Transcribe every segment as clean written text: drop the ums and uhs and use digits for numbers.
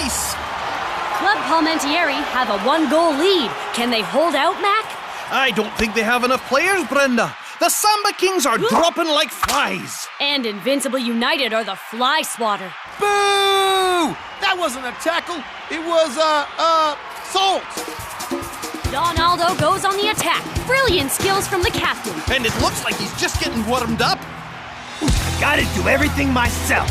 twice! Club Palmentieri have a 1-goal lead. Can they hold out, Mac? I don't think they have enough players, Brenda. The Samba Kings are dropping like flies. And Invincible United are the fly swatter. Boo! That wasn't a tackle. It was, salt. Donaldo goes on the attack. Brilliant skills from the captain. And it looks like he's just getting warmed up. I gotta do everything myself.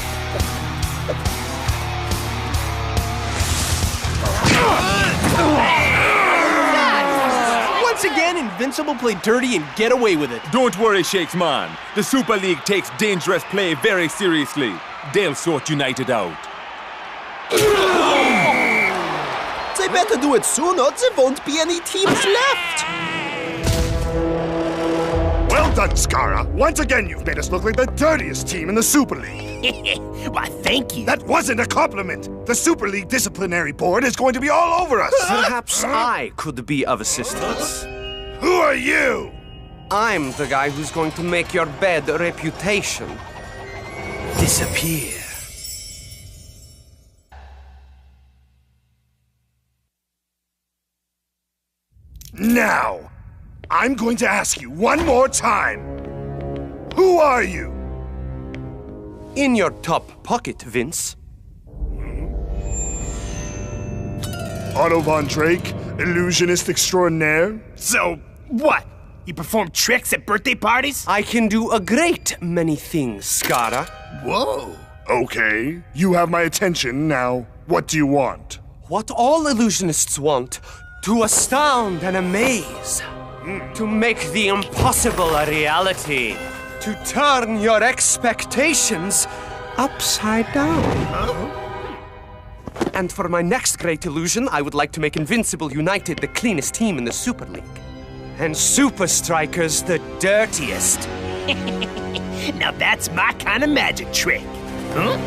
Once again, Invincible play dirty and get away with it. Don't worry, Shakes man. The Super League takes dangerous play very seriously. They'll sort United out. They better do it soon or there won't be any teams left. Well done, Skara. Once again, you've made us look like the dirtiest team in the Super League. Why, thank you. That wasn't a compliment. The Super League disciplinary board is going to be all over us. Perhaps I could be of assistance. Who are you? I'm the guy who's going to make your bad reputation disappear. Now, I'm going to ask you one more time. Who are you? In your top pocket, Vince. Otto von Drake, illusionist extraordinaire? So, what? You perform tricks at birthday parties? I can do a great many things, Skara. Whoa. Okay, you have my attention. Now, what do you want? What all illusionists want, to astound and amaze. To make the impossible a reality. To turn your expectations upside down. And for my next great illusion, I would like to make Invincible United the cleanest team in the Super League. And Super Strikers the dirtiest. Now that's my kind of magic trick. Huh?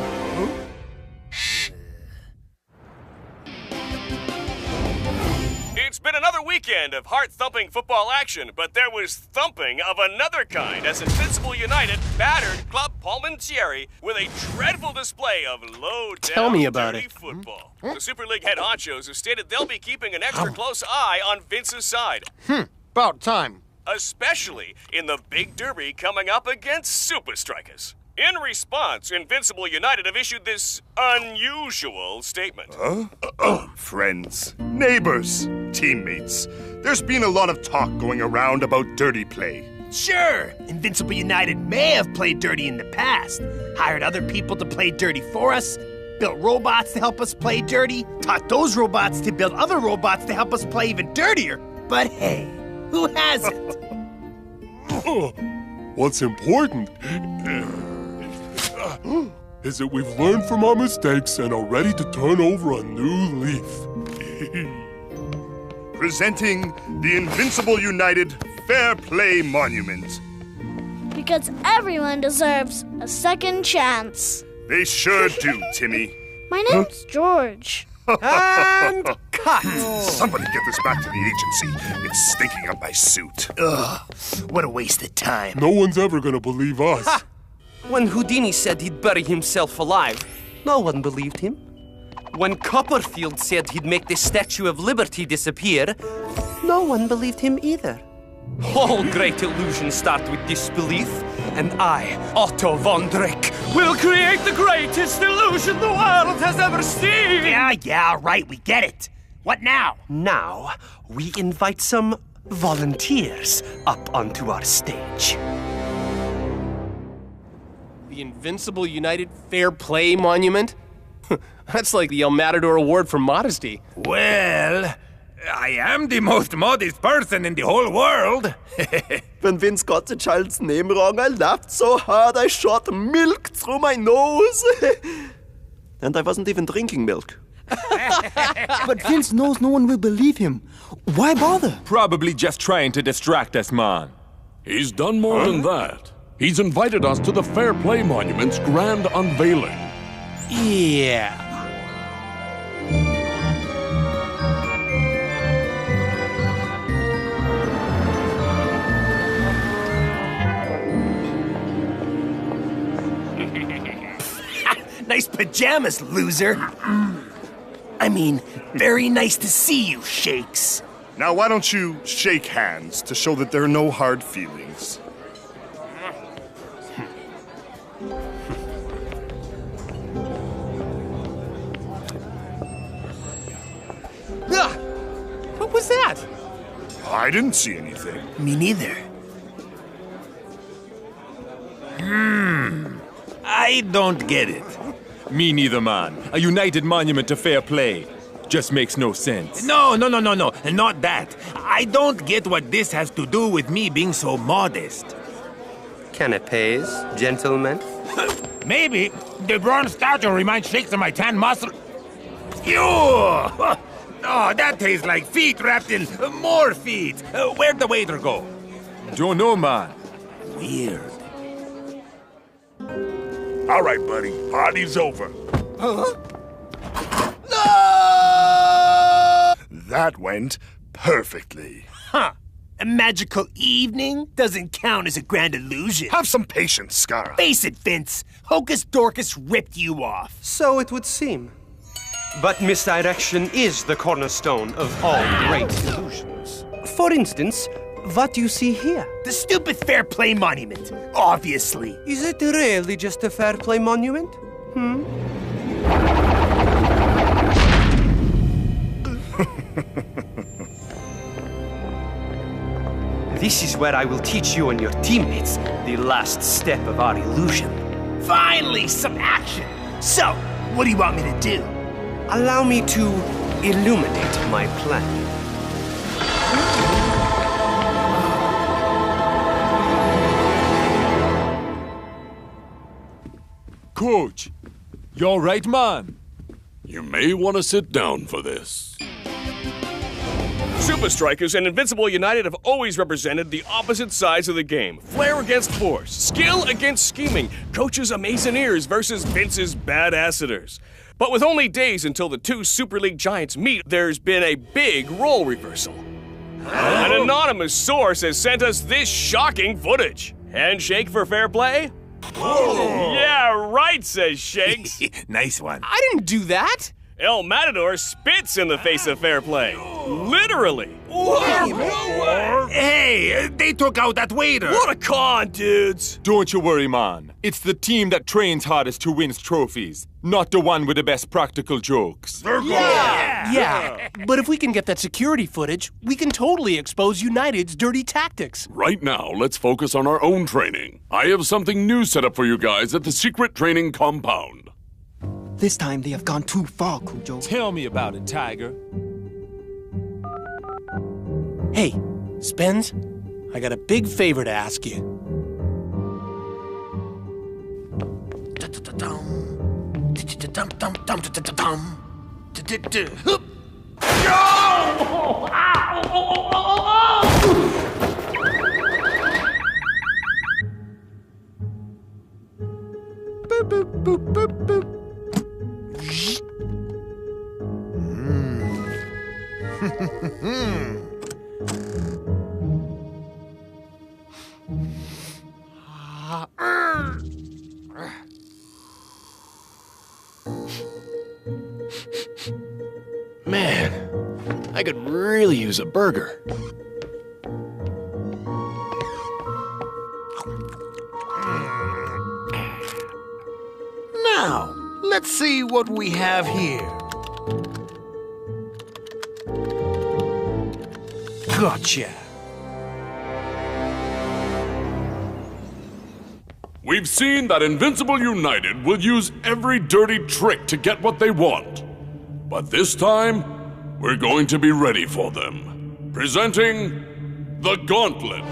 It's been another weekend of heart-thumping football action, but there was thumping of another kind as Invincible United battered Club Palmentieri with a dreadful display of low-down Tell me about dirty it. football. The Super League head honchos have stated they'll be keeping an extra close eye on Vince's side. About time. Especially in the big derby coming up against Super Strikeas. In response, Invincible United have issued this unusual statement. Friends, neighbors, teammates. There's been a lot of talk going around about dirty play. Sure, Invincible United may have played dirty in the past, hired other people to play dirty for us, built robots to help us play dirty, taught those robots to build other robots to help us play even dirtier. But hey, who hasn't? What's important is that we've learned from our mistakes and are ready to turn over a new leaf. Presenting the Invincible United Fair Play Monument. Because everyone deserves a second chance. They sure do, Timmy. My name's George. And cut! Somebody get this back to the agency. It's stinking up my suit. Ugh, what a waste of time. No one's ever gonna believe us. Ha! When Houdini said he'd bury himself alive, no one believed him. When Copperfield said he'd make the Statue of Liberty disappear, no one believed him either. All great illusions start with disbelief, and I, Otto von Drake, will create the greatest illusion the world has ever seen! Yeah, right, we get it. What now? Now, we invite some volunteers up onto our stage. The Invincible United Fair Play Monument? That's like the El Matador Award for modesty. Well, I am the most modest person in the whole world. When Vince got the child's name wrong, I laughed so hard I shot milk through my nose. And I wasn't even drinking milk. But Vince knows no one will believe him. Why bother? Probably just trying to distract us, man. He's done more than that. He's invited us to the Fair Play Monument's grand unveiling. Yeah. Nice pajamas, loser. I mean, very nice to see you, Shakes. Now, why don't you shake hands to show that there are no hard feelings? What was that? I didn't see anything. Me neither. I don't get it. Me neither, man. A united monument to fair play. Just makes no sense. No. Not that. I don't get what this has to do with me being so modest. Canapes, gentlemen. Maybe the bronze statue reminds Shakes of my tan muscle. Ew! Oh, that tastes like feet wrapped in more feet. Where'd the waiter go? Don't know, man. Weird. All right, buddy. Party's over. Huh? That went perfectly. Huh. A magical evening doesn't count as a grand illusion. Have some patience, Scara. Face it, Vince. Hocus Dorcas ripped you off. So it would seem. But misdirection is the cornerstone of all great illusions. For instance, what you see here. The stupid fair play monument, obviously. Is it really just a fair play monument? This is where I will teach you and your teammates the last step of our illusion. Finally, some action. So, what do you want me to do? Allow me to illuminate my plan. Coach, you all right, man? You may want to sit down for this. Super Strikers and Invincible United have always represented the opposite sides of the game. Flair against force, skill against scheming, Coach's Amazoneers versus Vince's Badassadors. But with only days until the two Super League giants meet, there's been a big role reversal. An anonymous source has sent us this shocking footage. Handshake for fair play? Whoa. Yeah, right, says Shakes. Nice one. I didn't do that. El Matador spits in the face of fair play. Literally. Hey, they took out that waiter. What a con, dudes. Don't you worry, man. It's the team that trains hardest who wins trophies, not the one with the best practical jokes. Yeah, but if we can get that security footage, we can totally expose United's dirty tactics. Right now, let's focus on our own training. I have something new set up for you guys at the secret training compound. This time they have gone too far, Cujo. Tell me about it, Tiger. Hey, Spence, I got a big favor to ask you. Boop, boop, boop, boop, boop. Man, I could really use a burger. Now, let's see what we have here. Gotcha. We've seen that Invincible United will use every dirty trick to get what they want. But this time, we're going to be ready for them. Presenting the Gauntlet.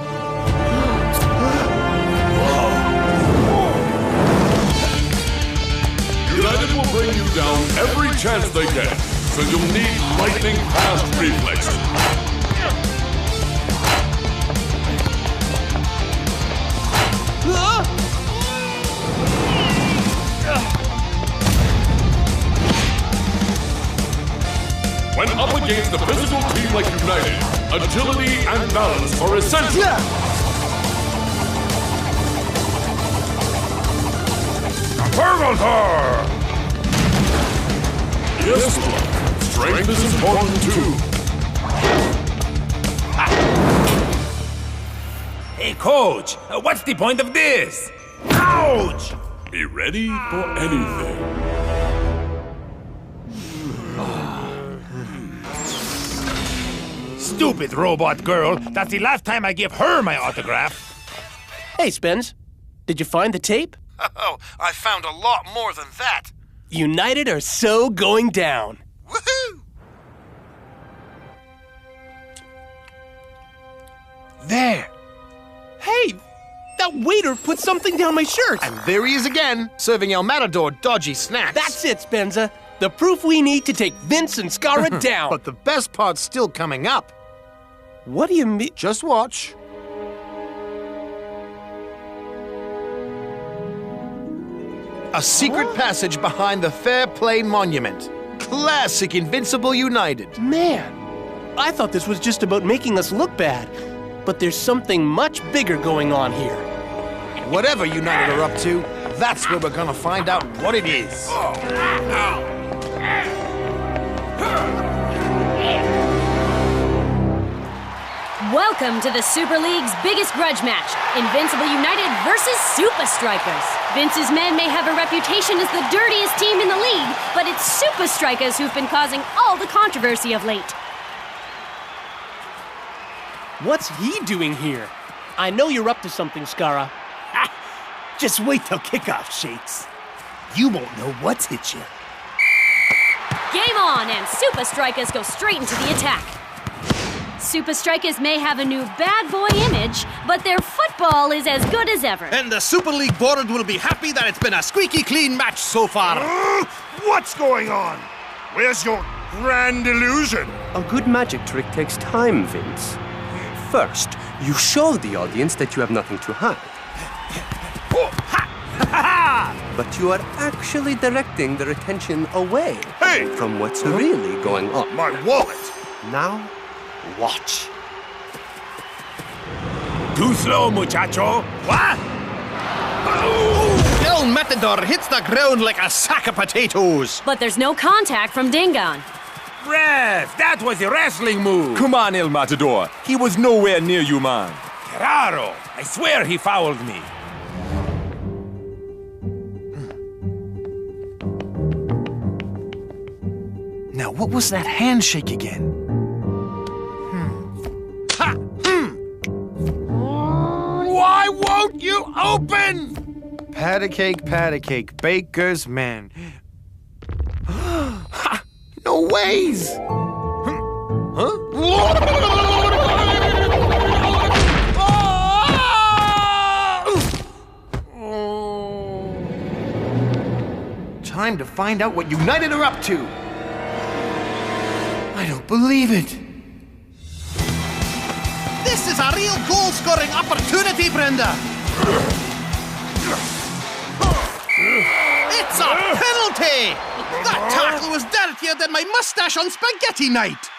United will bring you down every chance they get, so you'll need lightning-fast reflexes. When up against a physical team like United, agility and balance are essential. Yes, strength is important too. Hey, Coach, what's the point of this? Ouch! Be ready for anything. Stupid robot girl. That's the last time I give her my autograph. Hey, Spence. Did you find the tape? Oh, I found a lot more than that. United are so going down. Woohoo! There. Hey, that waiter put something down my shirt. And there he is again, serving El Matador dodgy snacks. That's it, Spenza. The proof we need to take Vince and Scara down. But the best part's still coming up. What do you mean? Just watch. A secret passage behind the Fair Play Monument. Classic Invincible United. Man, I thought this was just about making us look bad. But there's something much bigger going on here. Whatever United are up to, that's where we're gonna find out what it is. Welcome to the Super League's biggest grudge match, Invincible United versus Super Strikers. Vince's men may have a reputation as the dirtiest team in the league, but it's Super Strikers who've been causing all the controversy of late. What's he doing here? I know you're up to something, Scara. Just wait till kickoff, Shakes. You won't know what's hit you. Game on, and Super Strikers go straight into the attack. Super Strikers may have a new bad boy image, but their football is as good as ever. And the Super League board will be happy that it's been a squeaky clean match so far. What's going on? Where's your grand illusion? A good magic trick takes time, Vince. First, you show the audience that you have nothing to hide. But you are actually directing their attention away from what's really going on. My wallet! Now, watch. Too slow, muchacho. What? El Matador hits the ground like a sack of potatoes. But there's no contact from Dingon. Ref, that was a wrestling move. Come on, El Matador. He was nowhere near you, man. Claro. I swear he fouled me. Now, what was that handshake again? Why won't you open? Pat a cake, baker's man. No ways! Time to find out what United are up to. I don't believe it. This is a real goal-scoring opportunity, Brenda. It's a penalty! That tackle was dirtier than my mustache on spaghetti night.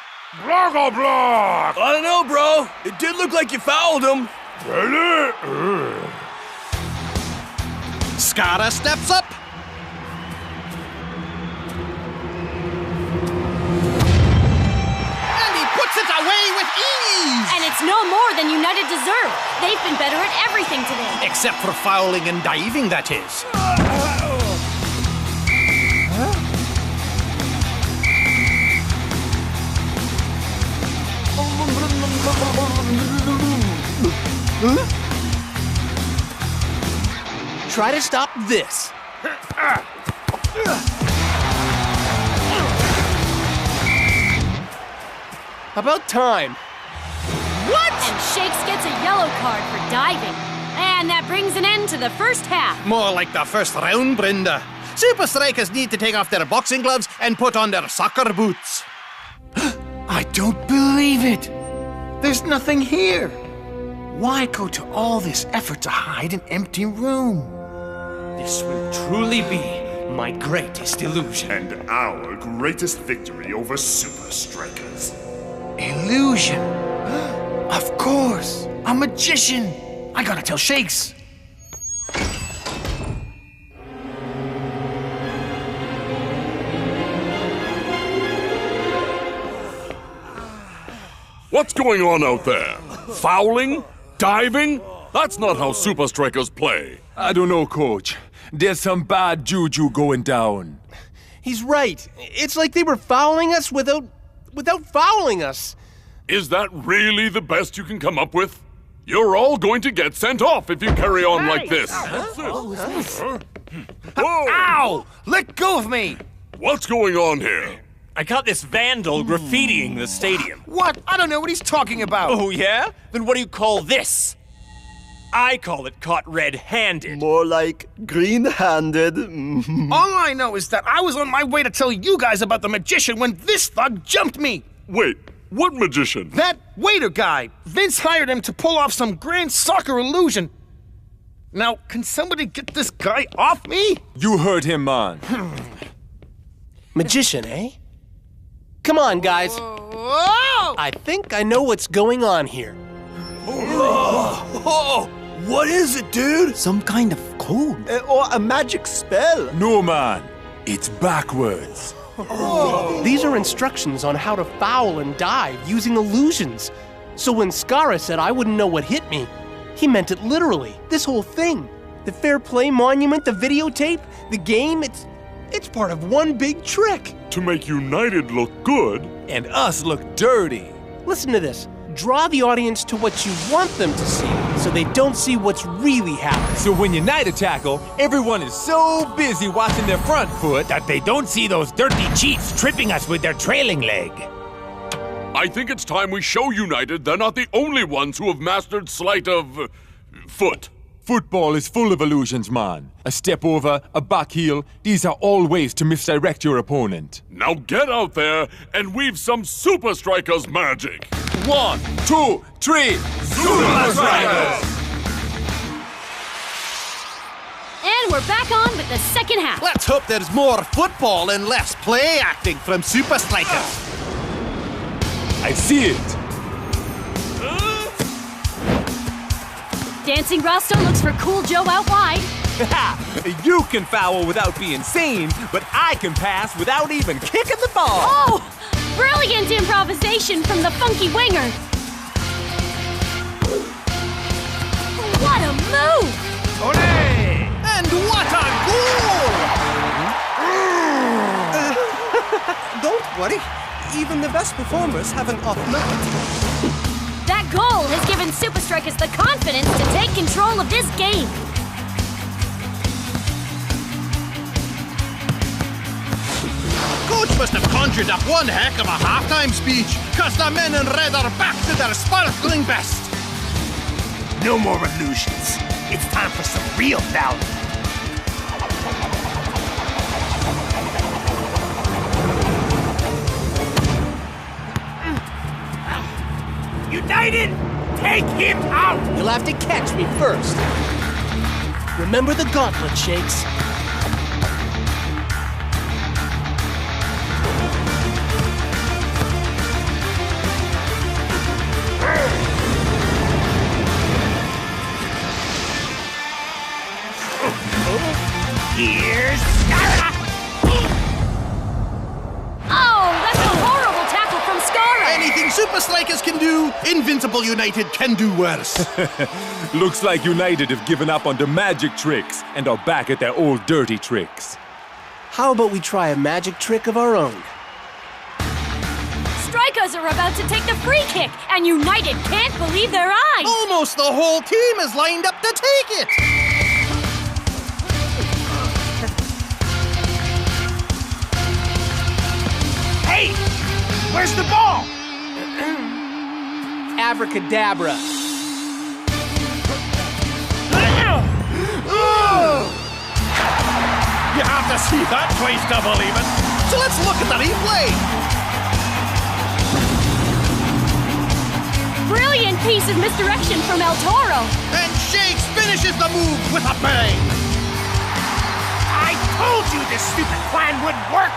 Block! I don't know, bro. It did look like you fouled him. Scara steps up. And he puts it away with ease. And it's no more than United deserve. They've been better at everything today. Except for fouling and diving, that is. Try to stop this. About time. What? And Shakes gets a yellow card for diving. And that brings an end to the first half. More like the first round, Brenda. Super Strikers need to take off their boxing gloves and put on their soccer boots. I don't believe it. There's nothing here. Why go to all this effort to hide an empty room? This will truly be my greatest illusion. And our greatest victory over Super Strikers. Illusion? Of course. A magician. I gotta tell Shakes. What's going on out there? Fouling? Diving? That's not how Super Strikers play. I don't know, Coach. There's some bad juju going down. He's right. It's like they were fouling us without fouling us. Is that really the best you can come up with? You're all going to get sent off if you carry on like this. Ow! Let go of me! What's going on here? I caught this vandal graffitiing the stadium. What? I don't know what he's talking about. Oh, yeah? Then what do you call this? I call it caught red-handed. More like green-handed. All I know is that I was on my way to tell you guys about the magician when this thug jumped me. Wait, what magician? That waiter guy. Vince hired him to pull off some grand soccer illusion. Now, can somebody get this guy off me? You heard him, man. Magician, eh? Come on, guys. Whoa! I think I know what's going on here. Oh, what is it, dude? Some kind of code. Or a magic spell? No, man. It's backwards. These are instructions on how to foul and dive using illusions. So when Skara said I wouldn't know what hit me, he meant it literally. This whole thing. The Fair Play Monument, the videotape, the game, it's part of one big trick. To make United look good. And us look dirty. Listen to this. Draw the audience to what you want them to see, so they don't see what's really happening. So when United tackle, everyone is so busy watching their front foot that they don't see those dirty cheats tripping us with their trailing leg. I think it's time we show United they're not the only ones who have mastered sleight of foot. Football is full of illusions, man. A step over, a back heel, these are all ways to misdirect your opponent. Now get out there and weave some Super Strikers magic. 1, 2, 3, Super Strikers! And we're back on with the second half. Let's hope there's more football and less play acting from Super Strikers. I see it. Dancing Rasta looks for Cool Joe out wide. You can foul without being seen, but I can pass without even kicking the ball. Oh! Brilliant improvisation from the funky winger. What a move! Olé! And what a goal! Don't worry. Even the best performers have an off night. That goal has given Super Strikers the confidence to take control of this game. Coach must have conjured up one heck of a halftime speech, cause the men in red are back to their sparkling best. No more illusions. It's time for some real value. United, take him out! You'll have to catch me first. Remember the gauntlet, Shakes. Here's Oh, that's a horrible tackle from Skara! Anything Super Strikers can do, Invincible United can do worse. Looks like United have given up on the magic tricks and are back at their old dirty tricks. How about we try a magic trick of our own? Strikers are about to take the free kick, and United can't believe their eyes! Almost the whole team is lined up to take it. Hey! Where's the ball? Abracadabra. You have to see that twice to believe it. So let's look at the replay. Brilliant piece of misdirection from El Toro. And Shakes finishes the move with a bang. I told you this stupid plan wouldn't work.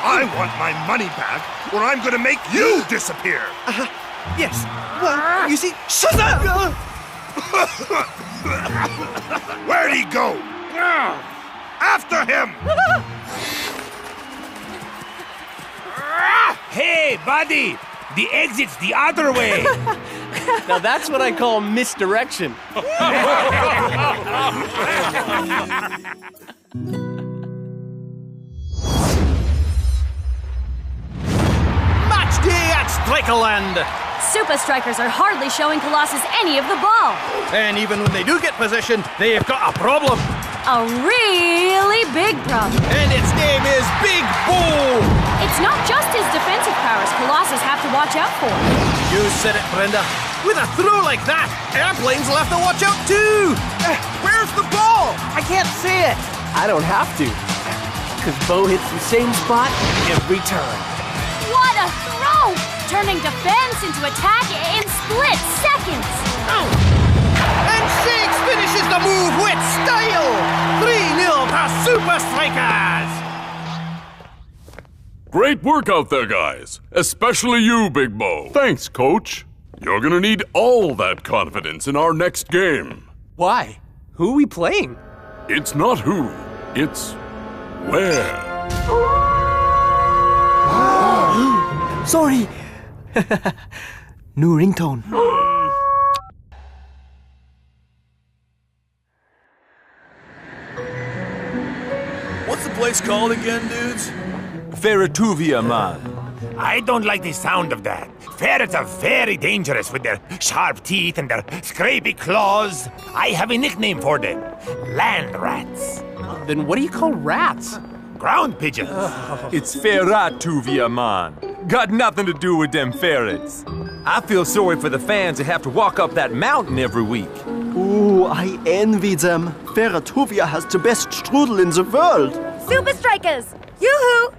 I want my money back, or I'm gonna make you disappear. Yes. Well, you see, shut up! Where'd he go? After him! Hey, buddy! The exit's the other way. Now that's what I call misdirection. Match day at Strikerland. Super Strikers are hardly showing Colossus any of the ball. And even when they do get possession, they've got a problem. A really big problem. And its name is Big Bo. It's not just his defensive powers Colossus have to watch out for. You said it, Brenda. With a throw like that, airplanes will have to watch out too. Where's the ball? I can't see it. I don't have to. Because Bo hits the same spot every time. What a throw! Turning defense into attack in split seconds. And Shakes finishes the move with style. 3-0 to Super Strikers. Great work out there, guys. Especially you, Big Bo. Thanks, Coach. You're gonna need all that confidence in our next game. Why? Who are we playing? It's not who, it's where. Sorry. New ringtone. What's the place called again, dudes? Ferrituvia, man. I don't like the sound of that. Ferrets are very dangerous with their sharp teeth and their scrapey claws. I have a nickname for them. Land rats. Then what do you call rats? Ground pigeons. It's Ferratuvia, man. Got nothing to do with them ferrets. I feel sorry for the fans that have to walk up that mountain every week. Ooh, I envy them. Ferratuvia has the best strudel in the world. Super Strikers! Yoo-hoo!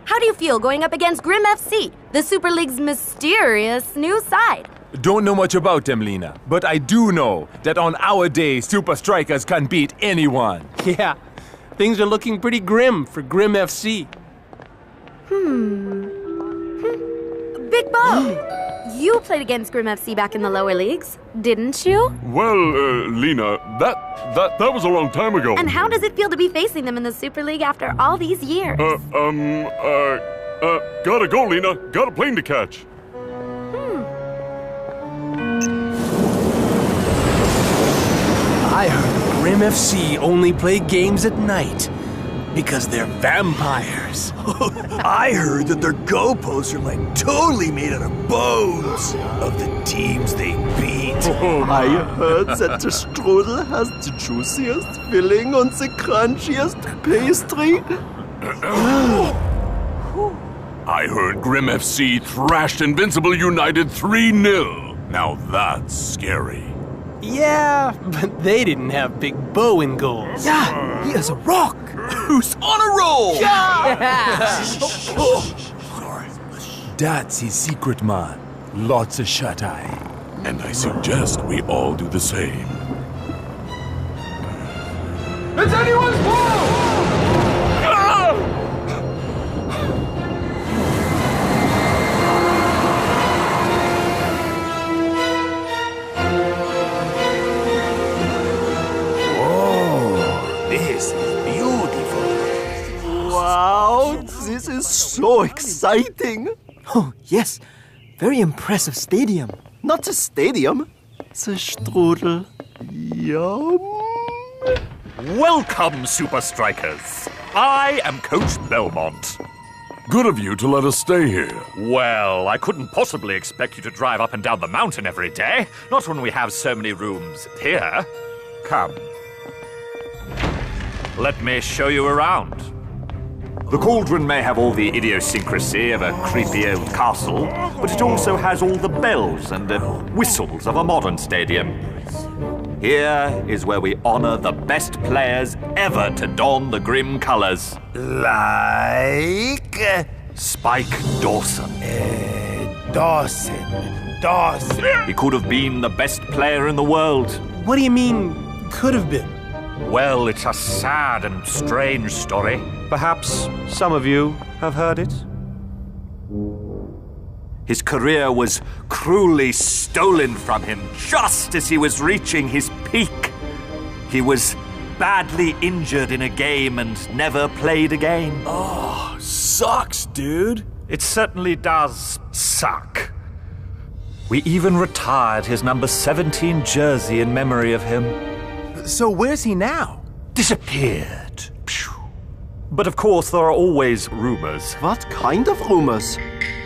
How do you feel going up against Grim FC, the Super League's mysterious new side? Don't know much about them, Lena, but I do know that on our day, Super Strikers can beat anyone. Yeah, things are looking pretty grim for Grim FC. Big Bo! You played against Grim FC back in the lower leagues, didn't you? Well, Lena, that was a long time ago. And how does it feel to be facing them in the Super League after all these years? Gotta go, Lena. Got a plane to catch. I heard Grim FC only play games at night because they're vampires. I heard that their goalposts are like totally made out of bones of the teams they beat. I heard that the strudel has the juiciest filling and the crunchiest pastry. I heard Grim FC thrashed Invincible United 3-0. Now that's scary. Yeah, but they didn't have Big Bo in goals. Yeah, he is a rock. Who's on a roll? That's his secret, man. Lots of shut-eye. And I suggest we all do the same. It's anyone's ball! This is beautiful. Wow, this is so exciting. Oh, yes. Very impressive stadium. Not the stadium, the strudel. Yum. Welcome, Super Strikers. I am Coach Belmont. Good of you to let us stay here. Well, I couldn't possibly expect you to drive up and down the mountain every day. Not when we have so many rooms here. Come. Let me show you around. The Cauldron may have all the idiosyncrasy of a creepy old castle, but it also has all the bells and whistles of a modern stadium. Here is where we honor the best players ever to don the Grim colors. Like? Spike Dawson. Dawson. He could have been the best player in the world. What do you mean, could have been? Well, it's a sad and strange story. Perhaps some of you have heard it. His career was cruelly stolen from him just as he was reaching his peak. He was badly injured in a game and never played again. Oh, sucks, dude. It certainly does suck. We even retired his number 17 jersey in memory of him. So where's he now? Disappeared. But of course, there are always rumors. What kind of rumors?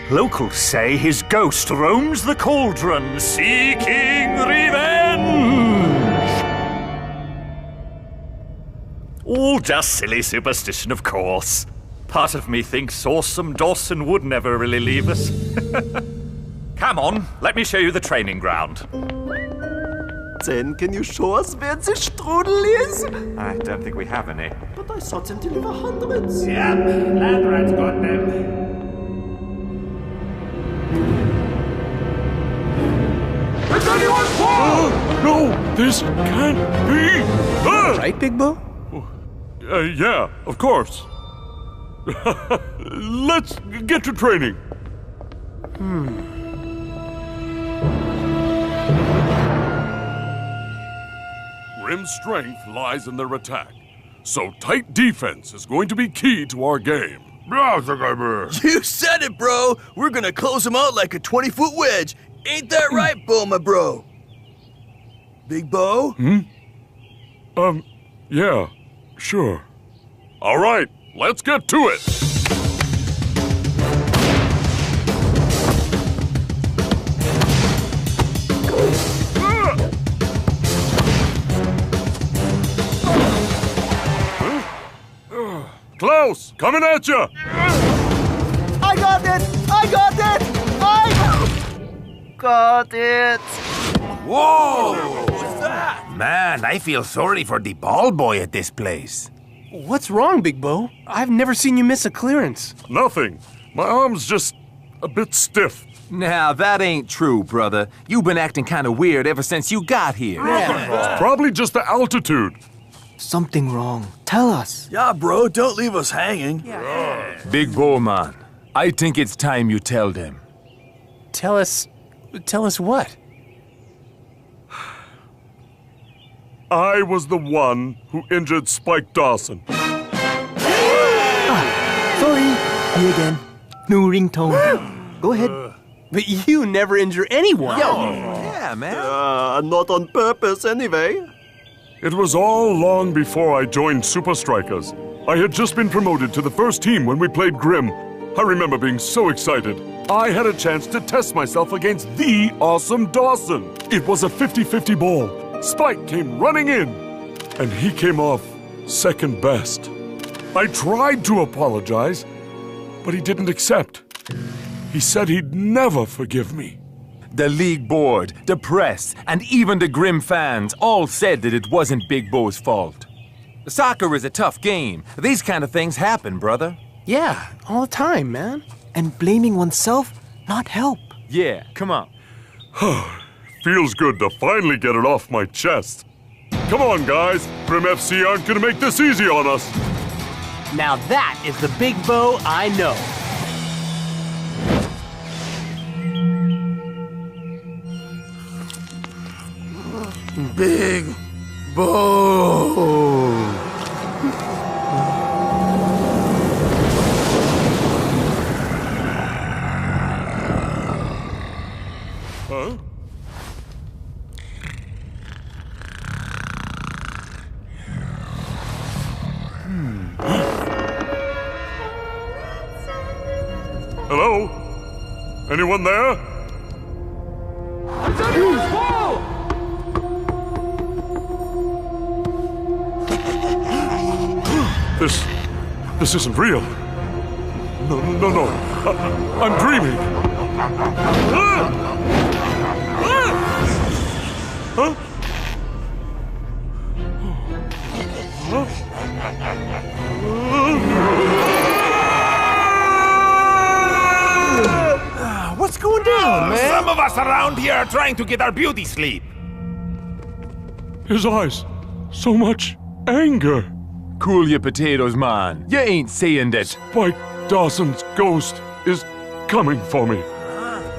Locals say his ghost roams the cauldron, seeking revenge. All just silly superstition, of course. Part of me thinks awesome Dawson would never really leave us. Come on, let me show you the training ground. Then can you show us where the strudel is? I don't think we have any. But I saw them deliver hundreds. Yep, Land Rat's got them. Is anyone home? No, this can't be. Right, Big Bo? Yeah, of course. Let's get to training. Grim's strength lies in their attack, so tight defense is going to be key to our game. You said it, bro! We're gonna close them out like a 20-foot wedge. Ain't that right, Bo, my bro? Big Bo? Yeah, sure. All right, let's get to it. Klaus, coming at you! I got it! I got it! I got it! Whoa! What's that? Man, I feel sorry for the ball boy at this place. What's wrong, Big Bo? I've never seen you miss a clearance. Nothing. My arm's just a bit stiff. Now, that ain't true, brother. You've been acting kind of weird ever since you got here. It's probably just the altitude. Something wrong. Tell us. Yeah, bro, don't leave us hanging. Big Bo, man. I think it's time you tell them. Tell us what? I was the one who injured Spike Dawson. Sorry. Me again. New ringtone. Go ahead. But you never injure anyone. Yeah, man. Not on purpose, anyway. It was all long before I joined Super Strikeas. I had just been promoted to the first team when we played Grim. I remember being so excited. I had a chance to test myself against the awesome Dawson. It was a 50-50 ball. Spike came running in, and he came off second best. I tried to apologize, but he didn't accept. He said he'd never forgive me. The league board, the press, and even the Grim fans all said that it wasn't Big Bo's fault. Soccer is a tough game. These kind of things happen, brother. Yeah, all the time, man. And blaming oneself not help. Yeah, come on. Feels good to finally get it off my chest. Come on, guys. Grim FC aren't gonna make this easy on us. Now that is the Big Bo I know. Big Bo. Huh? Hello? Anyone there? This isn't real. No. I'm dreaming. Huh? What's going down, man? Some of us around here are trying to get our beauty sleep. His eyes. So much anger. Cool your potatoes, man. You ain't saying that. Spike Dawson's ghost is coming for me.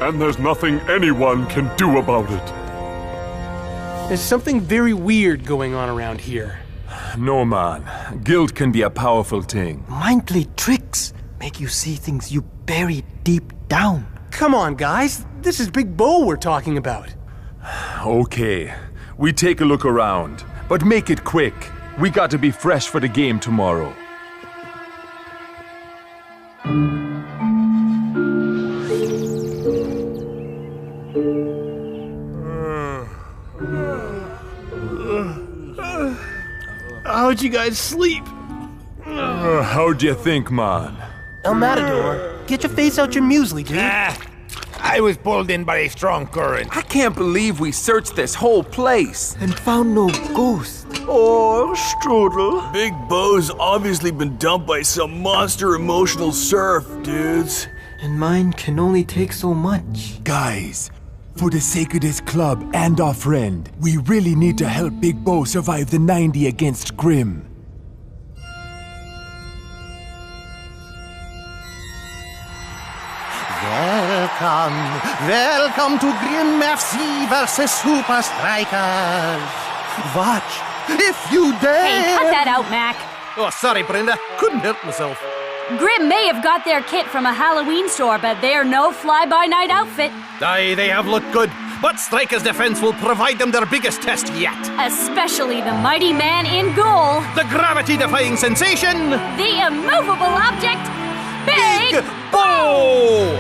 And there's nothing anyone can do about it. There's something very weird going on around here. No, man. Guilt can be a powerful thing. Mind play tricks make you see things you bury deep down. Come on, guys. This is Big Bo we're talking about. Okay, we take a look around, but make it quick. We got to be fresh for the game tomorrow. How'd you guys sleep? How'd you think, man? El Matador, get your face out your muesli, dude. I was pulled in by a strong current. I can't believe we searched this whole place and found no ghost. Oh, Strudel. Big Bo's obviously been dumped by some monster emotional surf, dudes. And mine can only take so much. Guys, for the sake of this club and our friend, we really need to help Big Bo survive the 90 against Grim. Welcome to Grim FC versus Super Strikeas. Watch, if you dare. Hey, cut that out, Mac. Oh, sorry, Brenda. Couldn't help myself. Grim may have got their kit from a Halloween store, but they're no fly-by-night outfit. Aye, they have looked good, but Strikeas' defense will provide them their biggest test yet. Especially the mighty man in goal. The gravity-defying sensation. The immovable object, Big Bo!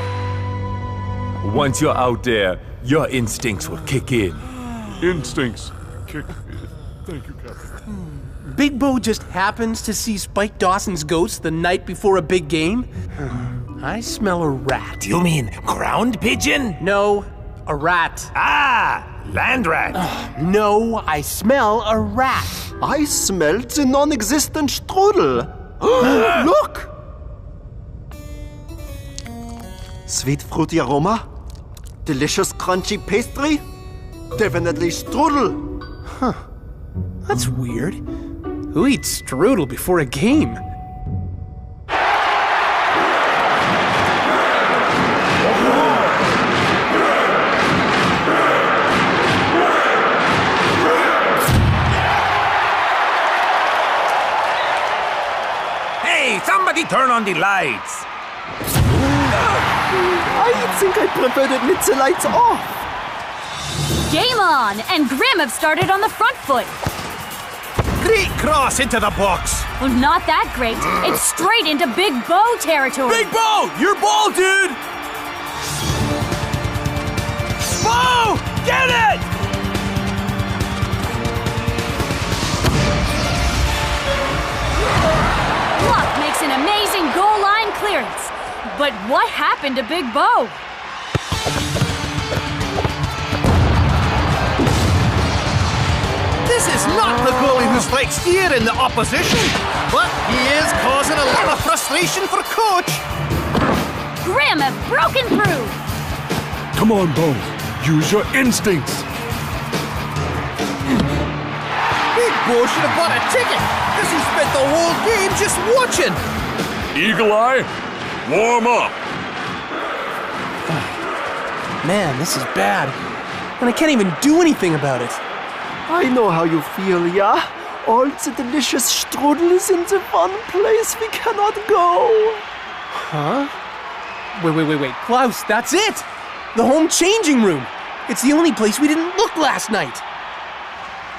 Once you're out there, your instincts will kick in. Instincts kick in. Thank you, Captain. Big Bo just happens to see Spike Dawson's ghost the night before a big game? I smell a rat. You mean ground pigeon? No, a rat. Ah, land rat. No, I smell a rat. I smelled the non-existent Strudel. Look! Sweet fruity aroma, delicious crunchy pastry, definitely Strudel. Huh. That's weird. Who eats strudel before a game? Hey, somebody turn on the lights. I think I preferred it with the lights off. Game on, and Grim have started on the front foot. Great cross into the box. Well, not that great. It's straight into Big Bo territory. Big Bo, your ball, dude! Bo, get it! Luck makes an amazing goal line clearance. But what happened to Big Bo? This is not the goalie who strikes fear in the opposition, but he is causing a lot of frustration for coach. Grim have broken through. Come on, Bo. Use your instincts. Big Bo should have bought a ticket, because he spent the whole game just watching. Eagle Eye, warm up. Man, this is bad. And I can't even do anything about it. I know how you feel, yeah? All the delicious strudel is in the one place we cannot go. Huh? Wait. Klaus, that's it! The home changing room! It's the only place we didn't look last night.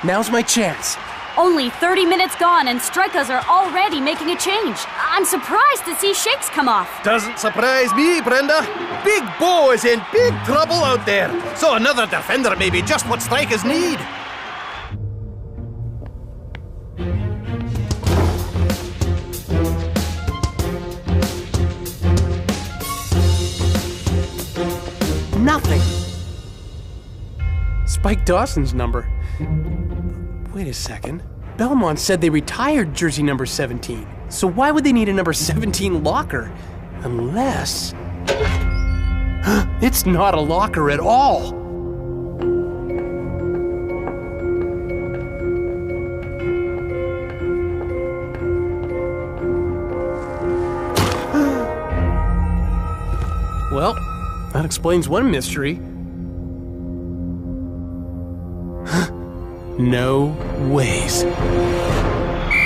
Now's my chance. Only 30 minutes gone and Strikeas are already making a change. I'm surprised to see Shakes come off. Doesn't surprise me, Brenda. Big Bo is in big trouble out there. So another defender may be just what Strikeas need. Nothing. Spike Dawson's number. Wait a second. Belmont said they retired jersey number 17. So why would they need a number 17 locker? Unless... It's not a locker at all. Well, that explains one mystery. No ways.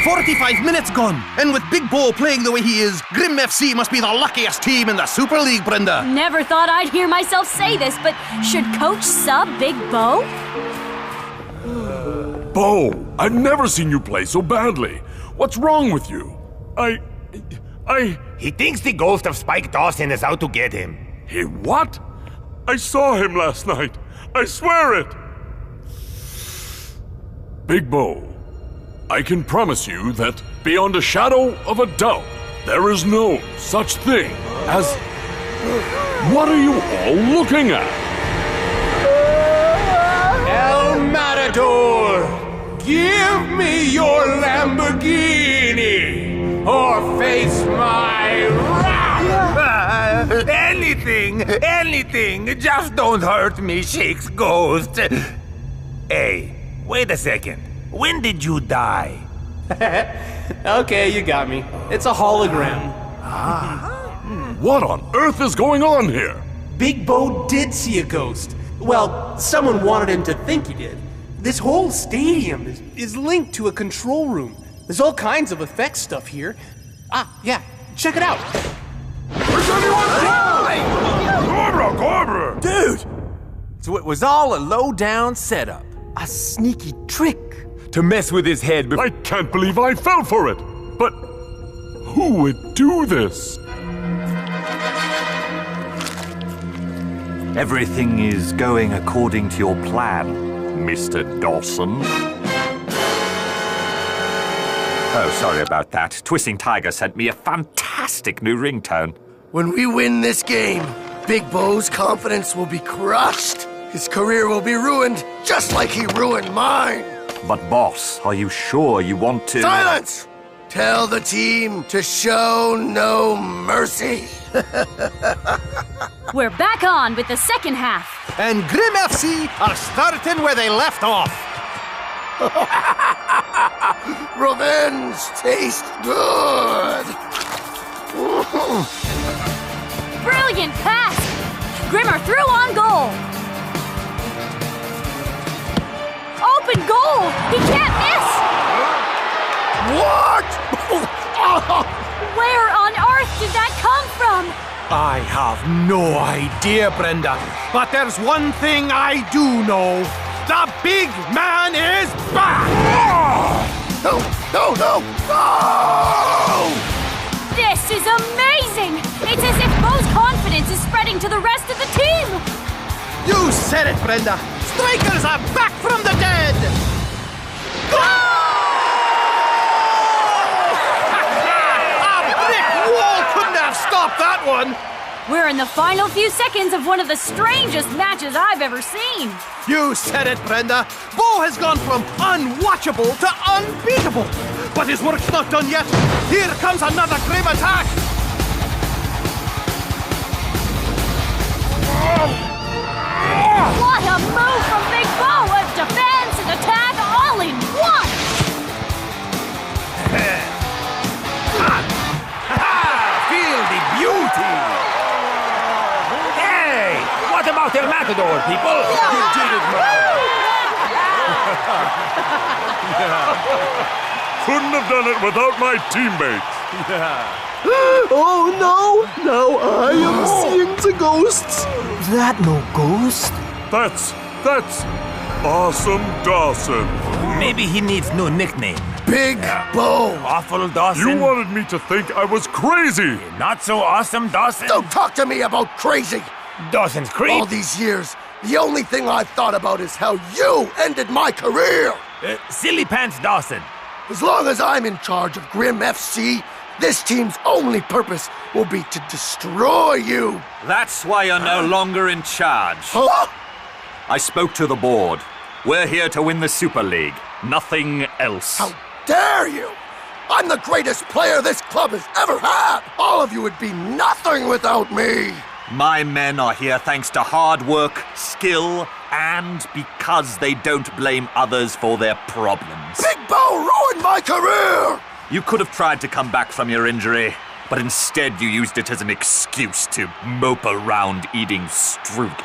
45 minutes gone. And with Big Bo playing the way he is, Grim FC must be the luckiest team in the Super League, Brenda. Never thought I'd hear myself say this, but should Coach sub Big Bo? Bo, I've never seen you play so badly. What's wrong with you? He thinks the ghost of Spike Dawson is out to get him. He what? I saw him last night. I swear it. Big Bo, I can promise you that beyond a shadow of a doubt, there is no such thing as... What are you all looking at? El Matador, give me your Lamborghini or face my wrath. Anything, just don't hurt me, Shake's ghost. Hey, wait a second. When did you die? Okay, you got me. It's a hologram. What on earth is going on here? Big Bo did see a ghost. Well, someone wanted him to think he did. This whole stadium is linked to a control room. There's all kinds of effects stuff here. Yeah, check it out. Cobra! Dude! So it was all a low-down setup. A sneaky trick. To mess with his head I can't believe I fell for it! But who would do this? Everything is going according to your plan, Mr. Dawson. Oh, sorry about that. Twisting Tiger sent me a fantastic new ringtone. When we win this game, Big Bo's confidence will be crushed. His career will be ruined, just like he ruined mine. But boss, are you sure you want to... Silence! Tell the team to show no mercy. We're back on with the second half. And Grim FC are starting where they left off. Revenge tastes good. Brilliant pass! Grimmer through on goal. Open goal! He can't miss! What? Where on earth did that come from? I have no idea, Brenda. But there's one thing I do know. The big man is back! No! This is amazing! It's as if Bo's confidence is spreading to the rest of the team! You said it, Brenda. Strikeas are back from the dead! Goal! A brick wall couldn't have stopped that one! We're in the final few seconds of one of the strangest matches I've ever seen. You said it, Brenda. Bo has gone from unwatchable to unbeatable. But his work's not done yet. Here comes another Grim attack. What a move from Big Bo! A defense and attack all in one! Feel the beauty! Hey! What about El Matador, people? You did it, man! Couldn't have done it without my teammates. Oh no! Now I am seeing the ghosts. That no ghost? That's Awesome Dawson. Maybe he needs new nickname. Big Bo. Awful Dawson. You wanted me to think I was crazy. Not so awesome, Dawson. Don't talk to me about crazy. Dawson's creep. All these years, the only thing I've thought about is how you ended my career. Silly Pants Dawson. As long as I'm in charge of Grim FC, this team's only purpose will be to destroy you. That's why you're no longer in charge. Huh? I spoke to the board. We're here to win the Super League. Nothing else. How dare you! I'm the greatest player this club has ever had! All of you would be nothing without me! My men are here thanks to hard work, skill, and because they don't blame others for their problems. Big Bo ruined my career! You could have tried to come back from your injury, but instead you used it as an excuse to mope around eating strudel.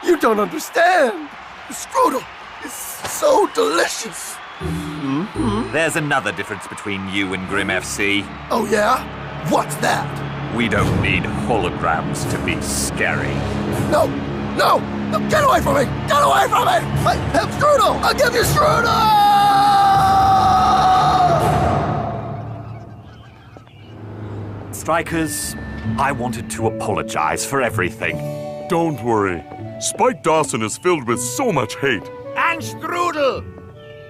You don't understand. The strudel is so delicious. There's another difference between you and Grim FC. Oh, yeah? What's that? We don't need holograms to be scary. No! No! No! Get away from me! Get away from me! I have Strudel! I'll give you Strudel! Strikers, I wanted to apologize for everything. Don't worry. Spike Dawson is filled with so much hate. And Strudel!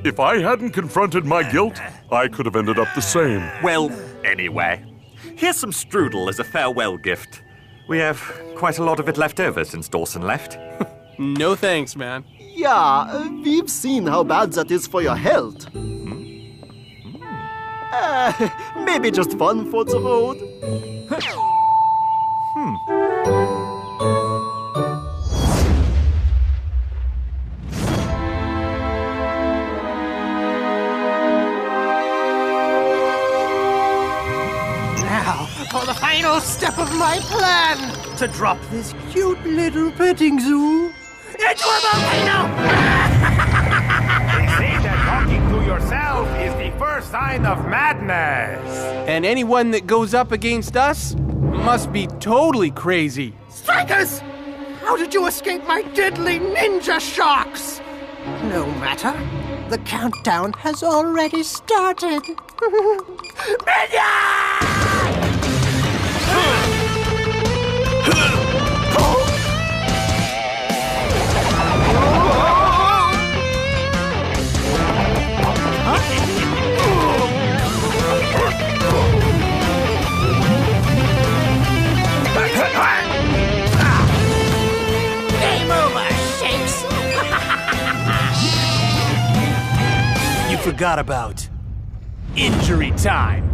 If I hadn't confronted my guilt, I could have ended up the same. Well, anyway, here's some strudel as a farewell gift. We have quite a lot of it left over since Dawson left. No thanks, man. Yeah, we've seen how bad that is for your health. Maybe just fun for the road. Now, for the final step of my plan, to drop this cute little petting zoo into a volcano! They say that talking to yourself is the first sign of madness. And anyone that goes up against us must be totally crazy. Strikers! How did you escape my deadly ninja shocks? No matter. The countdown has already started. Game over, Shakes! You forgot about injury time.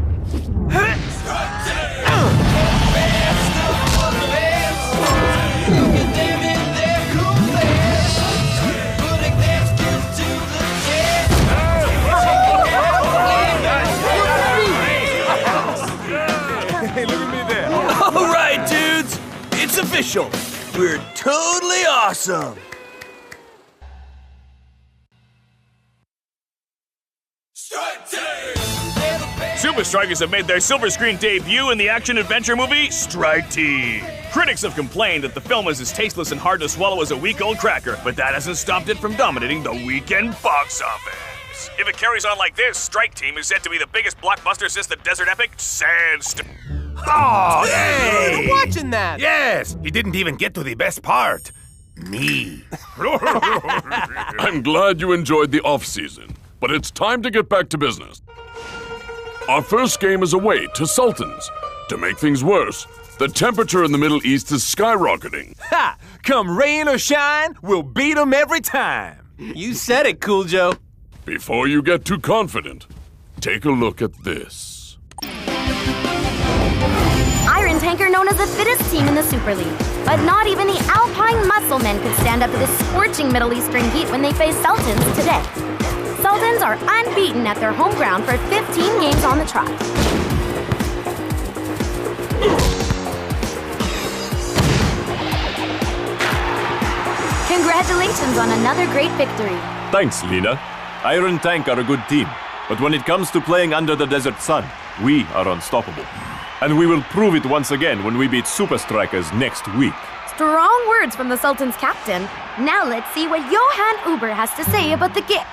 Hey, look at me there. All right, dudes. It's official. We're totally awesome. Super Strikers have made their silver screen debut in the action-adventure movie Strike Team. Critics have complained that the film is as tasteless and hard to swallow as a week-old cracker, but that hasn't stopped it from dominating the weekend box office. If it carries on like this, Strike Team is said to be the biggest blockbuster since the desert epic Sandstorm. Oh, hey! I'm watching that. Yes, he didn't even get to the best part. Me. I'm glad you enjoyed the off-season, but it's time to get back to business. Our first game is away to Sultans. To make things worse, the temperature in the Middle East is skyrocketing. Ha! Come rain or shine, we'll beat them every time. You said it, Cool Joe. Before you get too confident, take a look at this. Iron Tanker known as the fittest team in the Super League. But not even the Alpine Musclemen could stand up to the scorching Middle Eastern heat when they face Sultans today. Sultans are unbeaten at their home ground for 15 games on the trot. Congratulations on another great victory. Thanks, Lena. Iron Tank are a good team, but when it comes to playing under the desert sun, we are unstoppable. And we will prove it once again when we beat Super Strikers next week. Strong words from the Sultan's captain. Now let's see what Johan Uber has to say about the game.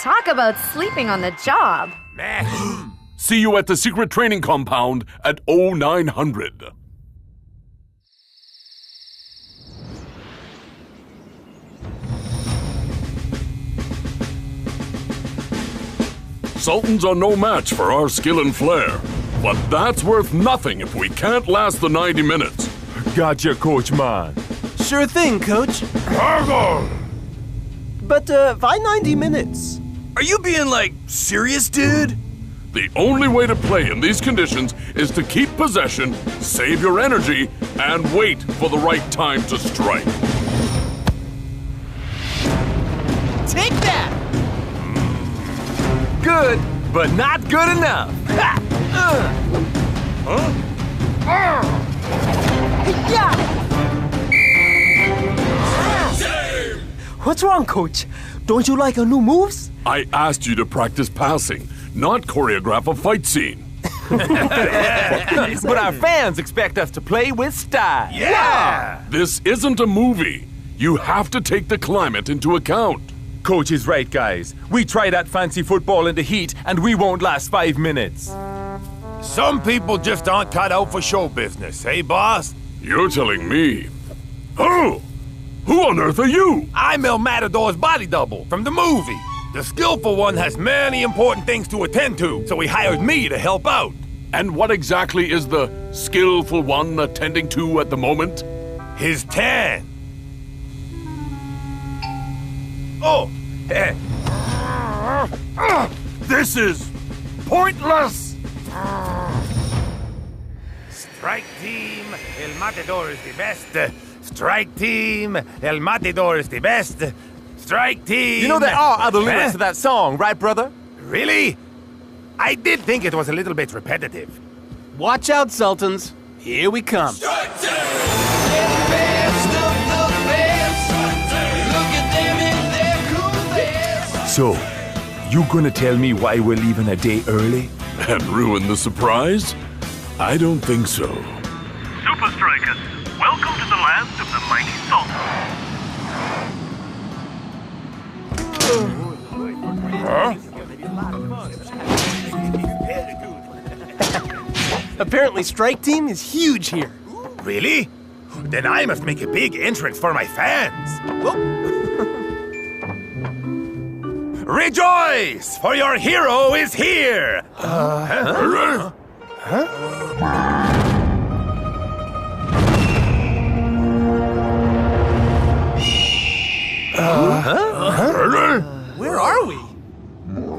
Talk about sleeping on the job. See you at the secret training compound at 0900. Sultans are no match for our skill and flair. But that's worth nothing if we can't last the 90 minutes. Gotcha, Coach Man. Sure thing, Coach. But why 90 minutes? Are you being, like, serious, dude? The only way to play in these conditions is to keep possession, save your energy, and wait for the right time to strike. Take that! Good, but not good enough. What's wrong, Coach? Don't you like our new moves? I asked you to practice passing, not choreograph a fight scene. But our fans expect us to play with style. Yeah! This isn't a movie. You have to take the climate into account. Coach is right, guys. We try that fancy football in the heat, and we won't last 5 minutes. Some people just aren't cut out for show business, eh, boss? You're telling me. Oh! Who on earth are you? I'm El Matador's body double from the movie. The skillful one has many important things to attend to, so he hired me to help out. And what exactly is the skillful one attending to at the moment? His tan. Oh! This is pointless! Strike team, El Matador is the best. Strike team, El Matador is the best. Strike team. You know there are other lyrics to that song, right, brother? Really? I did think it was a little bit repetitive. Watch out, Sultans. Here we come. Strike team! Best of the best. Look at them in their cool best. So, you gonna tell me why we're leaving a day early? And ruin the surprise? I don't think so. Super Strikers, welcome to the land of the mighty Sultans. Huh? Apparently, Strike Team is huge here. Really? Then I must make a big entrance for my fans. Rejoice, for your hero is here! Where are we?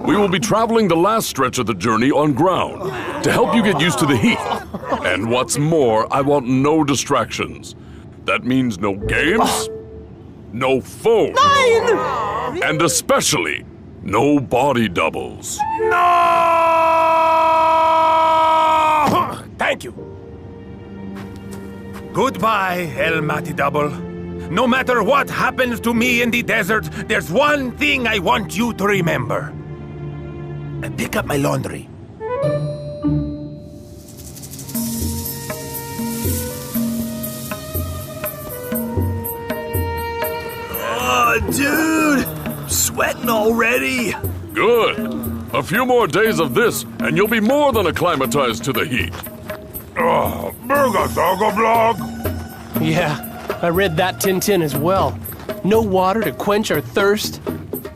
We will be traveling the last stretch of the journey on ground to help you get used to the heat. And what's more, I want no distractions. That means no games, no phones, and especially no body doubles. No! Thank you. Goodbye, El Mati Double. No matter what happens to me in the desert, there's one thing I want you to remember. Pick up my laundry. Oh, dude! I'm sweating already. Good. A few more days of this, and you'll be more than acclimatized to the heat. Oh, Burger Saga Blog! Yeah, I read that Tintin as well. No water to quench our thirst.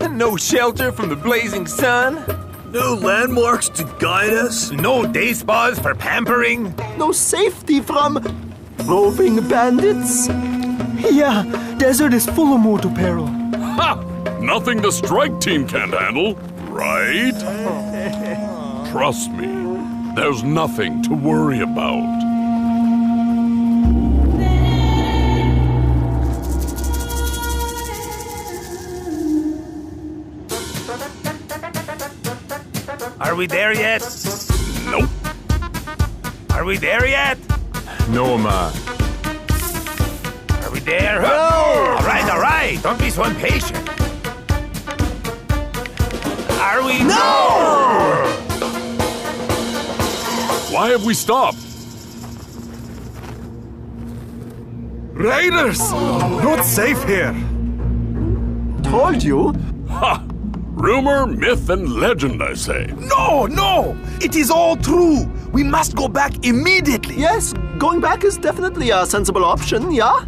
No shelter from the blazing sun. No landmarks to guide us. No day spas for pampering. No safety from roving bandits. Yeah, desert is full of mortal peril. Ha! Nothing the strike team can't handle, right? Trust me, there's nothing to worry about. Are we there yet? Nope. Are we there yet? No, man. Are we there? No! All right. Don't be so impatient. Are we? No! Why have we stopped? Raiders! Not safe here. Told you. Ha! Rumor, myth, and legend, I say. No! It is all true. We must go back immediately. Yes, going back is definitely a sensible option, yeah?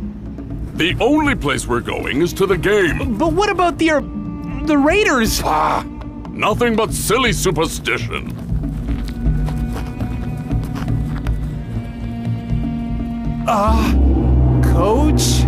The only place we're going is to the game. But what about the Raiders? Ah, nothing but silly superstition. Coach?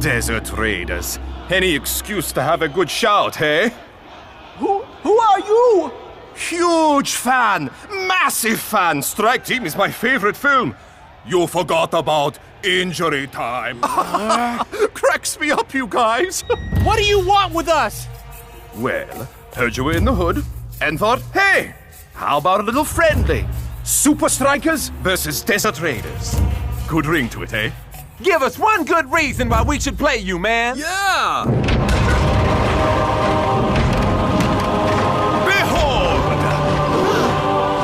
Desert Raiders. Any excuse to have a good shout, hey? Who are you? Huge fan! Massive fan! Strike Team is my favorite film. You forgot about Injury Time. Cracks me up, you guys. What do you want with us? Well, heard you were in the hood and thought, hey, how about a little friendly? Super Strikers versus Desert Raiders. Good ring to it, eh? Give us one good reason why we should play you, man. Yeah! Behold!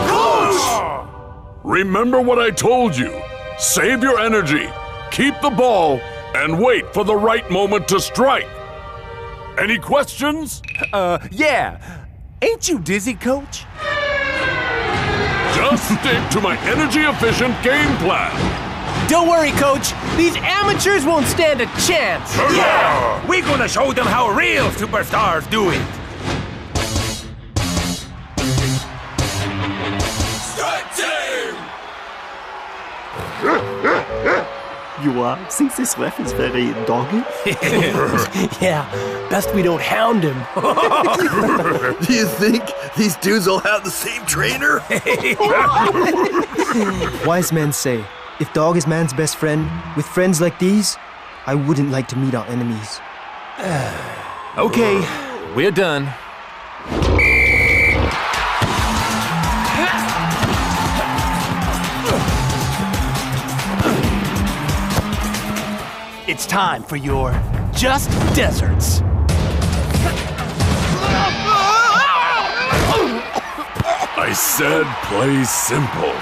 Coach! Remember what I told you. Save your energy, keep the ball, and wait for the right moment to strike. Any questions? Yeah. Ain't you dizzy, Coach? Just stick to my energy-efficient game plan. Don't worry, Coach. These amateurs won't stand a chance. Yeah! We're gonna show them how real superstars do it. Strike Team! You think this ref is very doggy? Yeah, best we don't hound him. Do you think these dudes all have the same trainer? Wise men say, if dog is man's best friend, with friends like these, I wouldn't like to meet our enemies. Okay, we're done. It's time for your Just Deserts. I said play simple.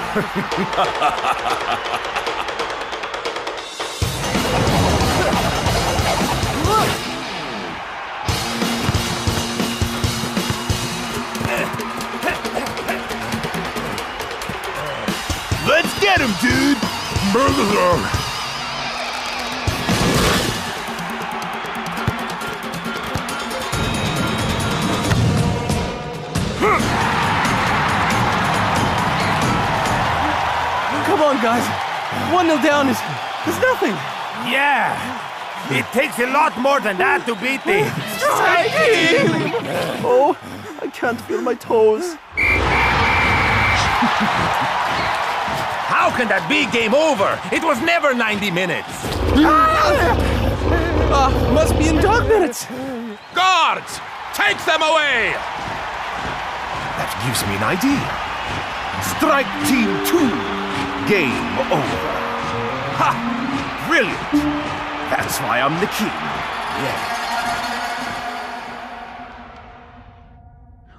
Let's get him, dude! Come on, guys. 1-0 down is nothing. Yeah! It takes a lot more than that to beat the Strikeas! Oh, I can't feel my toes. How can that be game over? It was never 90 minutes. Must be in dog minutes. Guards! Take them away! That gives me an idea. Strike Team 2. Game over. Ha! Brilliant! That's why I'm the king. Yeah.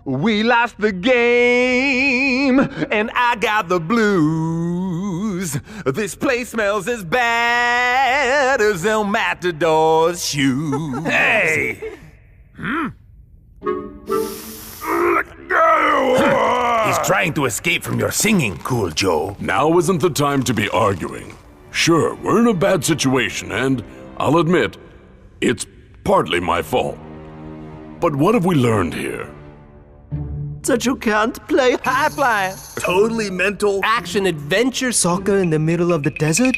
We lost the game, and I got the blues. This place smells as bad as El Matador's shoes. Hey! He's trying to escape from your singing, Cool Joe. Now isn't the time to be arguing. Sure, we're in a bad situation, and I'll admit, it's partly my fault. But what have we learned here? That you can't play high flying, totally mental action adventure soccer in the middle of the desert?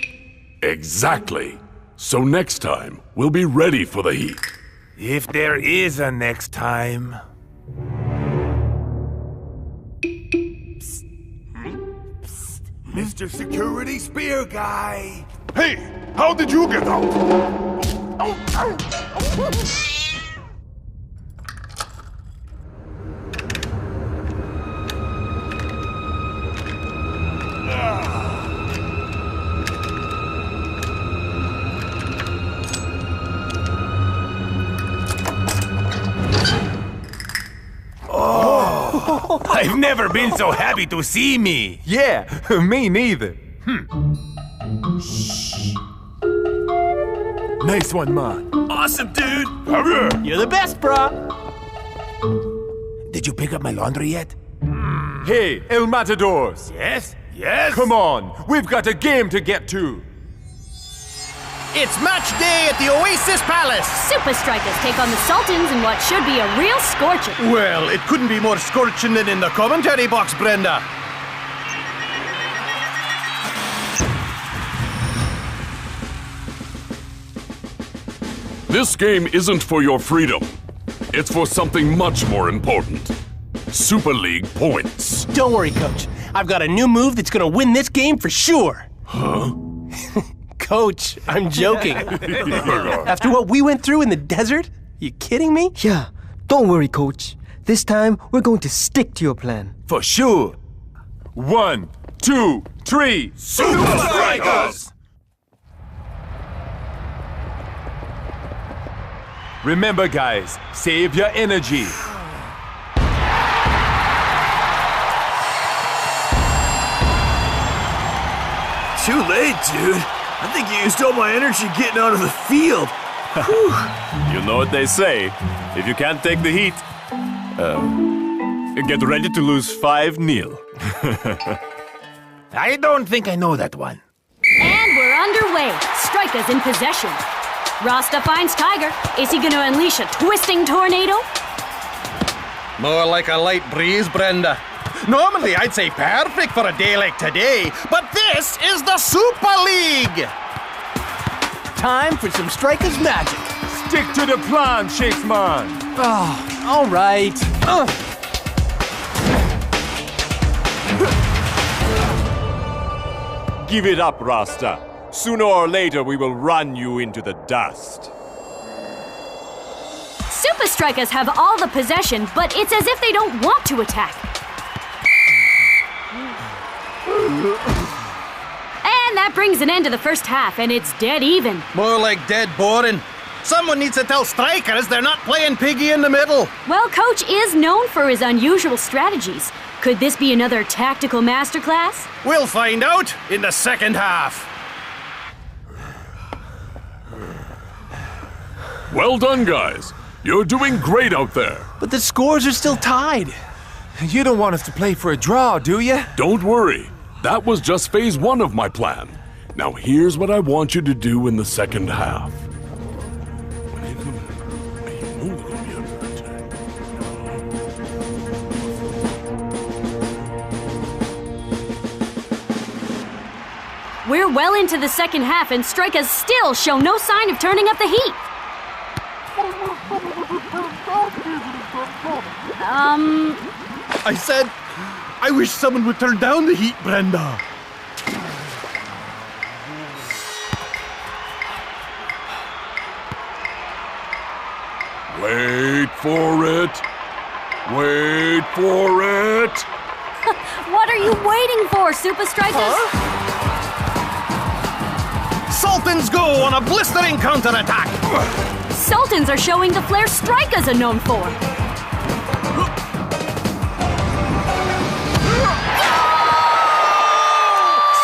Exactly. So next time, we'll be ready for the heat. If there is a next time. Mr. Security Spear Guy! Hey, how did you get out? I've never been so happy to see me. Yeah, me neither. Nice one, man. Awesome, dude. You're the best, brah. Did you pick up my laundry yet? Hey, El Matadors. Yes? Yes? Come on, we've got a game to get to. It's match day at the Oasis Palace! Super Strikers take on the Sultans in what should be a real scorcher. Well, it couldn't be more scorching than in the commentary box, Brenda. This game isn't for your freedom. It's for something much more important. Super League points. Don't worry, Coach. I've got a new move that's gonna win this game for sure. Huh? Coach, I'm joking. After what we went through in the desert? You kidding me? Yeah, don't worry, Coach. This time, we're going to stick to your plan. For sure. 1, 2, 3, Super Strikers! Remember, guys, save your energy. Too late, dude. I think you used all my energy getting out of the field. You know what they say. If you can't take the heat, get ready to lose 5-0. I don't think I know that one. And we're underway. Strikeas in possession. Rasta finds Tiger. Is he going to unleash a twisting tornado? More like a light breeze, Brenda. Normally, I'd say perfect for a day like today, but this is the Super League! Time for some Strikeas magic. Stick to the plan, Shakesman. Oh, all right. Give it up, Rasta. Sooner or later, we will run you into the dust. Super Strikeas have all the possession, but it's as if they don't want to attack. And that brings an end to the first half, and it's dead even. More like dead boring. Someone needs to tell Strikers they're not playing piggy in the middle. Well, Coach is known for his unusual strategies. Could this be another tactical masterclass? We'll find out in the second half. Well done, guys. You're doing great out there. But the scores are still tied. You don't want us to play for a draw, do you? Don't worry. That was just phase 1 of my plan. Now here's what I want you to do in the second half. We're well into the second half, and Strikeas still show no sign of turning up the heat. I said, I wish someone would turn down the heat, Brenda. Wait for it. Wait for it. What are you waiting for, Super Strikeas? Sultans go on a blistering counterattack. Sultans are showing the flair Strikeas are known for.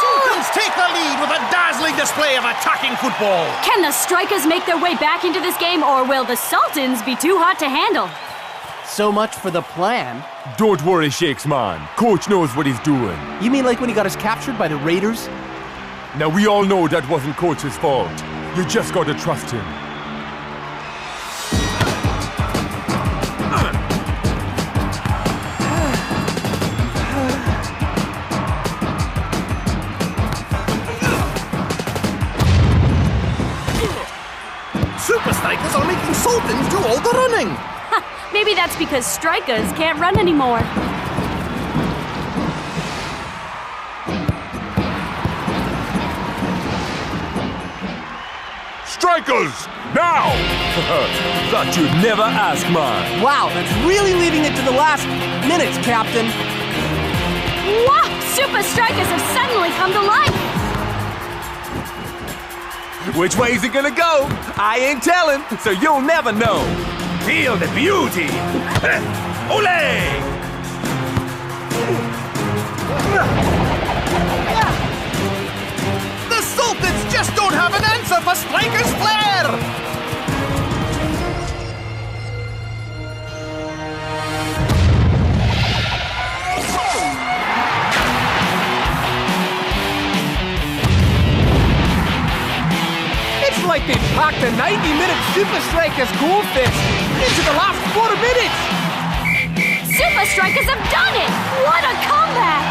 Sultans take the lead with a dazzling display of attacking football. Can the Strikeas make their way back into this game, or will the Sultans be too hot to handle? So much for the plan. Don't worry, Shakesman. Coach knows what he's doing. You mean like when he got us captured by the Raiders? Now, we all know that wasn't Coach's fault. You just gotta trust him. Super Strikers are making Sultans do all the running. Maybe that's because Strikeas can't run anymore. Strikers, now! Thought you'd never ask, man. Wow, that's really leaving it to the last minutes, Captain. Wow! Super Strikeas have suddenly come to life! Which way is it gonna go? I ain't telling, so you'll never know. Feel the beauty! Ole! The Sultans just don't have an answer for Strikers' flair! It's like they packed a 90-minute Super Strikers goldfish into the last 4 minutes! Super Strikeas have done it! What a comeback!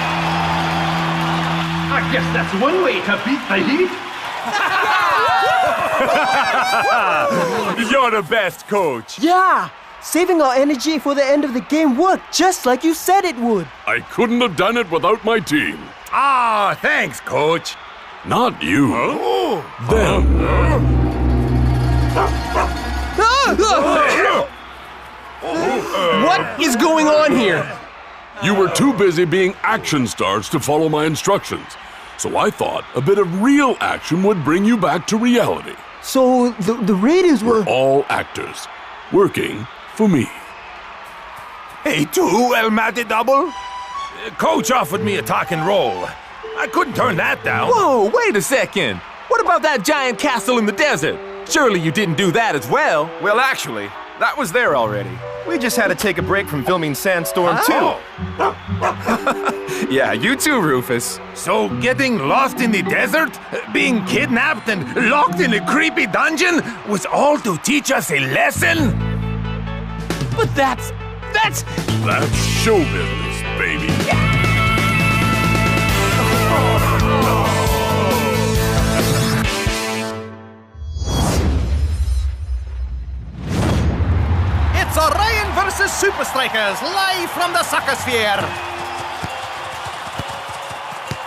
I guess that's one way to beat the heat. You're the best, coach. Yeah! Saving our energy for the end of the game worked just like you said it would. I couldn't have done it without my team. Ah, thanks, coach. Not you. Them. What is going on here? You were too busy being action stars to follow my instructions. So I thought a bit of real action would bring you back to reality. So the Raiders were all actors, working for me. Hey, too, El Matty Double. Coach offered me a talking role. I couldn't turn that down. Whoa, wait a second. What about that giant castle in the desert? Surely you didn't do that as well. Well, actually, that was there already. We just had to take a break from filming Sandstorm 2. Yeah, you too, Rufus. So getting lost in the desert, being kidnapped and locked in a creepy dungeon was all to teach us a lesson? But that's show business, baby. It's Orion versus Super Strikers, live from the soccer sphere.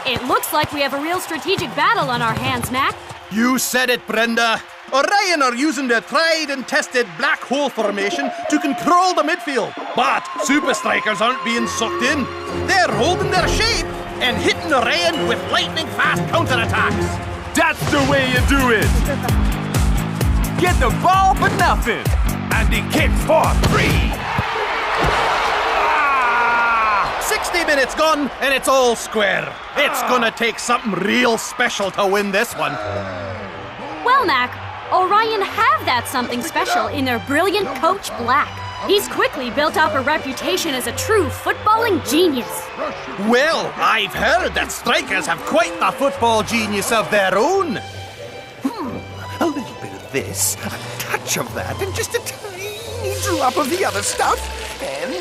It looks like we have a real strategic battle on our hands, Mac. You said it, Brenda. Orion are using their tried and tested black hole formation to control the midfield. But Super Strikers aren't being sucked in. They're holding their shape and hitting Orion with lightning fast counterattacks. That's the way you do it. Get the ball for nothing. And the kick for 3. 60 minutes gone, and it's all square. It's gonna take something real special to win this one. Well, Mac, Orion have that something special in their brilliant coach, Black. He's quickly built up a reputation as a true footballing genius. Well, I've heard that Strikers have quite the football genius of their own. A little bit of this, a touch of that, and just a tiny drop of the other stuff, and...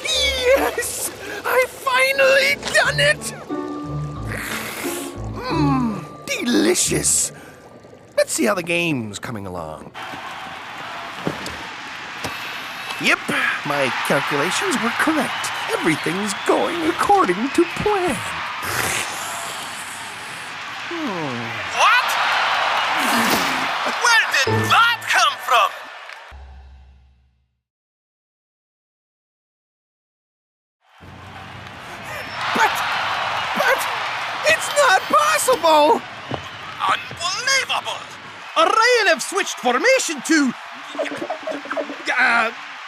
yes! I've finally done it! Delicious! Let's see how the game's coming along. Yep, my calculations were correct. Everything's going according to plan. What? Where did that come from? But it's not possible! Unbelievable! Orion have switched formation to...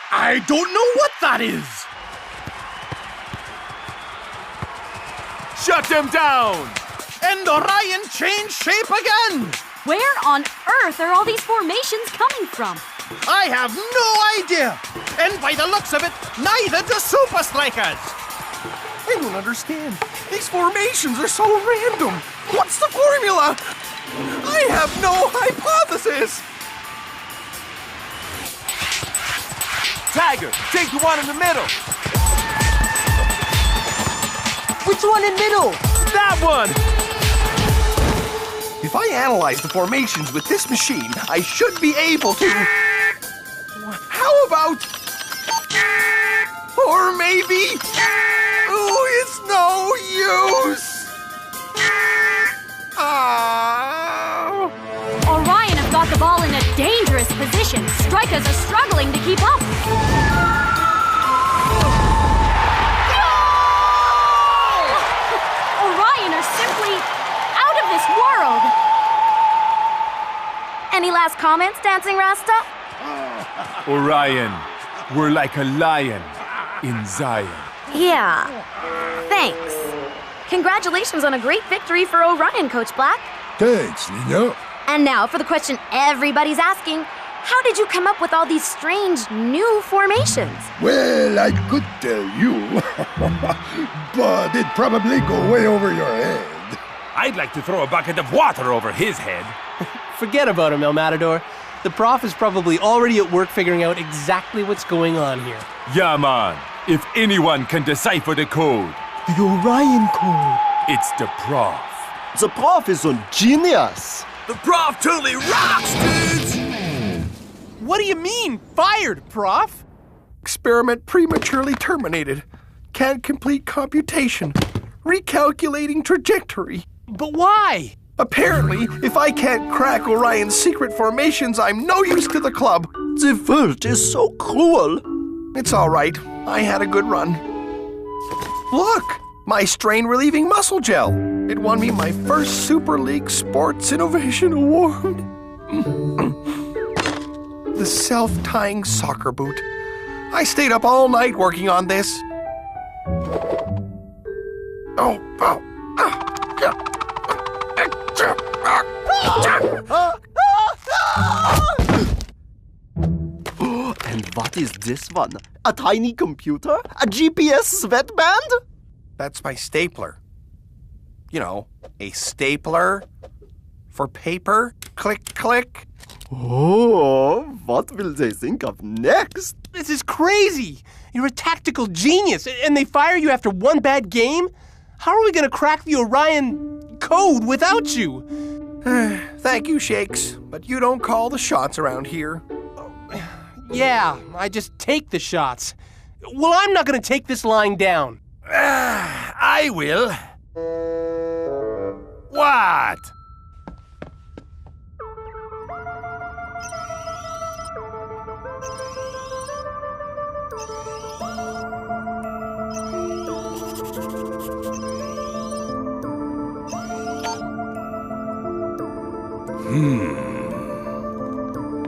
I don't know what that is. Shut them down! And Orion changed shape again! Where on earth are all these formations coming from? I have no idea! And by the looks of it, neither do Super Strikers! I don't understand. These formations are so random. What's the formula? I have no hypothesis! Tiger, take the one in the middle! Which one in middle? That one! If I analyze the formations with this machine, I should be able to... How about... Or maybe... Oh, it's no use! Orion have got the ball in a dangerous position. Strikers are struggling to keep up. Orion are simply out of this world. Any last comments, Dancing Rasta? Orion, we're like a lion in Zion. Yeah. Thanks. Congratulations on a great victory for Orion, Coach Black. Thanks, Nina. And now for the question everybody's asking. How did you come up with all these strange new formations? Well, I could tell you, but it'd probably go way over your head. I'd like to throw a bucket of water over his head. Forget about him, El Matador. The prof is probably already at work figuring out exactly what's going on here. Yeah, man. If anyone can decipher the code, the Orion code. It's the prof. The prof is a genius. The prof totally rocks, dudes! What do you mean, fired, Prof? Experiment prematurely terminated. Can't complete computation. Recalculating trajectory. But why? Apparently, if I can't crack Orion's secret formations, I'm no use to the club. The world is so cruel. It's all right. I had a good run. Look! My strain-relieving muscle gel. It won me my first Super League Sports Innovation Award. The self-tying soccer boot. I stayed up all night working on this. And what is this one? A tiny computer? A GPS sweatband? That's my stapler. You know, a stapler for paper. Click, click. Oh, what will they think of next? This is crazy. You're a tactical genius, and they fire you after one bad game? How are we going to crack the Orion code without you? Thank you, Shakes, but you don't call the shots around here. Yeah, I just take the shots. Well, I'm not going to take this lying down. I will. What?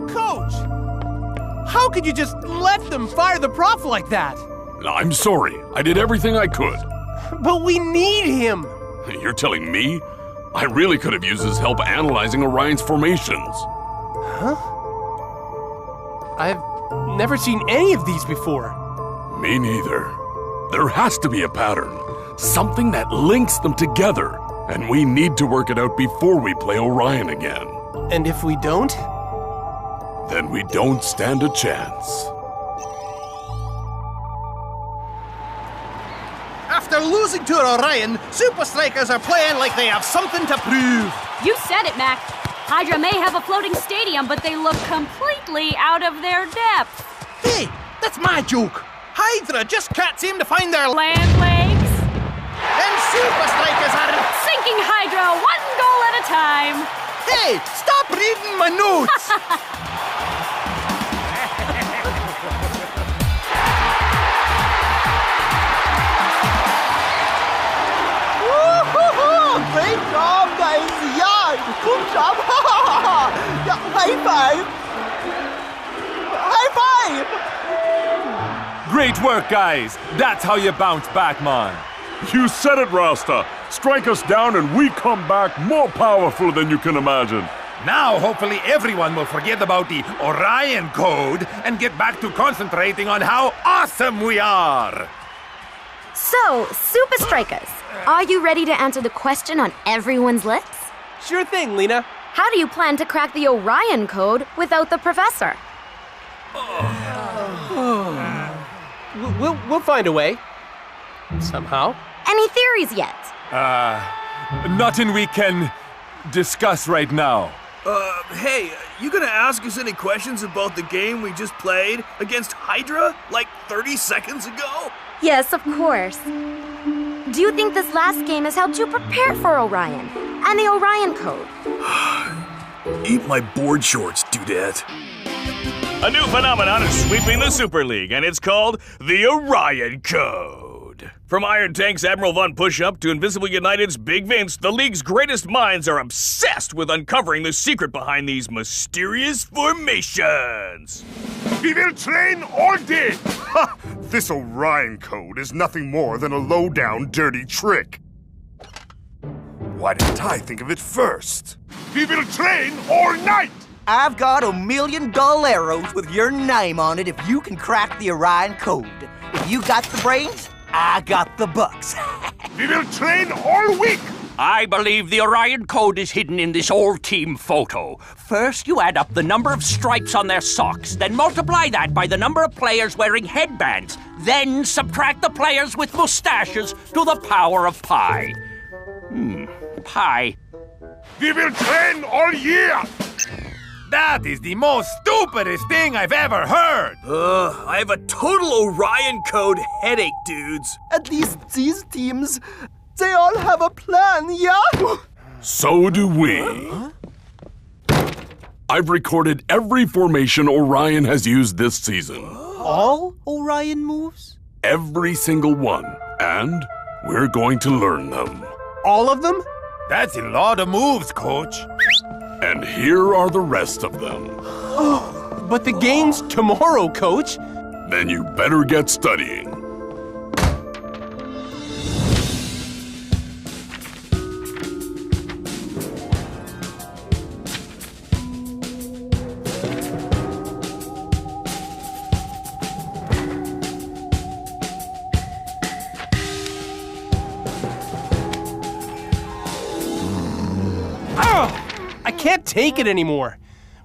Coach! How could you just let them fire the prof like that? I'm sorry. I did everything I could. But we need him! You're telling me? I really could have used his help analyzing Orion's formations. Huh? I've never seen any of these before. Me neither. There has to be a pattern. Something that links them together. And we need to work it out before we play Orion again. And if we don't? Then we don't stand a chance. After losing to Orion, Super Strikers are playing like they have something to prove. You said it, Mac. Hydra may have a floating stadium, but they look completely out of their depth. Hey, that's my joke. Hydra just can't seem to find their land legs. And Super Strikers are sinking Hydra one goal at a time. Hey, stop reading my notes. Great job, guys! Yeah! Good job! Yeah, high five! High five! Great work, guys! That's how you bounce back, man. You said it, Rasta. Strike us down and we come back more powerful than you can imagine. Now, hopefully everyone will forget about the Orion code and get back to concentrating on how awesome we are. So, Super Strikers, are you ready to answer the question on everyone's lips? Sure thing, Lena. How do you plan to crack the Orion code without the professor? We'll find a way. Somehow. Any theories yet? Nothing we can discuss right now. Hey, you gonna ask us any questions about the game we just played against Hydra like 30 seconds ago? Yes, of course. Do you think this last game has helped you prepare for Orion and the Orion code? Eat my board shorts, dudette. A new phenomenon is sweeping the Super League, and it's called the Orion Code. From Iron Tank's Admiral Von Pushup to Invincible United's Big Vince, the league's greatest minds are obsessed with uncovering the secret behind these mysterious formations. We will train all day! Ha! This Orion code is nothing more than a low-down, dirty trick. Why didn't I think of it first? We will train all night! I've got $1 million arrows with your name on it if you can crack the Orion code. If you got the brains, I got the bucks. We will train all week! I believe the Orion code is hidden in this all-team photo. First, you add up the number of stripes on their socks, then multiply that by the number of players wearing headbands, then subtract the players with mustaches to the power of pi. Pi. We will train all year! That is the most stupidest thing I've ever heard! I have a total Orion Code headache, dudes. At least these teams, they all have a plan, yeah? So do we. I've recorded every formation Orion has used this season. All Orion moves? Every single one. And we're going to learn them. All of them? That's a lot of moves, Coach. And here are the rest of them. Oh, but the game's tomorrow, Coach. Then you better get studying. I can't take it anymore.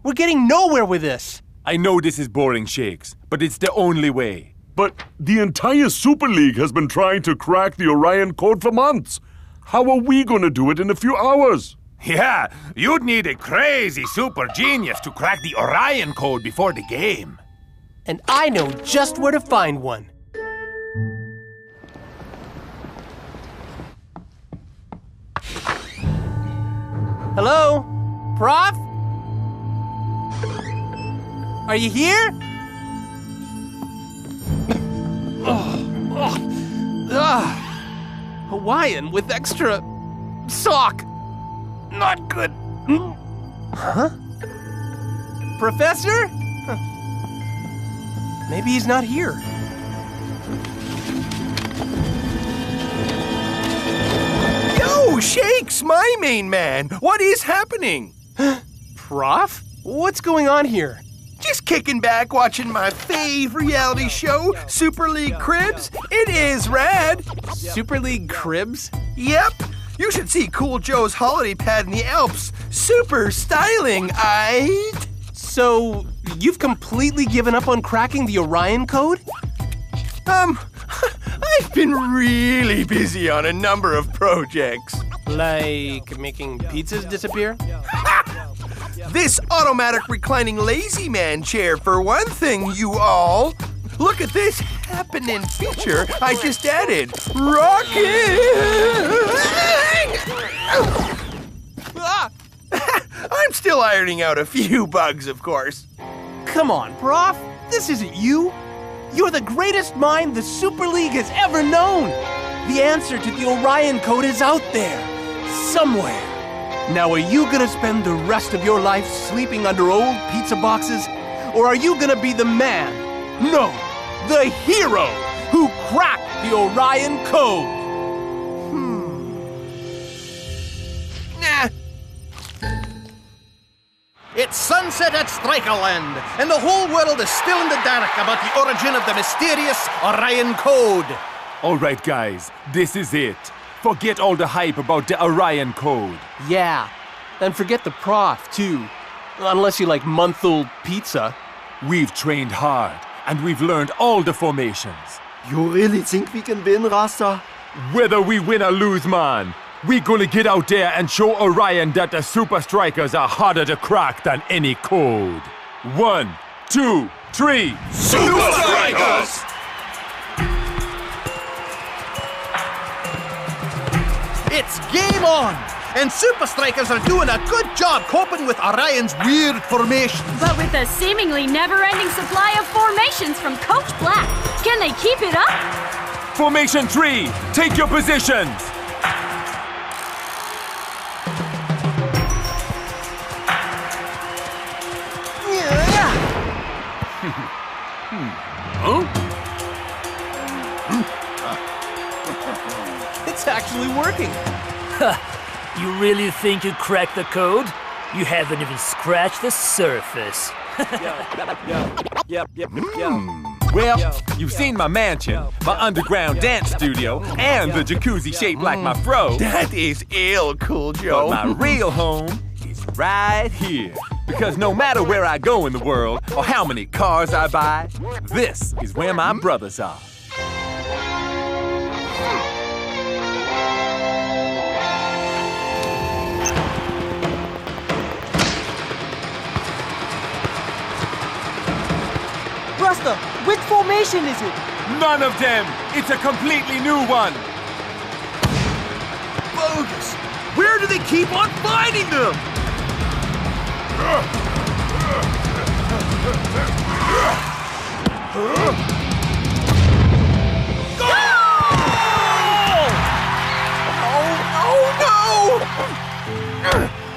We're getting nowhere with this. I know this is boring, Shakes, but it's the only way. But the entire Super League has been trying to crack the Orion Code for months. How are we going to do it in a few hours? Yeah, you'd need a crazy super genius to crack the Orion Code before the game. And I know just where to find one. Hello? Prof? Are you here? Hawaiian with extra sock. Not good. Huh? Professor? Huh. Maybe he's not here. Yo, Shakes, my main man. What is happening? Prof? What's going on here? Just kicking back, watching my fave reality show, Super League Cribs. It is rad. Super League Cribs? Yep. You should see Cool Joe's holiday pad in the Alps. Super styling, aight? So, you've completely given up on cracking the Orion Code? I've been really busy on a number of projects. Like making pizzas disappear? This automatic reclining lazy man chair, for one thing, you all. Look at this happening feature I just added. I'm still ironing out a few bugs, of course. Come on, Prof. This isn't you. You're the greatest mind the Super League has ever known. The answer to the Orion Code is out there, somewhere. Now, are you gonna spend the rest of your life sleeping under old pizza boxes? Or are you gonna be the man, no, the hero, who cracked the Orion Code? Nah. It's sunset at Strikeland, and the whole world is still in the dark about the origin of the mysterious Orion Code. All right, guys, this is it. Forget all the hype about the Orion Code. Yeah, and forget the Prof, too. Unless you like month-old pizza. We've trained hard, and we've learned all the formations. You really think we can win, Rasta? Whether we win or lose, man, we're gonna get out there and show Orion that the Super Strikers are harder to crack than any code. 1, 2, 3, Super Strikers! It's game on! And Super Strikers are doing a good job coping with Orion's weird formations. But with a seemingly never-ending supply of formations from Coach Black, can they keep it up? Formation 3, take your positions! It's actually working. You really think you cracked the code? You haven't even scratched the surface. Well, you've seen my mansion, my underground dance studio, and the jacuzzi shaped like my fro. That is ill, Cool Joe. But my real home is right here. Because no matter where I go in the world, or how many cars I buy, this is where my brothers are. Rasta, which formation is it? None of them! It's a completely new one! Bogus! Where do they keep on finding them?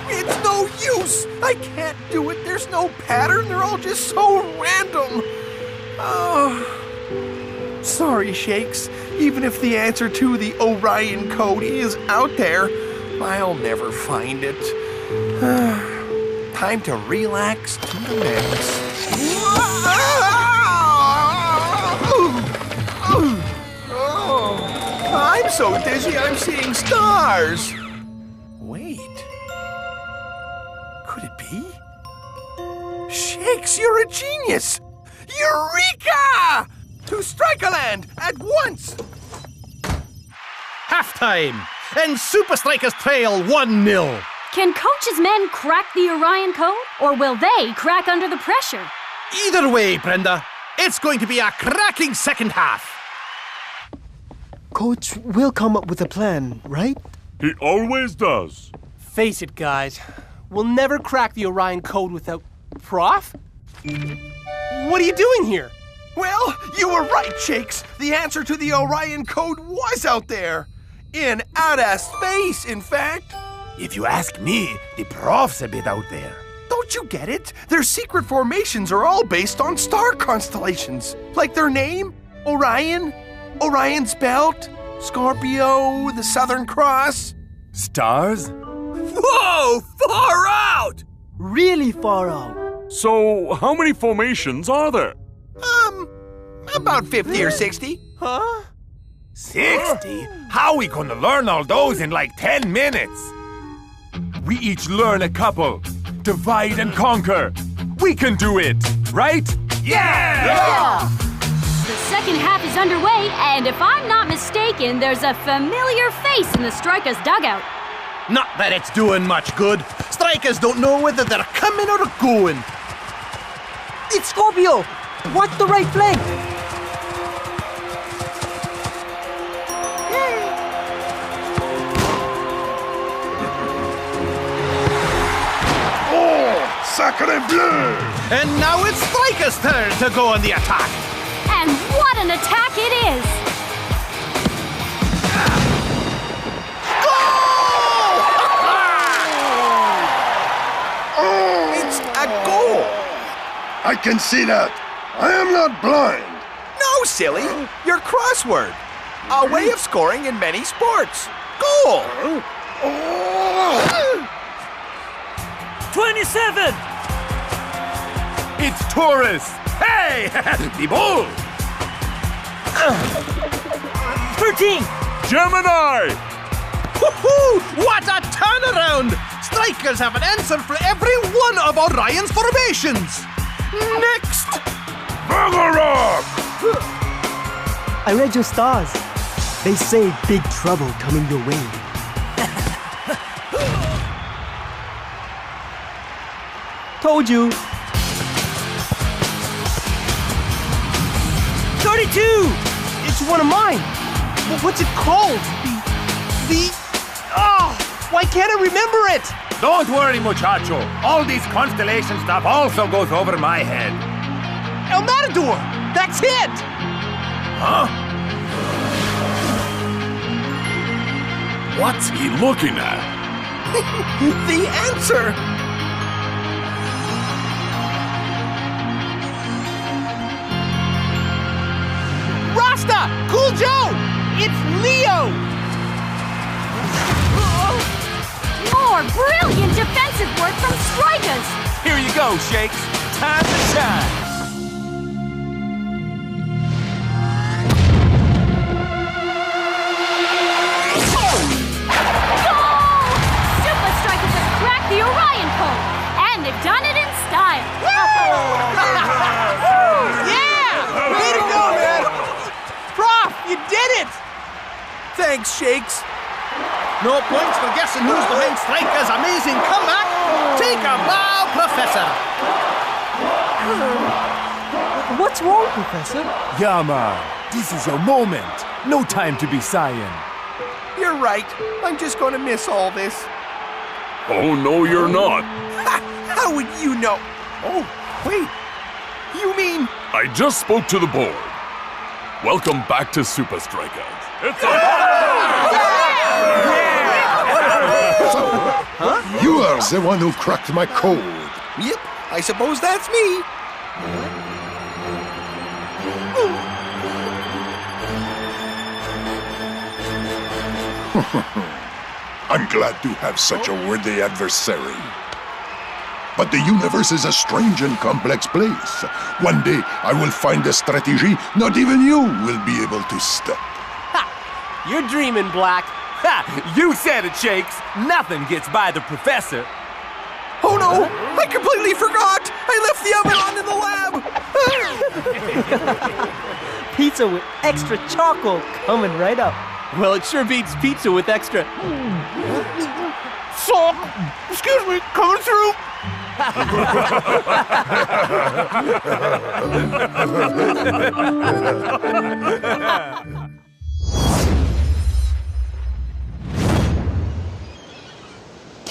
It's no use! I can't do it. There's no pattern. They're all just so random. Oh. Sorry, Shakes. Even if the answer to the Orion code is out there, I'll never find it. Time to relax to the max. I'm so dizzy I'm seeing stars. Wait. Could it be? Shakes, you're a genius! Eureka! To Strikerland at once! Halftime, and Super Strikers trail 1-0. Can Coach's men crack the Orion code, or will they crack under the pressure? Either way, Brenda, it's going to be a cracking second half. Coach will come up with a plan, right? He always does. Face it, guys. We'll never crack the Orion code without... Prof? What are you doing here? Well, you were right, Shakes. The answer to the Orion code was out there. In outer space, in fact. If you ask me, the prof's a bit out there. Don't you get it? Their secret formations are all based on star constellations. Like their name, Orion, Orion's Belt, Scorpio, the Southern Cross. Stars? Whoa! Far out! Really far out. So, how many formations are there? About 50 or 60. Huh? 60? How are we gonna learn all those in like 10 minutes? We each learn a couple. Divide and conquer. We can do it, right? Yeah! The second half is underway, and if I'm not mistaken, there's a familiar face in the Strikers dugout. Not that it's doing much good. Strikers don't know whether they're coming or going. It's Scorpio! Watch the right flank! Sacre bleu! And now it's Strikers' turn to go on the attack. And what an attack it is! It's a goal! I can see that. I am not blind. No, silly. Your crossword. A way of scoring in many sports. Goal! 27! It's Taurus! Hey! The bull! 13! Gemini! Woohoo! What a turnaround! Strikers have an answer for every one of Orion's formations. Next! Ragnarok! I read your stars. They say big trouble coming your way. Told you. 32! It's one of mine. What's it called? Why can't I remember it? Don't worry, muchacho. All this constellation stuff also goes over my head. El Matador! That's it! Huh? What's he looking at? The answer! Rasta! Cool Joe! It's Leo! More brilliant defensive work from Strikers! Here you go, Shakes. Time to shine. Super Strikers have cracked the Orion code, and they've done it in style. Yeah! Way to go, man! Prof, you did it! Thanks, Shakes. No points for guessing who's behind Strikers' amazing comeback. Take a bow, Professor. What's wrong, Professor? Yeah, man. This is your moment. No time to be sighing. You're right. I'm just gonna miss all this. Oh, no, you're not. How would you know? Oh, wait. You mean... I just spoke to the board. Welcome back to Super Strikeas. It's Huh? You are the one who cracked my code. Yep, I suppose that's me. I'm glad to have such a worthy adversary. But the universe is a strange and complex place. One day, I will find a strategy not even you will be able to stop. Ha! You're dreaming, Black. Ha! You said it, Shakes. Nothing gets by the professor. Oh no! I completely forgot! I left the oven on in the lab! Pizza with extra charcoal coming right up. Well, it sure beats pizza with extra... Sock! Excuse me, coming through!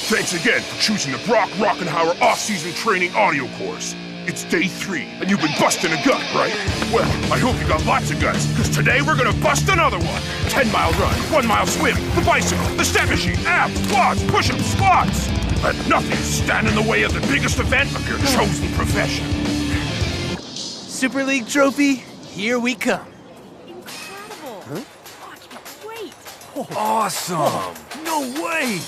Thanks again for choosing the Brock Rockenhauer off-season training audio course. It's day 3, and you've been busting a gut, right? Well, I hope you got lots of guts, because today we're gonna bust another one. 10-mile run, 1-mile swim, the bicycle, the step machine, abs, quads, push-ups, squats. Let nothing stand in the way of the biggest event of your chosen profession. Super League trophy, here we come. Incredible. Huh? Watch, it's great. Awesome. No way.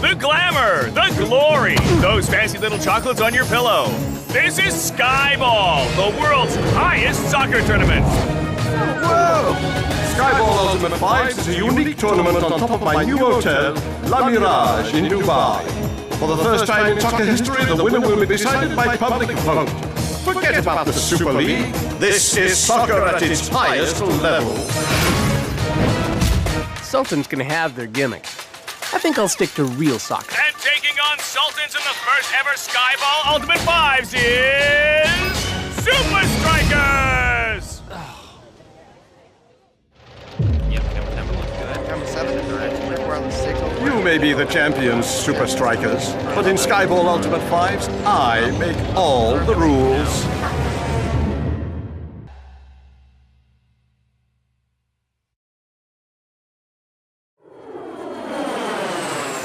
The glamour, the glory, those fancy little chocolates on your pillow. This is Skyball, the world's highest soccer tournament. Whoa! Skyball Ultimate 5 is a unique tournament on top of my new hotel, La Mirage in Dubai. For the first time in soccer history, the winner will be decided by public vote. Forget about the Super League. This is soccer at its highest level. Sultan's gonna have their gimmick. I think I'll stick to real soccer. And taking on Sultans in the first ever Skyball Ultimate 5s is... Super Strikers! You may be the champions, Super Strikers, but in Skyball Ultimate 5s, I make all the rules.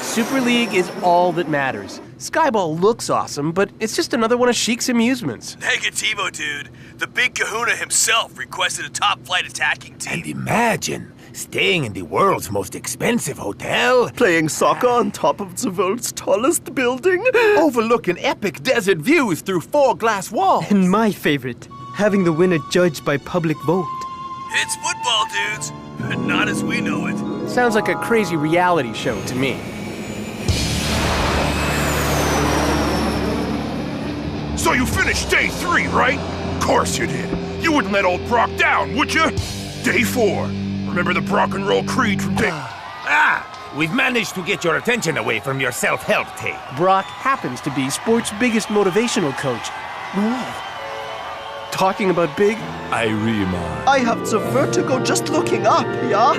Super League is all that matters. Skyball looks awesome, but it's just another one of Sheik's amusements. Negativo, dude. The big kahuna himself requested a top-flight attacking team. And imagine staying in the world's most expensive hotel. Playing soccer on top of the world's tallest building. Overlooking epic desert views through 4 glass walls. And my favorite, having the winner judged by public vote. It's football, dudes, but not as we know it. Sounds like a crazy reality show to me. So you finished day 3, right? Of course you did. You wouldn't let old Brock down, would you? Day 4. Remember the Brock and Roll Creed from day... We've managed to get your attention away from your self-help tape. Brock happens to be sports' biggest motivational coach. Whoa. Talking about big... I have the vertigo just looking up, yeah?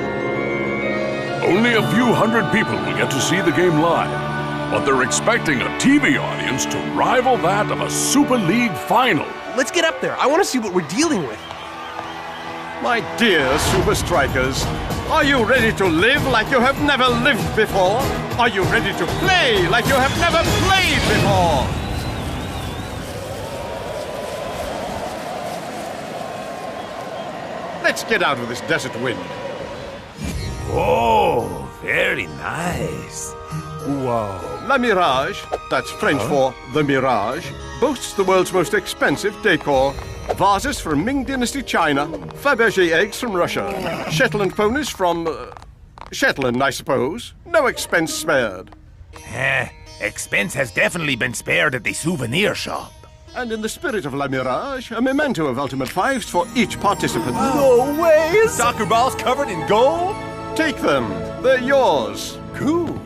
Only a few hundred people will get to see the game live, but they're expecting a TV audience to rival that of a Super League final. Let's get up there. I want to see what we're dealing with. My dear Super Strikers, are you ready to live like you have never lived before? Are you ready to play like you have never played before? Let's get out of this desert wind. Oh, very nice. Whoa. La Mirage, that's French for the Mirage, boasts the world's most expensive decor. Vases from Ming Dynasty China, Fabergé eggs from Russia, Shetland ponies from... Shetland, I suppose. No expense spared. Expense has definitely been spared at the souvenir shop. And in the spirit of La Mirage, a memento of Ultimate 5s for each participant. No way! Soccer balls covered in gold? Take them. They're yours. Cool.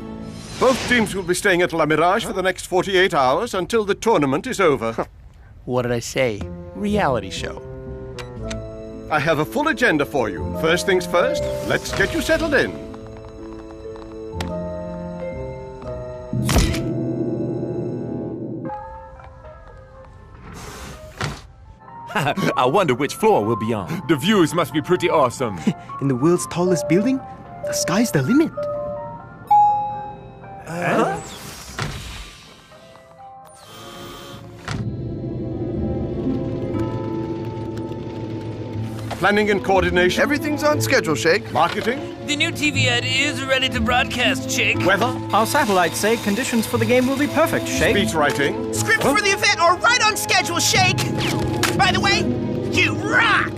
Both teams will be staying at La Mirage for the next 48 hours until the tournament is over. What did I say? reality show. I have a full agenda for you. First things first, let's get you settled in. I wonder which floor we'll be on. The views must be pretty awesome. In the world's tallest building, the sky's the limit. Huh? Planning and coordination. Everything's on schedule, Shake. Marketing. The new TV ad is ready to broadcast, Shake. Weather. Our satellites say conditions for the game will be perfect, Shake. Speech writing. Scripts for the event are right on schedule, Shake. By the way, you rock!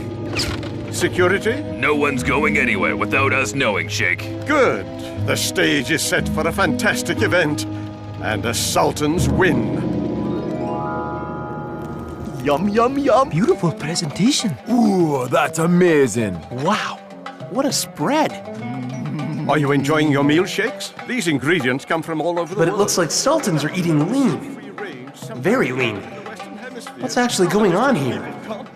Security. No one's going anywhere without us knowing, Shake. Good. The stage is set for a fantastic event. And the Sultans win. Yum, yum, yum. Beautiful presentation. Ooh, that's amazing. Wow, what a spread. Are you enjoying your meal, Shakes? These ingredients come from all over the world. But it looks like Sultans are eating lean. Very lean. What's actually going on here?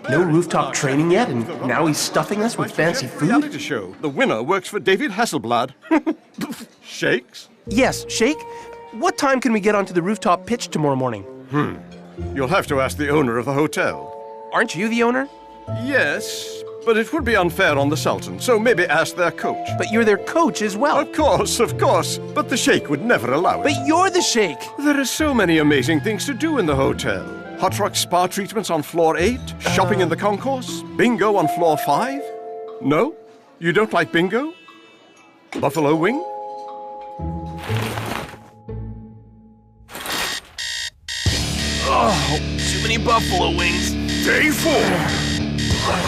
No rooftop training yet, and now he's stuffing us with fancy food? Reality show. The winner works for David Hasselblad. Shakes? Yes, Shake. What time can we get onto the rooftop pitch tomorrow morning? You'll have to ask the owner of the hotel. Aren't you the owner? Yes, but it would be unfair on the Sultan, so maybe ask their coach. But you're their coach as well. Of course. But the Sheikh would never allow it. But you're the Sheikh. There are so many amazing things to do in the hotel. Hot rock spa treatments on floor 8, shopping in the concourse, bingo on floor 5. No? You don't like bingo? Buffalo wing? Oh, too many buffalo wings. Day 4.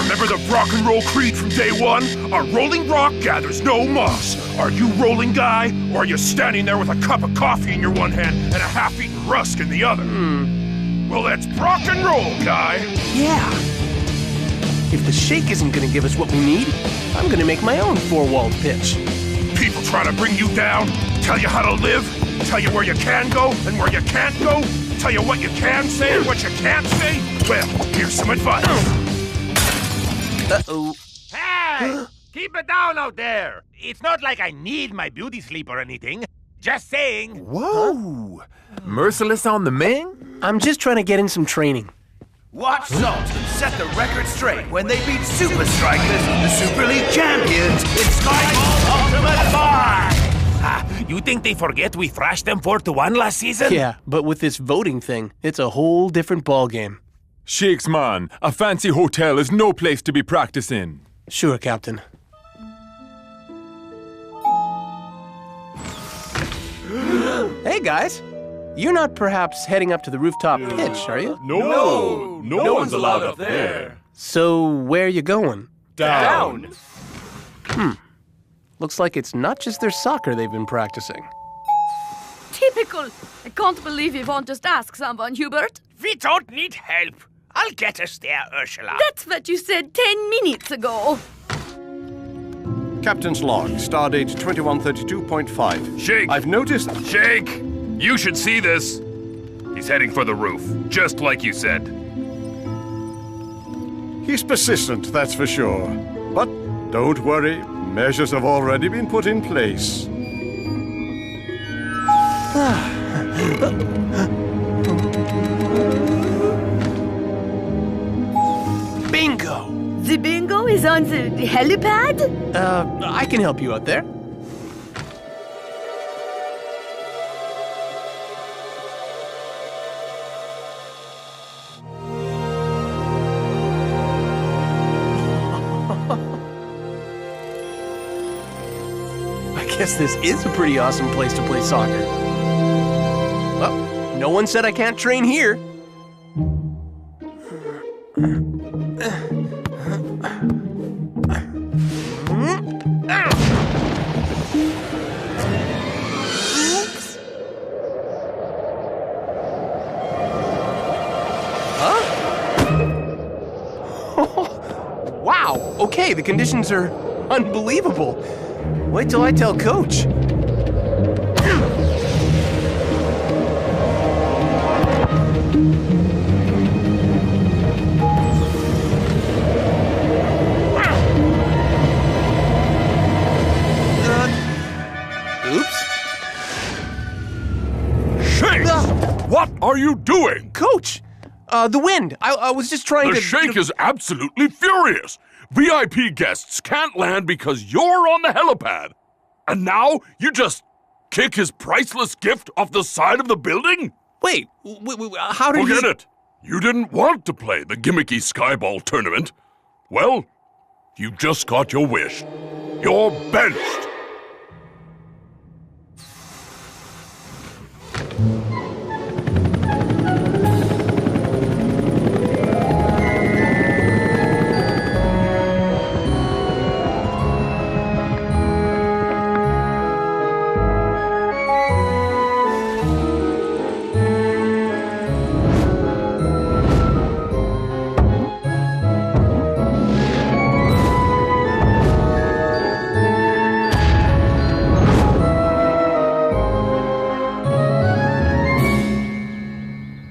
Remember the rock and roll creed from day 1? A rolling rock gathers no moss. Are you rolling, guy? Or are you standing there with a cup of coffee in your one hand and a half-eaten rusk in the other? Well, that's rock and roll, guy. Yeah. If the Sheikh isn't going to give us what we need, I'm going to make my own four-walled pitch. People trying to bring you down, tell you how to live, tell you where you can go and where you can't go, tell you what you can say and what you can't say? Well, here's some advice. Uh-oh. Hey! Keep it down out there! It's not like I need my beauty sleep or anything. Just saying. Whoa! Merciless on the Ming? I'm just trying to get in some training. Watch Sultans set the record straight when they beat Super Strikers, the Super League champions, in Skyball Ultimate 5! You think they forget we thrashed them 4-1 last season? Yeah, but with this voting thing, it's a whole different ballgame. Shakes, man, a fancy hotel is no place to be practicing. Sure, Captain. Hey, guys. You're not perhaps heading up to the rooftop pitch, are you? No one's allowed up there. So, where are you going? Down. Looks like it's not just their soccer they've been practicing. Typical. I can't believe you won't just ask someone, Hubert. We don't need help. I'll get us there, Ursula. That's what you said 10 minutes ago. Captain's log, stardate 2132.5. Shake! I've noticed... Shake! You should see this. He's heading for the roof, just like you said. He's persistent, that's for sure. But don't worry, measures have already been put in place. Bingo! The bingo is on the helipad? I can help you out there. I guess this is a pretty awesome place to play soccer. Well, no one said I can't train here. Wow, okay, the conditions are unbelievable. Wait till I tell Coach. Oops. Shakes! What are you doing? Coach! The wind. I was just trying to... The Shake is absolutely furious. VIP guests can't land because you're on the helipad. And now you just kick his priceless gift off the side of the building? Wait, how did Forget it. You didn't want to play the gimmicky Skyball tournament. Well, you just got your wish. You're benched.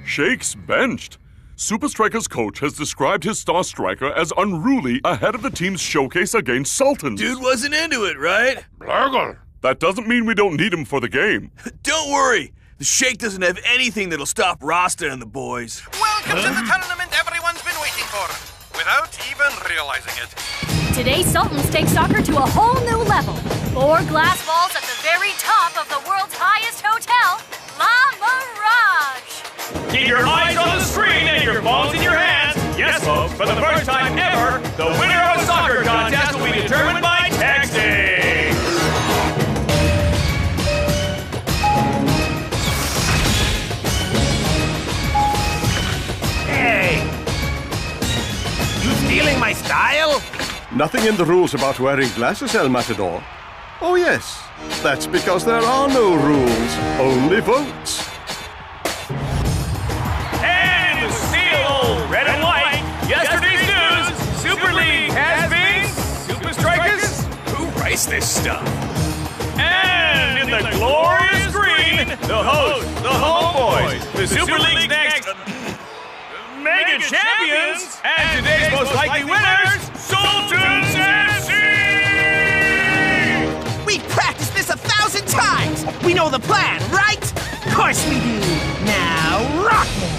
Shake's benched. Super Strikers' coach has described his star striker as unruly ahead of the team's showcase against Sultans. Dude wasn't into it, right? Blurgle. That doesn't mean we don't need him for the game. Don't worry. The Shake doesn't have anything that'll stop Rasta and the boys. Welcome to the tournament everyone's been waiting for, without even realizing it. Today, Sultans take soccer to a whole new level. 4 glass balls at the very top of the world's highest hotel, La Mirage. Keep your eyes on the screen and your phones in your hands. Yes, folks, for the first time ever, the winner of a soccer contest will be determined by texting. Hey! You stealing my style? Nothing in the rules about wearing glasses, El Matador. Oh yes, that's because there are no rules, only votes. And the seal, red and white, yesterday's news, Super League has been Super Strikers. Who writes this stuff? And in the glorious green, the host, the homeboys, the Super League's next mega champions, and today's most likely winners, Sultans FC! We practiced this 1,000 times! We know the plan, right? Of course we do! Now, rock it!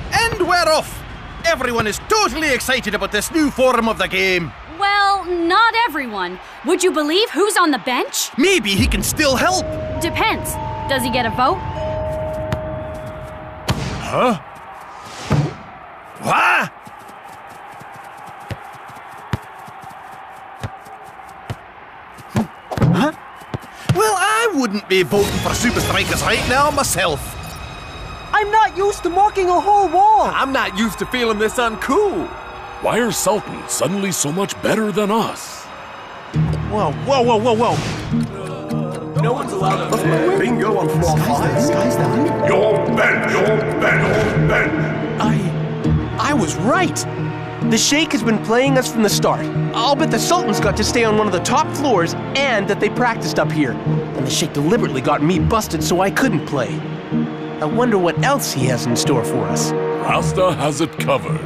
And we're off! Everyone is totally excited about this new form of the game. Well, not everyone. Would you believe who's on the bench? Maybe he can still help. Depends. Does he get a vote? Huh? What? Huh? Well, I wouldn't be voting for Super Strikers right now myself. I'm not used to marking a whole wall. I'm not used to feeling this uncool. Why are Sultans suddenly so much better than us? Whoa, whoa, whoa, whoa, whoa. No one's allowed to play bingo on floor 5. You're bent, you're bent, you're bent. I was right. The Shake has been playing us from the start. I'll bet the Sultans got to stay on one of the top floors and that they practiced up here. And the Shake deliberately got me busted so I couldn't play. I wonder what else he has in store for us. Rasta has it covered.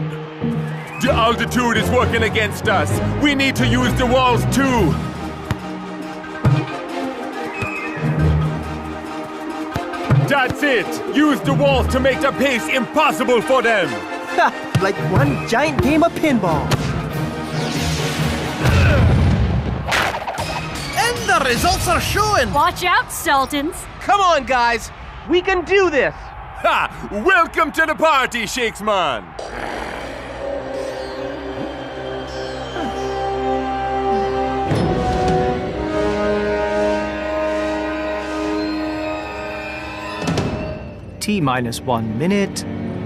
The altitude is working against us. We need to use the walls too. That's it. Use the walls to make the pace impossible for them. Like one giant game of pinball. And the results are showing. Watch out, Sultans. Come on, guys. We can do this. Ha! Welcome to the party, Shakesman. T-1 minute.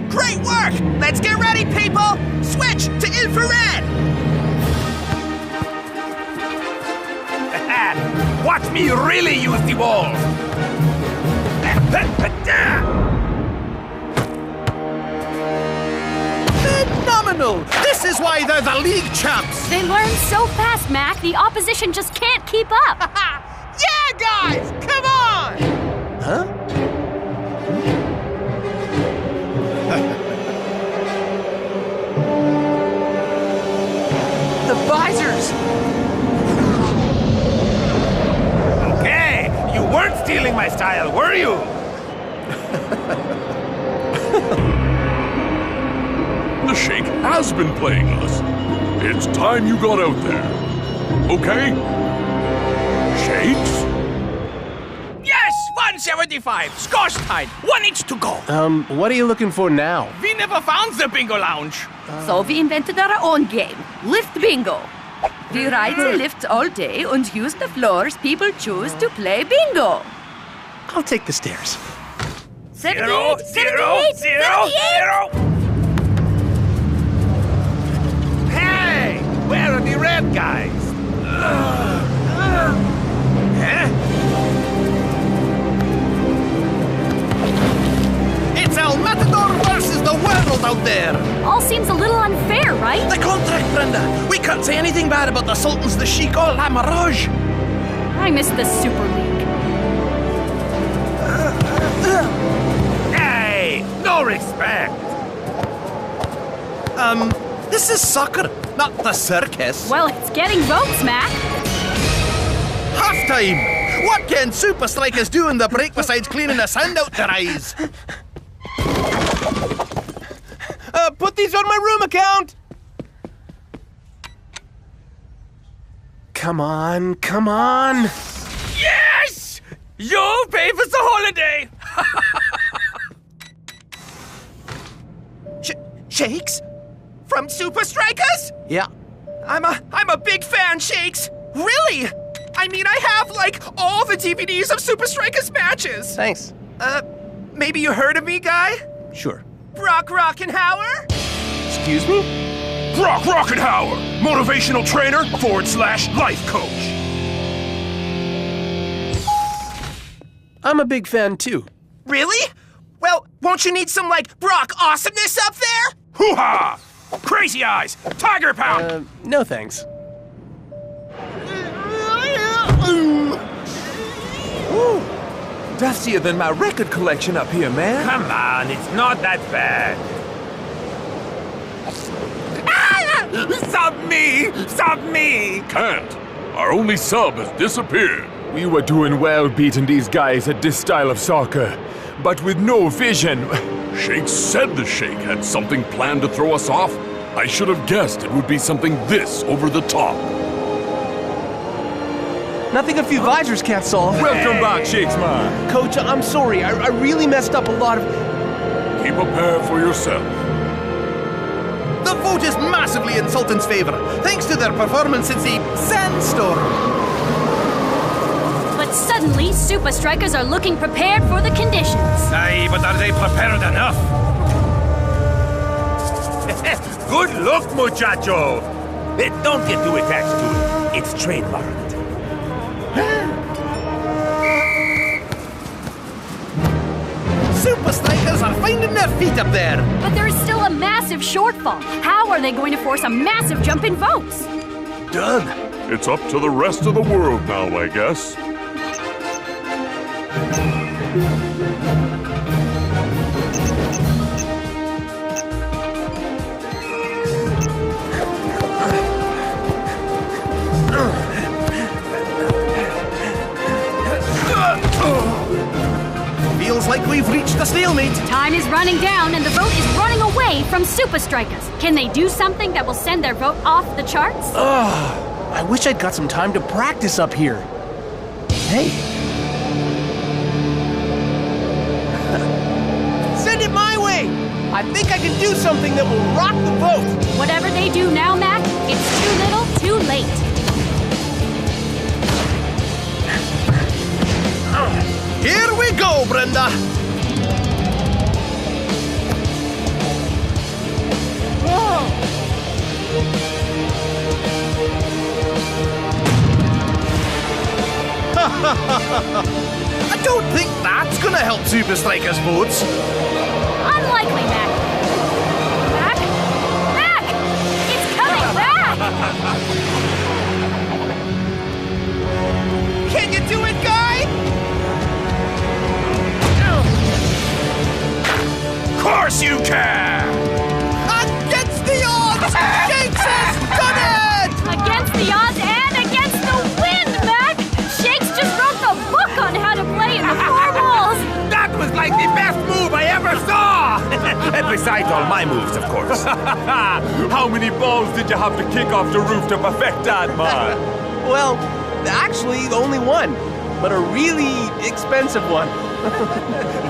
Great work! Let's get ready, people! Switch to infrared! Watch me really use the walls! Phenomenal! This is why they're the league champs! They learn so fast, Mac, the opposition just can't keep up. Yeah, guys! Come on! Huh? The visors! Okay, stealing my style, were you? The Sheik has been playing us. It's time you got out there. Okay? Shakes? Yes! 175! Scosh time! 1 inch to go! What are you looking for now? We never found the bingo lounge. So we invented our own game, Lift Bingo. We ride the lifts all day and use the floors people choose to play bingo. I'll take the stairs. 78, 0, 0, 0. Hey! Where are the red guys? Huh? It's El Matador versus the world out there! All seems a little unfair, right? The contract, Brenda! We can't say anything bad about the Sultans, the Sheik, or La Mirage! I miss the Super League. Hey! No respect! This is soccer, not the circus. Well, it's getting votes, Mac. Halftime! What can Super Strikers do in the break besides cleaning the sand out their eyes? Put these on my room account! Come on, come on! Yes! You pay for the holiday! Shakes? From Super Strikers? Yeah. I'm a big fan, Shakes. Really? I mean, I have, like, all the DVDs of Super Strikers matches. Thanks. Maybe you heard of me, guy? Sure. Brock Rockenhauer? Excuse me? Brock Rockenhauer, motivational trainer / life coach. I'm a big fan, too. Really? Well, won't you need some, like, Brock awesomeness up there? Hoo-ha! Crazy eyes! Tiger pound! No thanks. Woo! Dustier than my record collection up here, man. Come on, it's not that bad. Stop me! Stop me! Can't. Our only sub has disappeared. We were doing well beating these guys at this style of soccer, but with no vision. Sheik said the Sheik had something planned to throw us off. I should have guessed it would be something this over the top. Nothing a few visors can't solve. Welcome back, Shakesman. Coach, I'm sorry. I really messed up a lot of... Keep a pair for yourself. The vote is massively in Sultan's favor, thanks to their performance since the Sandstorm. But suddenly, Super Strikers are looking prepared for the conditions. Aye, but are they prepared enough? Good look, muchacho! Don't get too attached to it. It's trademarked. Super Strikers are finding their feet up there. But there is still a massive shortfall. How are they going to force a massive jump in votes? Doug. It's up to the rest of the world now, I guess. Feels like we've reached a stalemate. Time is running down and the vote is running away from Super Strikers. Can they do something that will send their vote off the charts? I wish I'd got some time to practice up here. Hey. Send it my way! I think I can do something that will rock the vote! Whatever they do now, Mac, it's too little, too late. Here we go, Brenda! I don't think that's gonna help Super Strikers' votes. Unlikely, Mac. Mac? Mac! It's coming back! Can you do it, guy? Of course you can! Against the odds! Shakes has done it! Against the odds and against the wind, Mac! Shakes just wrote the book on how to play in recite all my moves, of course. How many balls did you have to kick off the roof to perfect that, man? Well, actually, only one, but a really expensive one.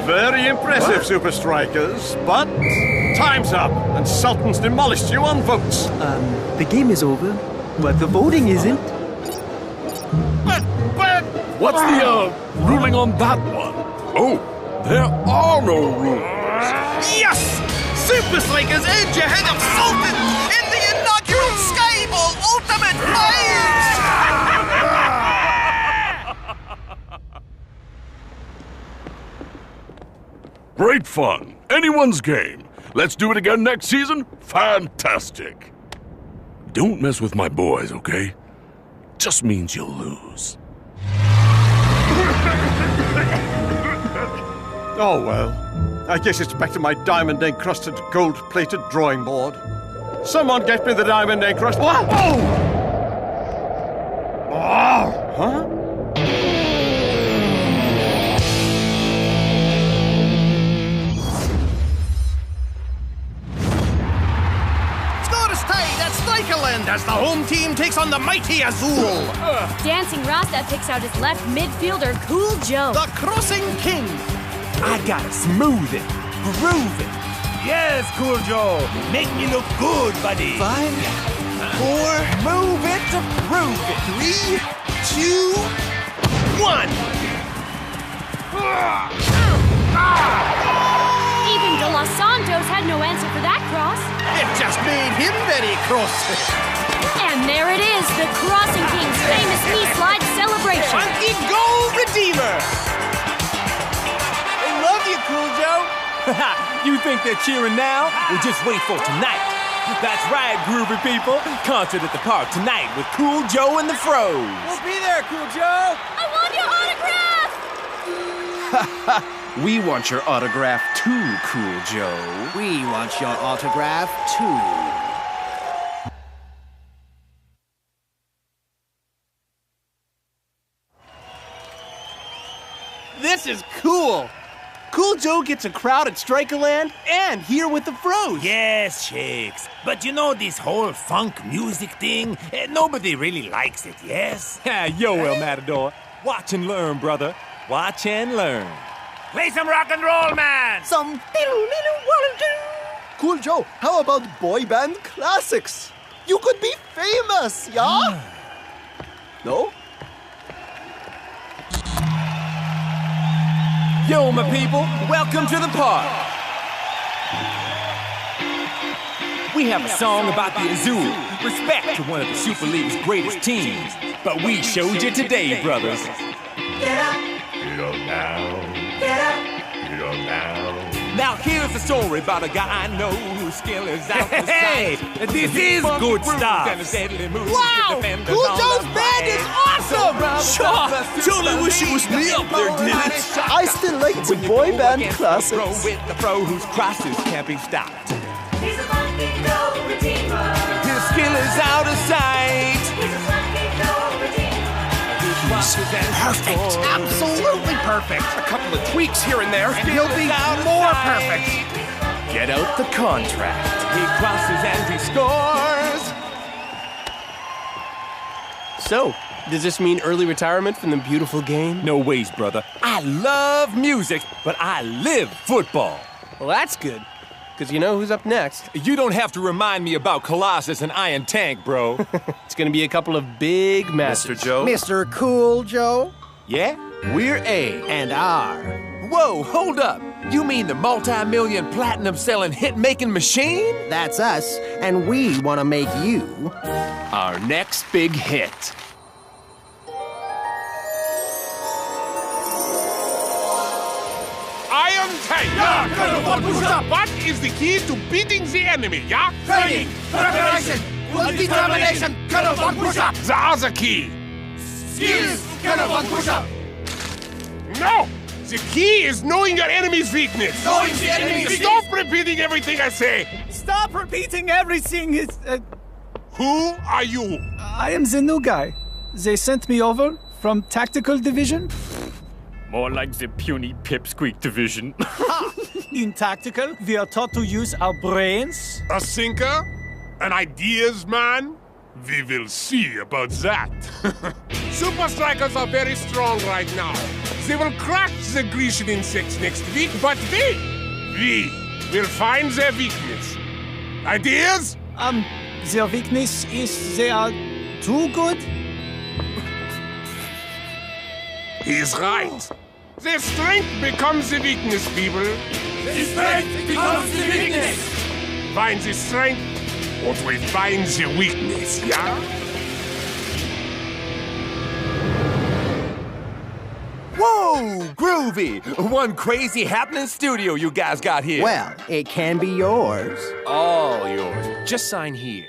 Very impressive, Super Strikers, but time's up, and Sultan's demolished you on votes. The game is over, but the voting isn't. What's the, ruling on that one? Oh, there are no rules. Yes! Super Strikers edge ahead of Sultan in the inaugural Skyball Ultimate Fives! Great fun. Anyone's game. Let's do it again next season? Fantastic. Don't mess with my boys, okay? Just means you'll lose. Oh well, I guess it's back to my diamond-encrusted, gold-plated drawing board. Someone get me the diamond-encrusted... What? Oh! Oh! Huh? Score is tied at Strikerland as the home team takes on the mighty Azul. Dancing Rasta picks out his left midfielder, Cool Joe. The Crossing King. I gotta smooth it, groove it. Yes, Cool Joe. Make me look good, buddy. 5, 4, move it to prove it. 3, 2, 1. Even De Los Santos had no answer for that cross. It just made him very cross. And there it is, the Crossing King's famous knee slide celebration. Funky Goal Redeemer. Love you, Cool Joe. You think they're cheering now? Well, just wait for tonight. That's right, groovy people. Concert at the park tonight with Cool Joe and the Froze. We'll be there, Cool Joe. I want your autograph! We want your autograph too, Cool Joe. We want your autograph, too. This is cool. Cool Joe gets a crowd at Strikerland and here with the Froze. Yes, Shakes. But you know this whole funk music thing? Nobody really likes it, yes? Yo, El Matador. Watch and learn, brother. Watch and learn. Play some rock and roll, man! Some Cool Joe, how about boy band classics? You could be famous, yeah? No? Yo, my people, welcome to the park. We have a song about the Azul, respect to one of the Super League's greatest teams. But we showed you today, brothers. Get up. Get up now. Get up. Get up now. Now here's a story about a guy I know whose skill is out to Hey, sight. this is good stuff. Wow! Cool Joe's band is awesome! Shaw, totally wish it was me up there, did it? I still like the boy band classics. With the Fro whose crosses can't be stopped. He's a funky gold redeemer. His skill is out of sight. He's a funky gold redeemer. Perfect. Absolutely perfect. A couple of tweaks here and there. And he'll be more perfect. Get out the contract. He crosses and he scores. So, does this mean early retirement from the beautiful game? No ways, brother. I love music, but I live football. Well, that's good. Because you know who's up next? You don't have to remind me about Colossus and Iron Tank, bro. It's going to be a couple of big matches. Mr. Joe? Mr. Cool Joe? Yeah? We're A. And R. Whoa, hold up. You mean the multi-million platinum-selling hit-making machine? That's us, and we want to make you our next big hit. Iron Tank! What is the key to beating the enemy, yeah? Training, preparation, determination, kind of one push-up. The other key. Skills, kind of one push-up. No! The key is knowing your enemy's weakness. Knowing the enemy's weakness. Stop repeating everything I say. Stop repeating everything. Who are you? I am the new guy. They sent me over from Tactical Division. More like the puny Pipsqueak division. In tactical, we are taught to use our brains. A sinker? An ideas man? We will see about that. Super Strikers are very strong right now. They will crack the Grecian insects next week, but we will find their weakness. Ideas? Their weakness is they are too good? He's right. Their strength becomes the weakness, people. The strength becomes the weakness. Find the strength, or we find the weakness, yeah? Whoa, groovy! One crazy happening studio you guys got here. Well, it can be yours. All yours. Just sign here.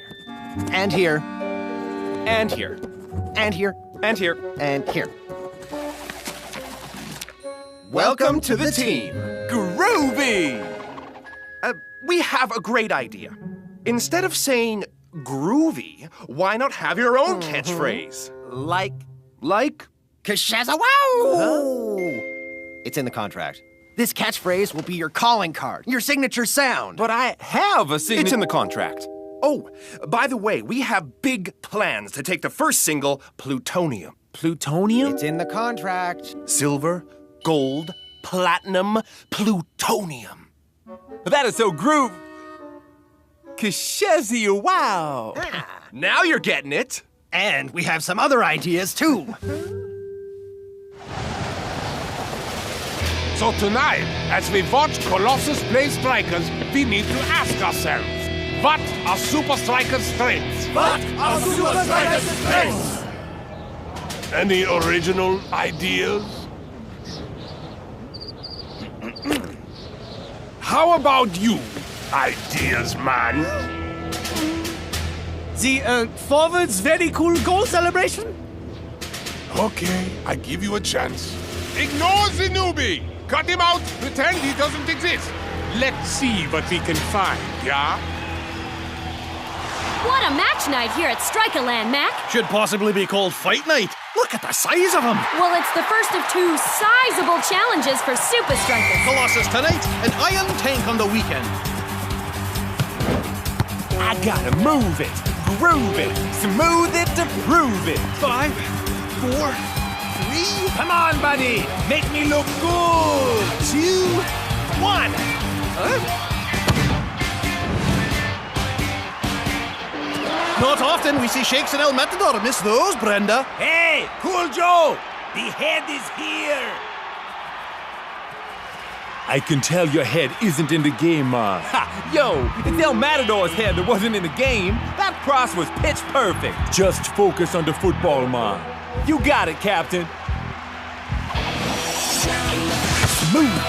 And here. And here. And here. And here. And here. Welcome to the team. Groovy! We have a great idea. Instead of saying groovy, why not have your own catchphrase? Like? Kashaza wow! It's in the contract. This catchphrase will be your calling card, your signature sound. But I have a signature. It's in the contract. Oh, by the way, we have big plans to take the first single, Plutonium. Plutonium? It's in the contract. Silver, gold, platinum, plutonium. That is so groove. Kashezia, wow. Now you're getting it. And we have some other ideas, too. So tonight, as we watch Colossus play Strikers, we need to ask ourselves, what are Super Strikers' strengths? What are Super Strikers' strengths? Any original ideas? How about you, ideas man? The forward's very cool goal celebration? Okay, I give you a chance. Ignore the newbie! Cut him out! Pretend he doesn't exist! Let's see what we can find, yeah? What a match night here at Strikeland, Mac! Should possibly be called Fight Night. Look at the size of them! Well, it's the first of two sizable challenges for Super Strikers. Colossus tonight, and Iron Tank on the weekend. I gotta move it, groove it, smooth it to prove it. 5, 4, 3. Come on, buddy. Make me look good. 2, 1. Not often we see Shakes and El Matador miss those, Brenda. Hey, Cool Joe. The head is here. I can tell your head isn't in the game, man. Ha! Yo, it's El Matador's head that wasn't in the game. That cross was pitch perfect. Just focus on the football, man. You got it, Captain. Smooth it.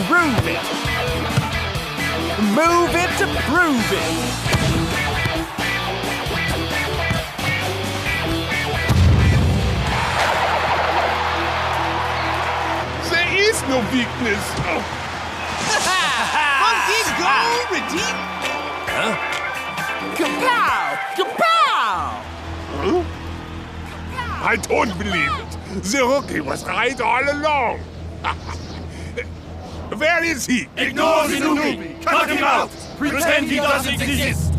Groove it. Move it to prove it. There is no weakness. Oh. Monkey go, redeem. Huh? Kapow! Kapow! Huh? I don't believe it. The rookie was right all along. Where is he? Ignore the newbie. Cut him out. Pretend he doesn't exist.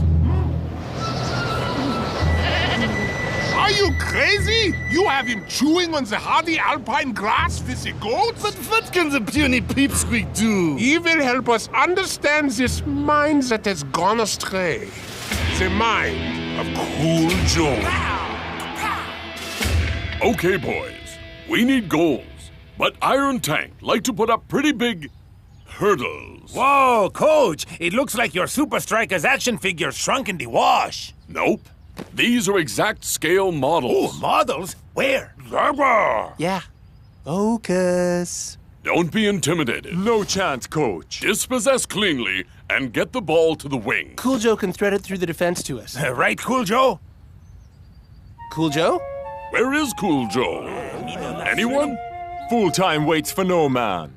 Are you crazy? You have him chewing on the hardy alpine grass with the goats? But what can the puny peepsqueak do? He will help us understand this mind that has gone astray. The mind of Cool Joe. Okay, boys. We need goals. But Iron Tank like to put up pretty big hurdles. Whoa, Coach. It looks like your Super Strikers action figure shrunk in the wash. Nope. These are exact scale models. Oh, models? Where? Yeah. Focus. Don't be intimidated. No chance, Coach. Dispossess cleanly and get the ball to the wing. Cool Joe can thread it through the defense to us. Right, Cool Joe? Cool Joe? Where is Cool Joe? Anyone? Full time waits for no man.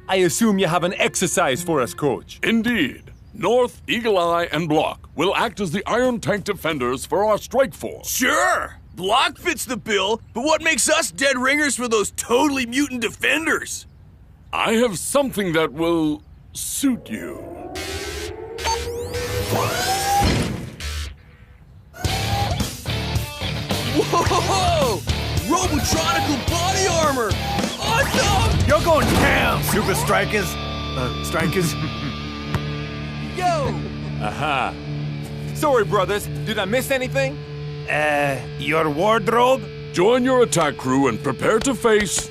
I assume you have an exercise for us, Coach. Indeed. North, Eagle Eye, and Block will act as the Iron Tank defenders for our strike force. Sure! Block fits the bill, but what makes us dead ringers for those totally mutant defenders? I have something that will suit you. Whoa! Robotronical body armor! Awesome! You're going down, Super Strikers. Strikers. Yo! Aha. Sorry, brothers. Did I miss anything? Your wardrobe? Join your attack crew and prepare to face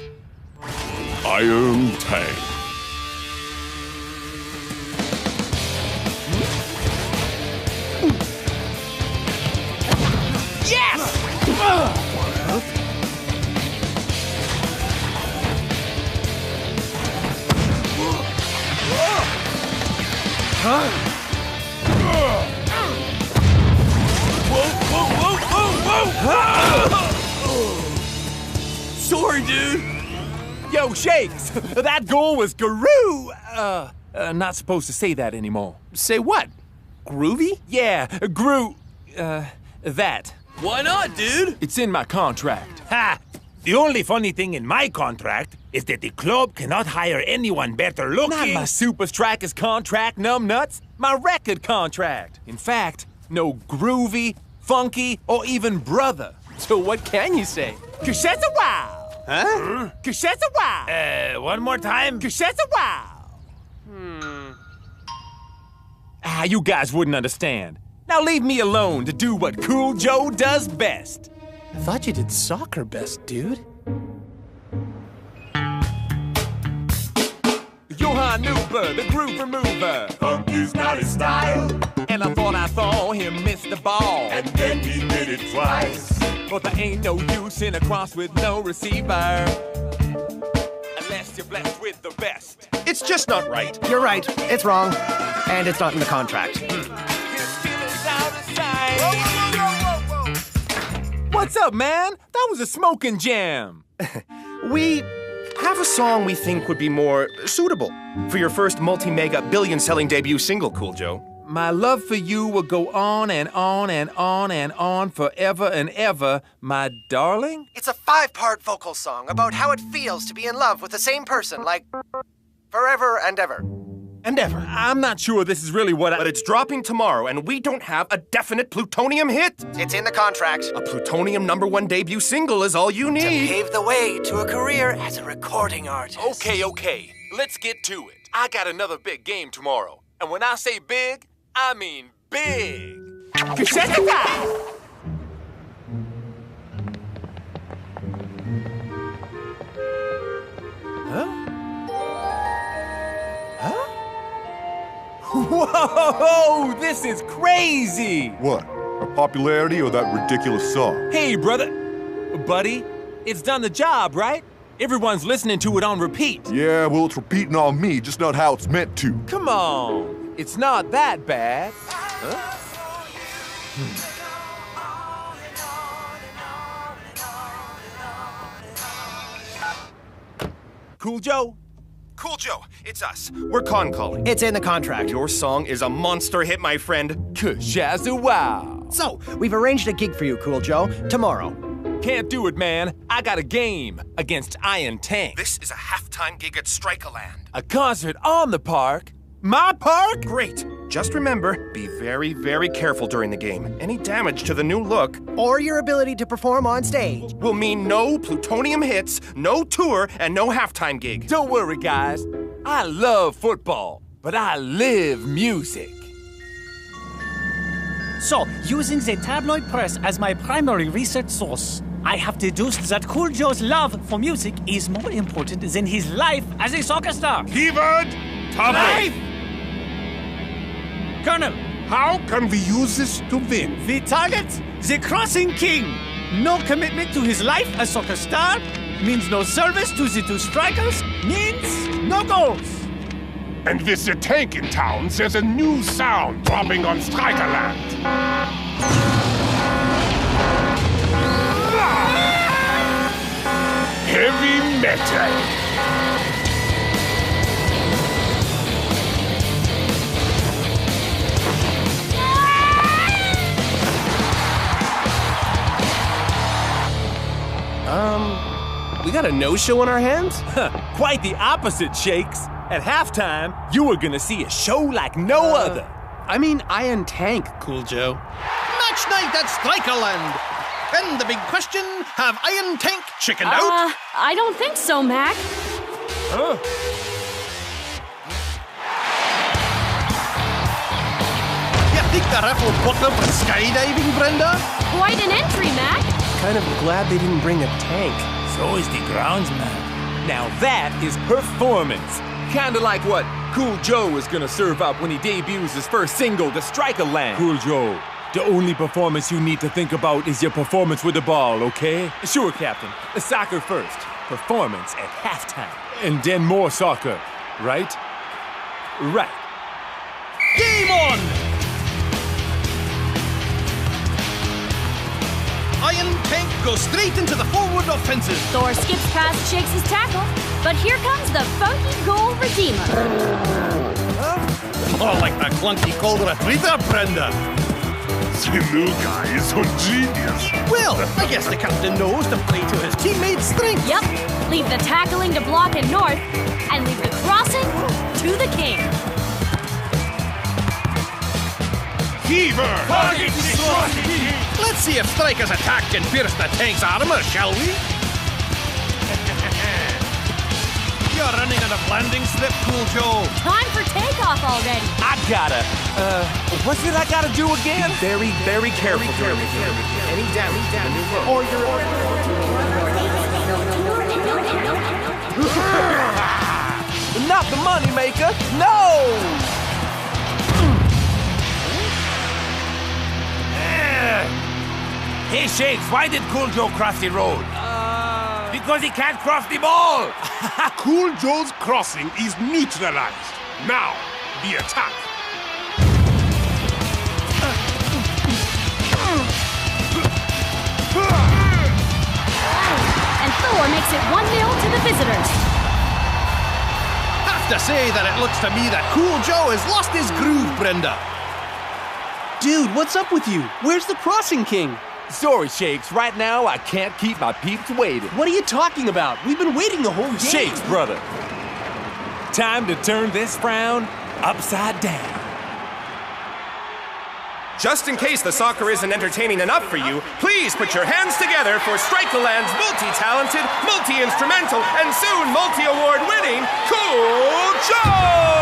Iron Tank. Yes! Sorry, dude. Yo, Shakes, that goal was guru. Not supposed to say that anymore. Say what? Groovy? Yeah, that. Why not, dude? It's in my contract. Ha! The only funny thing in my contract is that the club cannot hire anyone better looking. Not my Super Strikers contract, numbnuts. My record contract. In fact, no groovy, funky, or even brother. So what can you say? Cause that's a wow. Huh? Cause that's a wow. One more time. Cause that's a wow. You guys wouldn't understand. Now leave me alone to do what Cool Joe does best. I thought you did soccer best, dude. Johan Nooper, the groove remover. Funky's not his style. And I thought him miss the ball. And then he did it twice. But there ain't no use in a cross with no receiver. Unless you're blessed with the best. It's just not right. You're right. It's wrong. And it's not in the contract. What's up, man? That was a smoking jam. We have a song we think would be more suitable for your first multi-mega billion-selling debut single, Cool Joe. My love for you will go on and on and on and on forever and ever, my darling. It's a 5-part vocal song about how it feels to be in love with the same person, like forever and ever. And ever. I'm not sure this is really what But it's dropping tomorrow, and we don't have a definite plutonium hit. It's in the contract. A plutonium #1 debut single is all you need. To pave the way to a career as a recording artist. Okay. Let's get to it. I got another big game tomorrow. And when I say big, I mean big. Whoa, this is crazy! What? Our popularity or that ridiculous song? Hey, buddy, it's done the job, right? Everyone's listening to it on repeat. Yeah, well, it's repeating on me, just not how it's meant to. Come on, it's not that bad. Huh? Cool Joe? Cool Joe, it's us. We're con calling. It's in the contract. Your song is a monster hit, my friend. Wow. So, we've arranged a gig for you, Cool Joe, tomorrow. Can't do it, man. I got a game against Iron Tank. This is a halftime gig at Strikeland. A concert on the park? My park? Great. Just remember, be very, very careful during the game. Any damage to the new look or your ability to perform on stage will mean no plutonium hits, no tour, and no halftime gig. Don't worry, guys. I love football, but I live music. So, using the tabloid press as my primary research source, I have deduced that Cool Joe's love for music is more important than his life as a soccer star. Keyword, topic. Colonel, how can we use this to win? The target, the Crossing King. No commitment to his life as soccer star means no service to the two strikers, means no goals. And with the tank in town, there's a new sound dropping on Strikerland. Heavy metal. We We got a no-show on our hands? Quite the opposite, Shakes. At halftime, you were gonna see a show like no other. I mean, Iron Tank, Cool Joe. Match night at Strikerland. And the big question, have Iron Tank chickened out? I don't think so, Mac. Huh? You think the ref will book them for skydiving, Brenda? Quite an entry, Mac. Kind of glad they didn't bring a tank. So is the groundsman. Now that is performance. Kinda like what Cool Joe is gonna serve up when he debuts his first single, The Strikeas. Cool Joe, the only performance you need to think about is your performance with the ball, okay? Sure, Captain. Soccer first. Performance at halftime. And then more soccer, right? Right. Game on! Iron Tank goes straight into the forward offensive. Thor skips past Shakes' tackle, but here comes the funky goal redeemer. More like the clunky goal retriever, Brenda. The new guy is so genius. Well, I guess the captain knows to play to his teammates' strengths. Yep. Leave the tackling to block and North, and leave the crossing to the king. Fever! Let's see if Striker's attack can pierce the tank's armor, shall we? You're running on a landing slip, Cool Joe. Time for takeoff already. I gotta, what's it I gotta do again? Very, very careful. Any damage to the new road. Or Not the moneymaker, no! Hey, Shakes, why did Cool Joe cross the road? Because he can't cross the ball! Cool Joe's crossing is neutralized. Now, the attack. And Thor makes it 1-0 to the visitors. Have to say that it looks to me that Cool Joe has lost his groove, Brenda. Dude, what's up with you? Where's the crossing king? Sorry, Shakes. Right now, I can't keep my peeps waiting. What are you talking about? We've been waiting the whole game. Shakes, brother. Time to turn this frown upside down. Just in case the soccer isn't entertaining enough for you, please put your hands together for Strikerland's multi-talented, multi-instrumental, and soon multi-award-winning Cool Joe!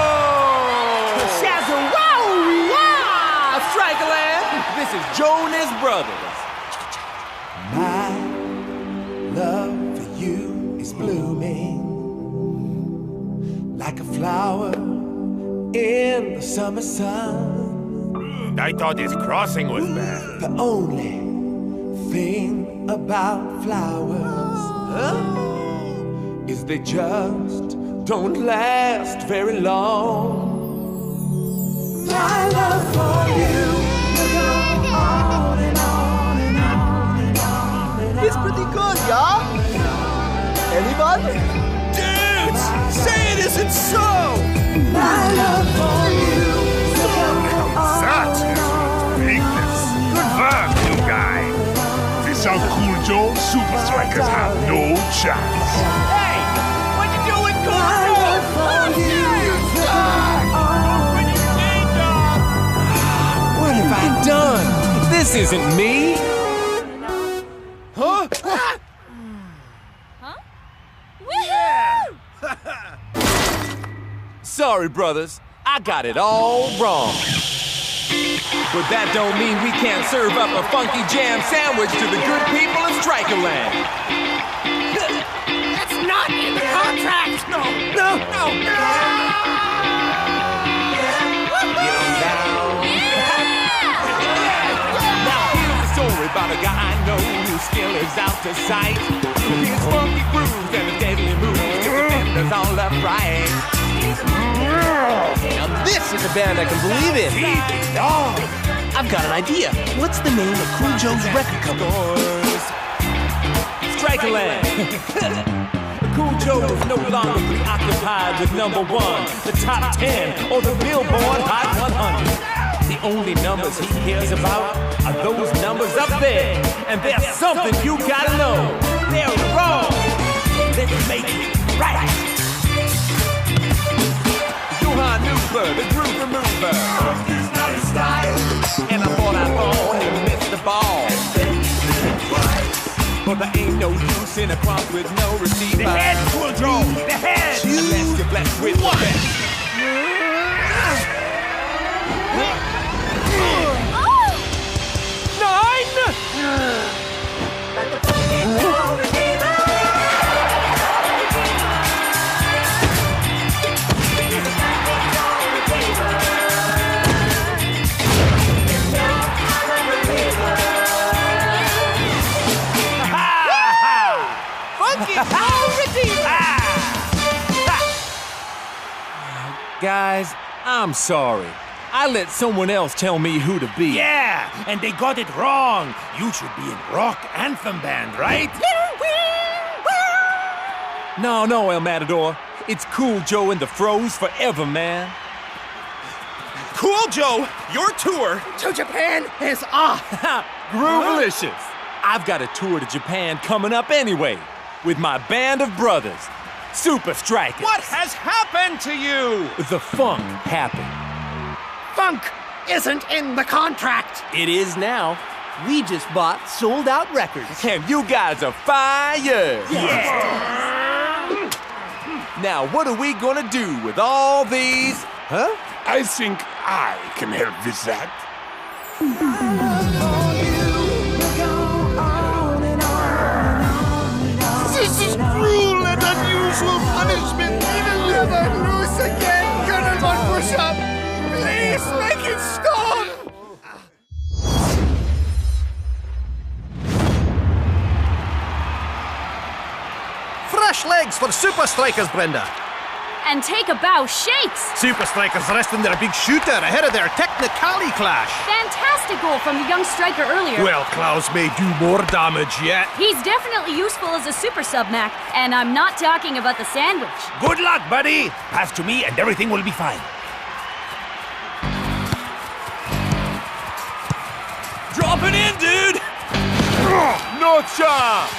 Shazza-wow! Strikerland! This is Joe and his brothers. My love for you is blooming like a flower in the summer sun. I thought his crossing was bad. The only thing about flowers is they just don't last very long. My love for you will go on and on and on and on and on. It's pretty good, y'all. Anybody? Dudes, say it isn't so! My love for you. Such weakness. Good work, new guy. Without Cool Joe, Super Strikers have no chance. Hey! What you doing, Cool Joe? What have I done? This isn't me. Huh? Sorry, brothers. I got it all wrong. But that don't mean we can't serve up a funky jam sandwich to the good people of Strikerland. That's not in the contract! No! Now here's a story about a guy I know whose skill is out to sight. His funky grooves and his deadly moves get the defenders all upright. Now this is a band I can believe in. I've got an idea. What's the name of Cool Joe's record company? Strikerland. Cool Joe is no longer preoccupied with number one, the top 10, or the Billboard Hot 100. The only numbers he cares about are those numbers up there. And there's something you gotta know. They're wrong. Let's make it right. Johan Newber, the groove remover. He's not a style. And I thought I thought and missed the ball. But there ain't no use in a prompt with no receiver. The head, Cool Joe! The head! Unless you're blessed with One. the best. Guys, I'm sorry. I let someone else tell me who to be. Yeah, and they got it wrong. You should be in rock anthem band, right? No, El Matador. It's Cool Joe and the Froze forever, man. Cool Joe, your tour To Japan is off. Groovelicious. I've got a tour to Japan coming up anyway, with my band of brothers, Super Strikeas. What has happened to you? The funk happened. Funk isn't in the contract. It is now. We just bought sold-out records. And you guys are fire! Yeah. Now, what are we gonna do with all these? Huh? I think I can help with that. This is cruel and unusual punishment. Never lose again, Colonel Von Push-Up. Please make it stop. Fresh legs for Super Strikers, Brenda. And take a bow, Shakes! Super Strikers resting their big shooter ahead of their technicality clash. Fantastic goal from the young striker earlier. Well, Klaus may do more damage yet. He's definitely useful as a super sub, Mac, and I'm not talking about the sandwich. Good luck, buddy. Pass to me and everything will be fine. Drop it in, dude! No chance!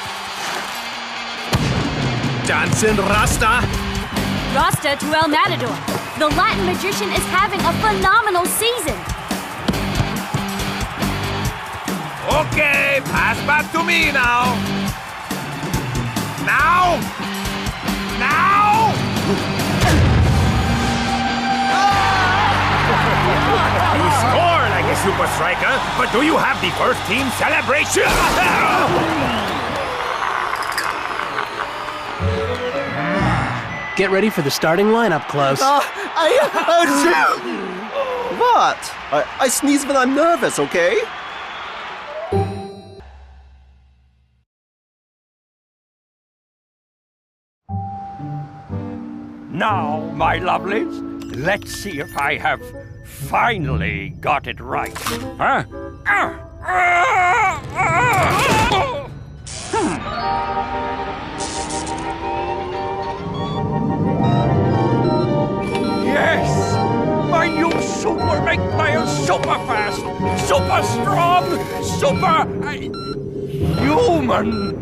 Dancing Rasta. Rasta to El Matador. The Latin magician is having a phenomenal season. Okay, pass back to me now. Now! You score like a super striker, but do you have the first team celebration? Get ready for the starting lineup, Klaus. What? I sneeze when I'm nervous, okay? Now, my lovelies, let's see if I have finally got it right. Huh? Yes! My new super make players super fast, super strong, super human!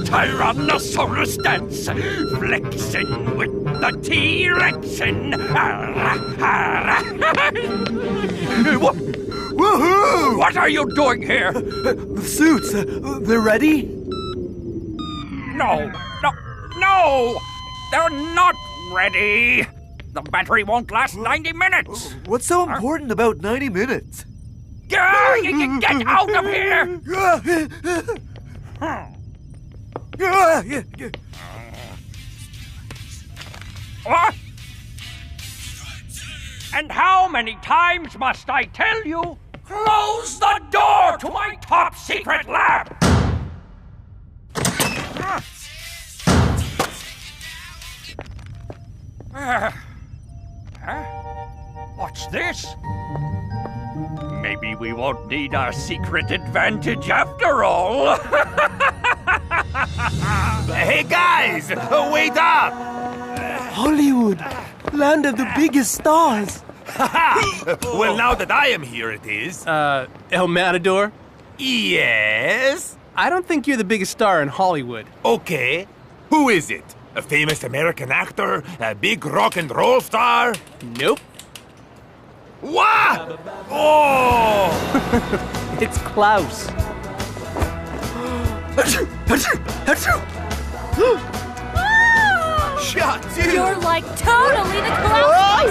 Tyrannosaurus dance, flexing with the T-Rexin. What? Woohoo! What are you doing here? The suits, they're ready? No! They're not ready! The battery won't last 90 minutes! What's so important about 90 minutes? Get out of here! What? And how many times must I tell you? Close the door to my top secret lab! What's this? Maybe we won't need our secret advantage after all. Hey guys, wait up! Hollywood, land of the biggest stars. Well, now that I am here, it is. El Matador, Yes? I don't think you're the biggest star in Hollywood. Okay. Who is it? A famous American actor? A big rock and roll star? Nope. What? Oh! It's Klaus. Shot, dude! You're like totally the Klaus.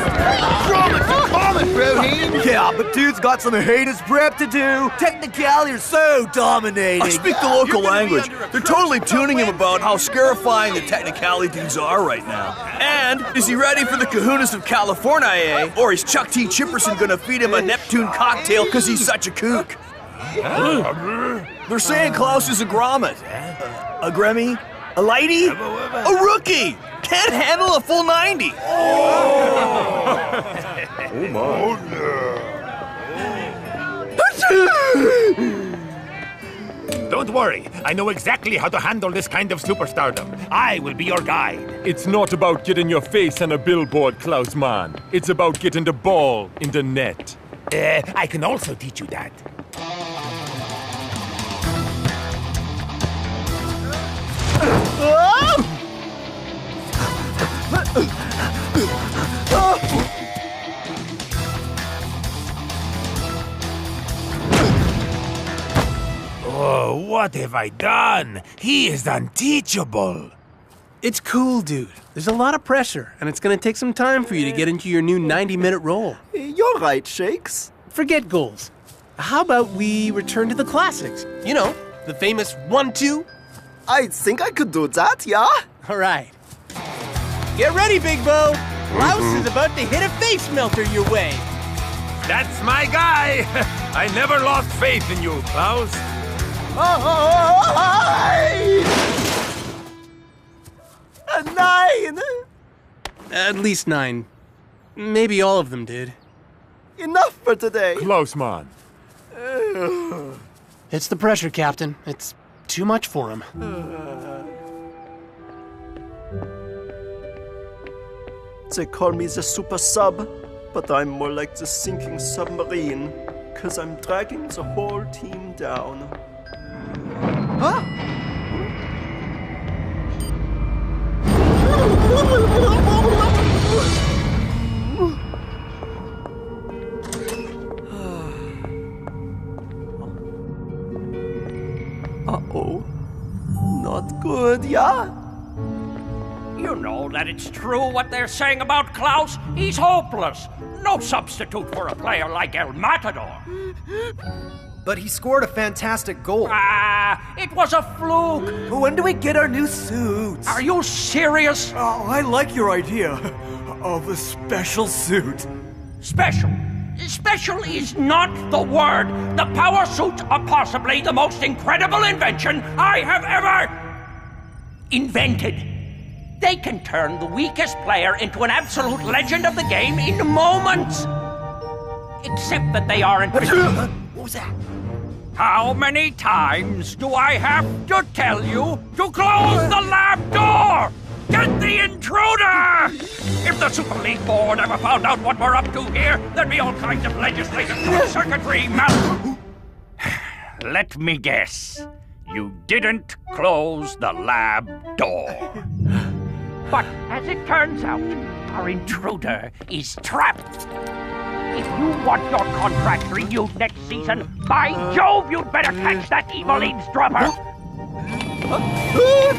Yeah, but dude's got some heinous prep to do. Technicality are so dominating. I speak the local language. They're totally tuning him about how scarifying the technicality dudes are right now. And is he ready for the kahunas of California, eh? Or is Chuck T. Chipperson gonna feed him a Neptune cocktail because he's such a kook? They're saying Klaus is a grommet. A Grammy? A lady? A rookie! Can't handle a full 90! Oh my. Don't worry, I know exactly how to handle this kind of superstardom. I will be your guide. It's not about getting your face on a billboard, Klaus man. It's about getting the ball in the net. I can also teach you that. Oh, what have I done? He is unteachable. It's cool, dude. There's a lot of pressure, and it's gonna take some time for you to get into your new 90-minute role. You're right, Shakes. Forget goals. How about we return to the classics? You know, the famous 1-2. I think I could do that, yeah? All right. Get ready, Big Bo. Klaus is about to hit a face melter your way. That's my guy! I never lost faith in you, Klaus. A 9! At least 9. Maybe all of them did. Enough for today. Klaus man. It's the pressure, Captain. It's too much for him. They call me the super sub, but I'm more like the sinking submarine, 'cause I'm dragging the whole team down. Huh? Uh-oh. Not good, yeah? You know that it's true what they're saying about Klaus. He's hopeless. No substitute for a player like El Matador. But he scored a fantastic goal. It was a fluke. When do we get our new suits? Are you serious? Oh, I like your idea of a special suit. Special? Special is not the word. The power suits are possibly the most incredible invention I have ever invented. They can turn the weakest player into an absolute legend of the game in moments. Except that they aren't... What was that? How many times do I have to tell you to close the lab door? Get the intruder! If the Super League Board ever found out what we're up to here, there'd be all kinds of legislative circuitry Let me guess. You didn't close the lab door. But as it turns out, our intruder is trapped. If you want your contract renewed next season, by Jove, you'd better catch that evil eavesdropper!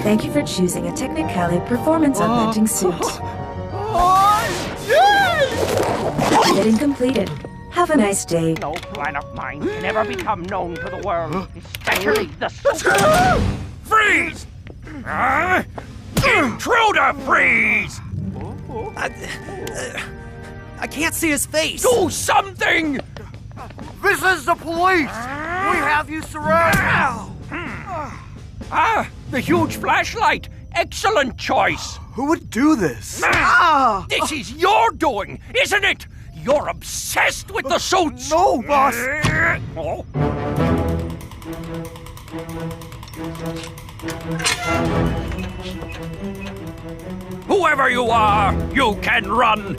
Thank you for choosing a Technicali performance-augmenting suit. Getting completed. Have a nice day. No plan of mine can ever become known to the world, especially the super... Freeze! Intruder, freeze! I can't see his face. Do something! This is the police. We have you surrounded. The huge flashlight. Excellent choice. Who would do this? This is your doing, isn't it? You're obsessed with the suits. No, boss. Oh. Whoever you are, you can run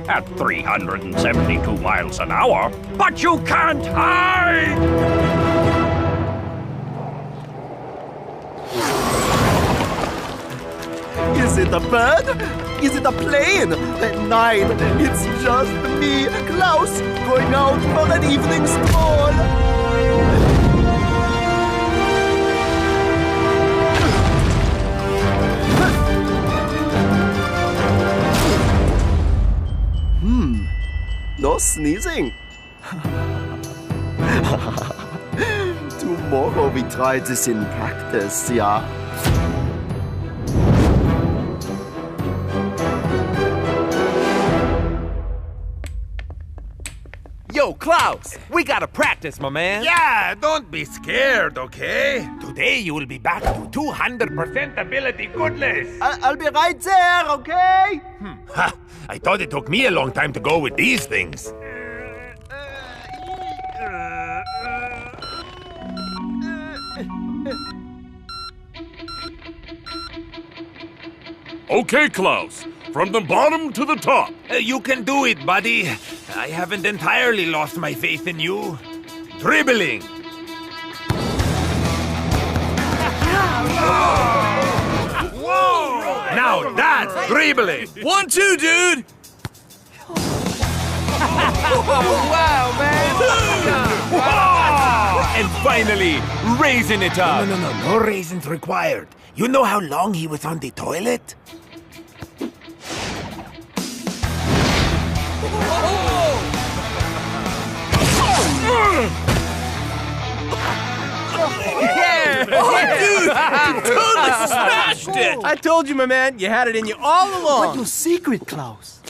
at 372 miles an hour, but you can't hide! Is it a bird? Is it a plane? Nein, it's just me, Klaus, going out for an evening stroll. No sneezing. Tomorrow we try this in practice, yeah. Yo, Klaus, we gotta practice, my man. Yeah, don't be scared, okay? Today you will be back to 200% ability goodness. I'll be right there, okay? Ha! I thought it took me a long time to go with these things. Okay, Klaus. From the bottom to the top. You can do it, buddy. I haven't entirely lost my faith in you. Dribbling. Whoa! Now that's dribbling. 1-2, dude. Wow, man! And finally, raising it up. No raisins required. You know how long he was on the toilet? Yeah! Dude, you totally smashed it! I told you, my man, you had it in you all along. What's your secret, Klaus?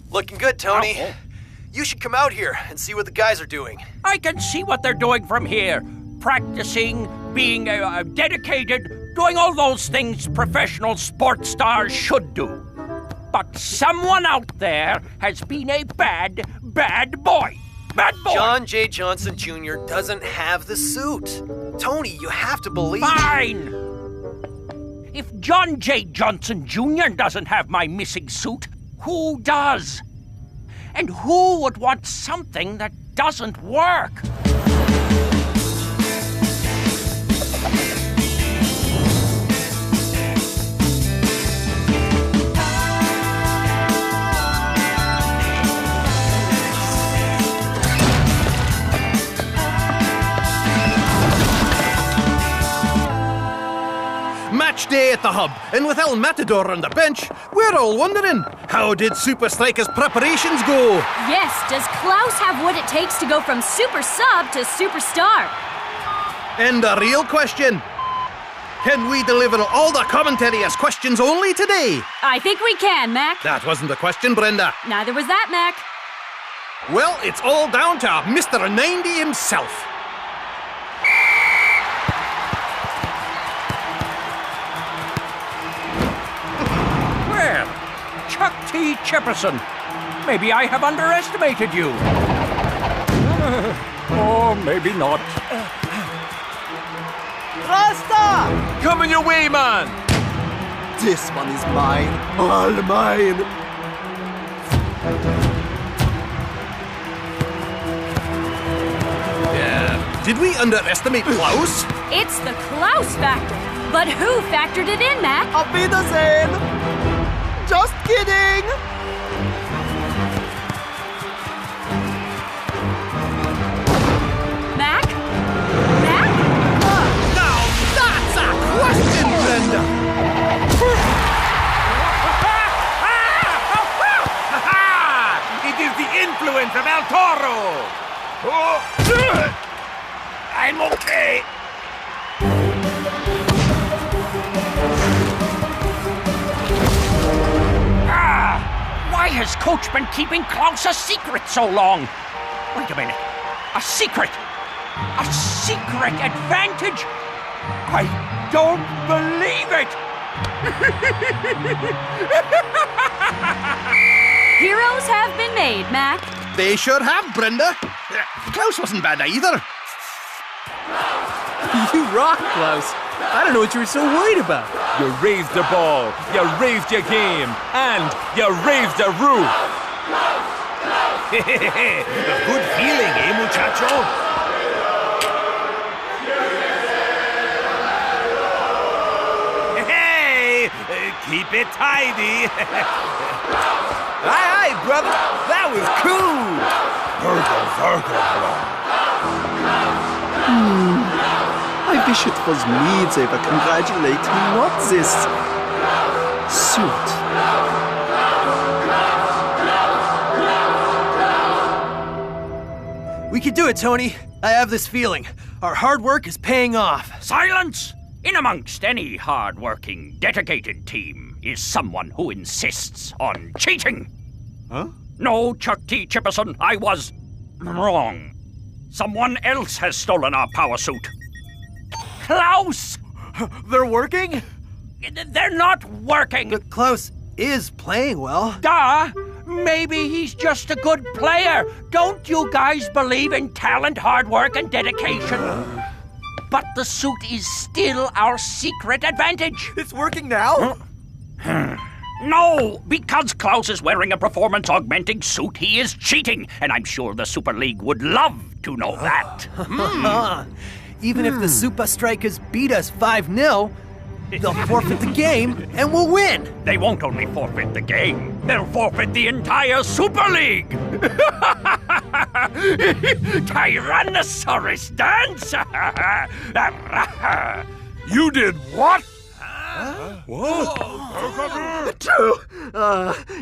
Looking good, Tony. You should come out here and see what the guys are doing. I can see what they're doing from here. Practicing, being dedicated, doing all those things professional sports stars should do. But someone out there has been a bad boy. Bad boy. John J. Johnson Jr. doesn't have the suit. Tony, you have to believe... Fine. If John J. Johnson Jr. doesn't have my missing suit, who does? And who would want something that doesn't work? Match day at the hub, and with El Matador on the bench, we're all wondering, how did Super Strikers' preparations go? Yes, does Klaus have what it takes to go from super sub to superstar? And the real question, can we deliver all the commentary as questions only today? I think we can, Mac. That wasn't the question, Brenda. Neither was that, Mac. Well, it's all down to Mr. 90 himself. Well, Chuck T. Chipperson, maybe I have underestimated you. Or maybe not. Rasta! Coming your way, man! This one is mine. All mine. Yeah. Did we underestimate Klaus? It's the Klaus factor. But who factored it in, Mac? Auf Wiedersehen. Just kidding. Mac? Mac? Now that's a question, Brenda. It is the influence of El Toro! Oh. I'm okay. Why has Coach been keeping Klaus a secret so long? Wait a minute. A secret? A secret advantage? I don't believe it! Heroes have been made, Mac. They sure have, Brenda. Klaus wasn't bad either. You rock, Klaus. I don't know what you were so worried about. You raised the ball, you raised your game, and you raised the roof. Good feeling, eh, muchacho? Hey, keep it tidy. Aye, brother, that was cool. I wish it was me they were congratulating, not this suit. We can do it, Tony. I have this feeling. Our hard work is paying off. Silence! In amongst any hard-working, dedicated team is someone who insists on cheating. Huh? No, Chuck T. Chipperson, I was wrong. Someone else has stolen our power suit. Klaus! They're working? They're not working! But Klaus is playing well. Duh! Maybe he's just a good player. Don't you guys believe in talent, hard work, and dedication? But the suit is still our secret advantage. It's working now? No, because Klaus is wearing a performance-augmenting suit, he is cheating. And I'm sure the Super League would love to know that. Even if the Super Strikers beat us 5-0, they'll forfeit the game and we'll win. They won't only forfeit the game, they'll forfeit the entire Super League. Tyrannosaurus dance. You did what? What?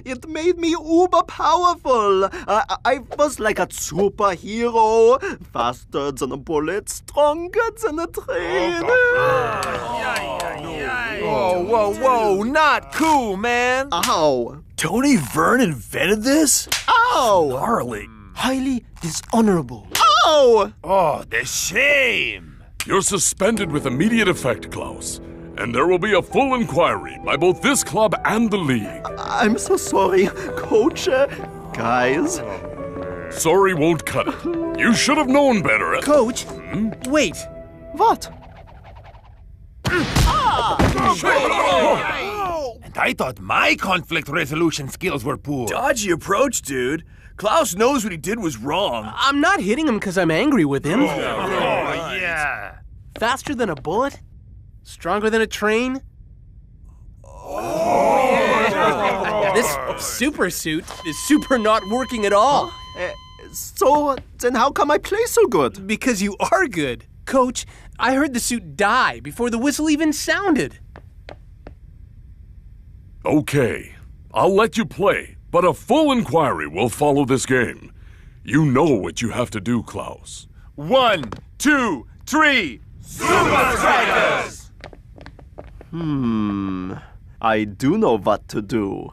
It made me uber powerful. I was like a superhero, faster than a bullet, stronger than a train. Whoa, not cool, man. Ow. Tony Vern invented this? Ow. Gnarly. Highly dishonorable. Ow. Oh, the shame. You're suspended with immediate effect, Klaus. And there will be a full inquiry by both this club and the league. I'm so sorry, Coach. Guys. Sorry won't cut it. You should have known better. Coach, wait. What? And I thought my conflict resolution skills were poor. Dodgy approach, dude. Klaus knows what he did was wrong. I'm not hitting him because I'm angry with him. Yeah. Faster than a bullet? Stronger than a train? This super suit is super not working at all. So, then how come I play so good? Because you are good. Coach, I heard the suit die before the whistle even sounded. Okay, I'll let you play, but a full inquiry will follow this game. You know what you have to do, Klaus. 1, 2, 3, Super Strikers! I do know what to do.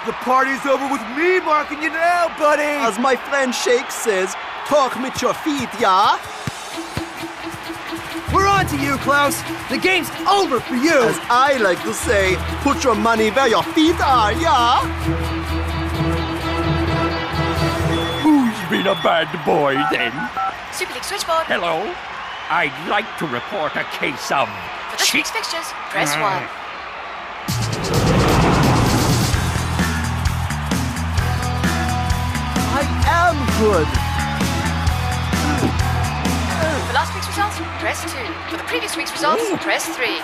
The party's over with me marking you now, buddy! As my friend Shake says, talk with your feet, yeah? We're on to you, Klaus. The game's over for you. As I like to say, put your money where your feet are, yeah? Who's been a bad boy, then? Super League switchboard. Hello? I'd like to report a case of For this week's fixtures, press 1. I am good. For last week's results, press 2. For the previous week's results, press 3.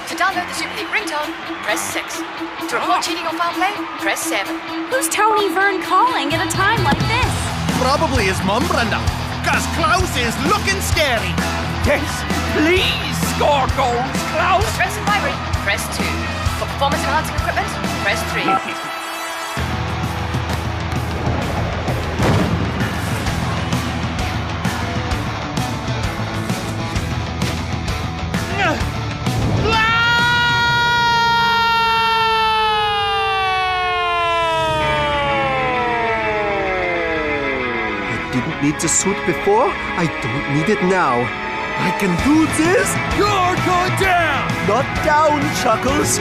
To download the Super League ringtone, press 6. To report cheating or foul play, press 7. Who's Tony Vern calling at a time like this? Probably his mum, Brenda. Cause Klaus is looking scary. Yes, please score goals, Klaus. For press inquiry, press 2. For performance enhancing equipment, press 3. Didn't need the suit before, I don't need it now. I can do this. You're going down! Not down, Chuckles.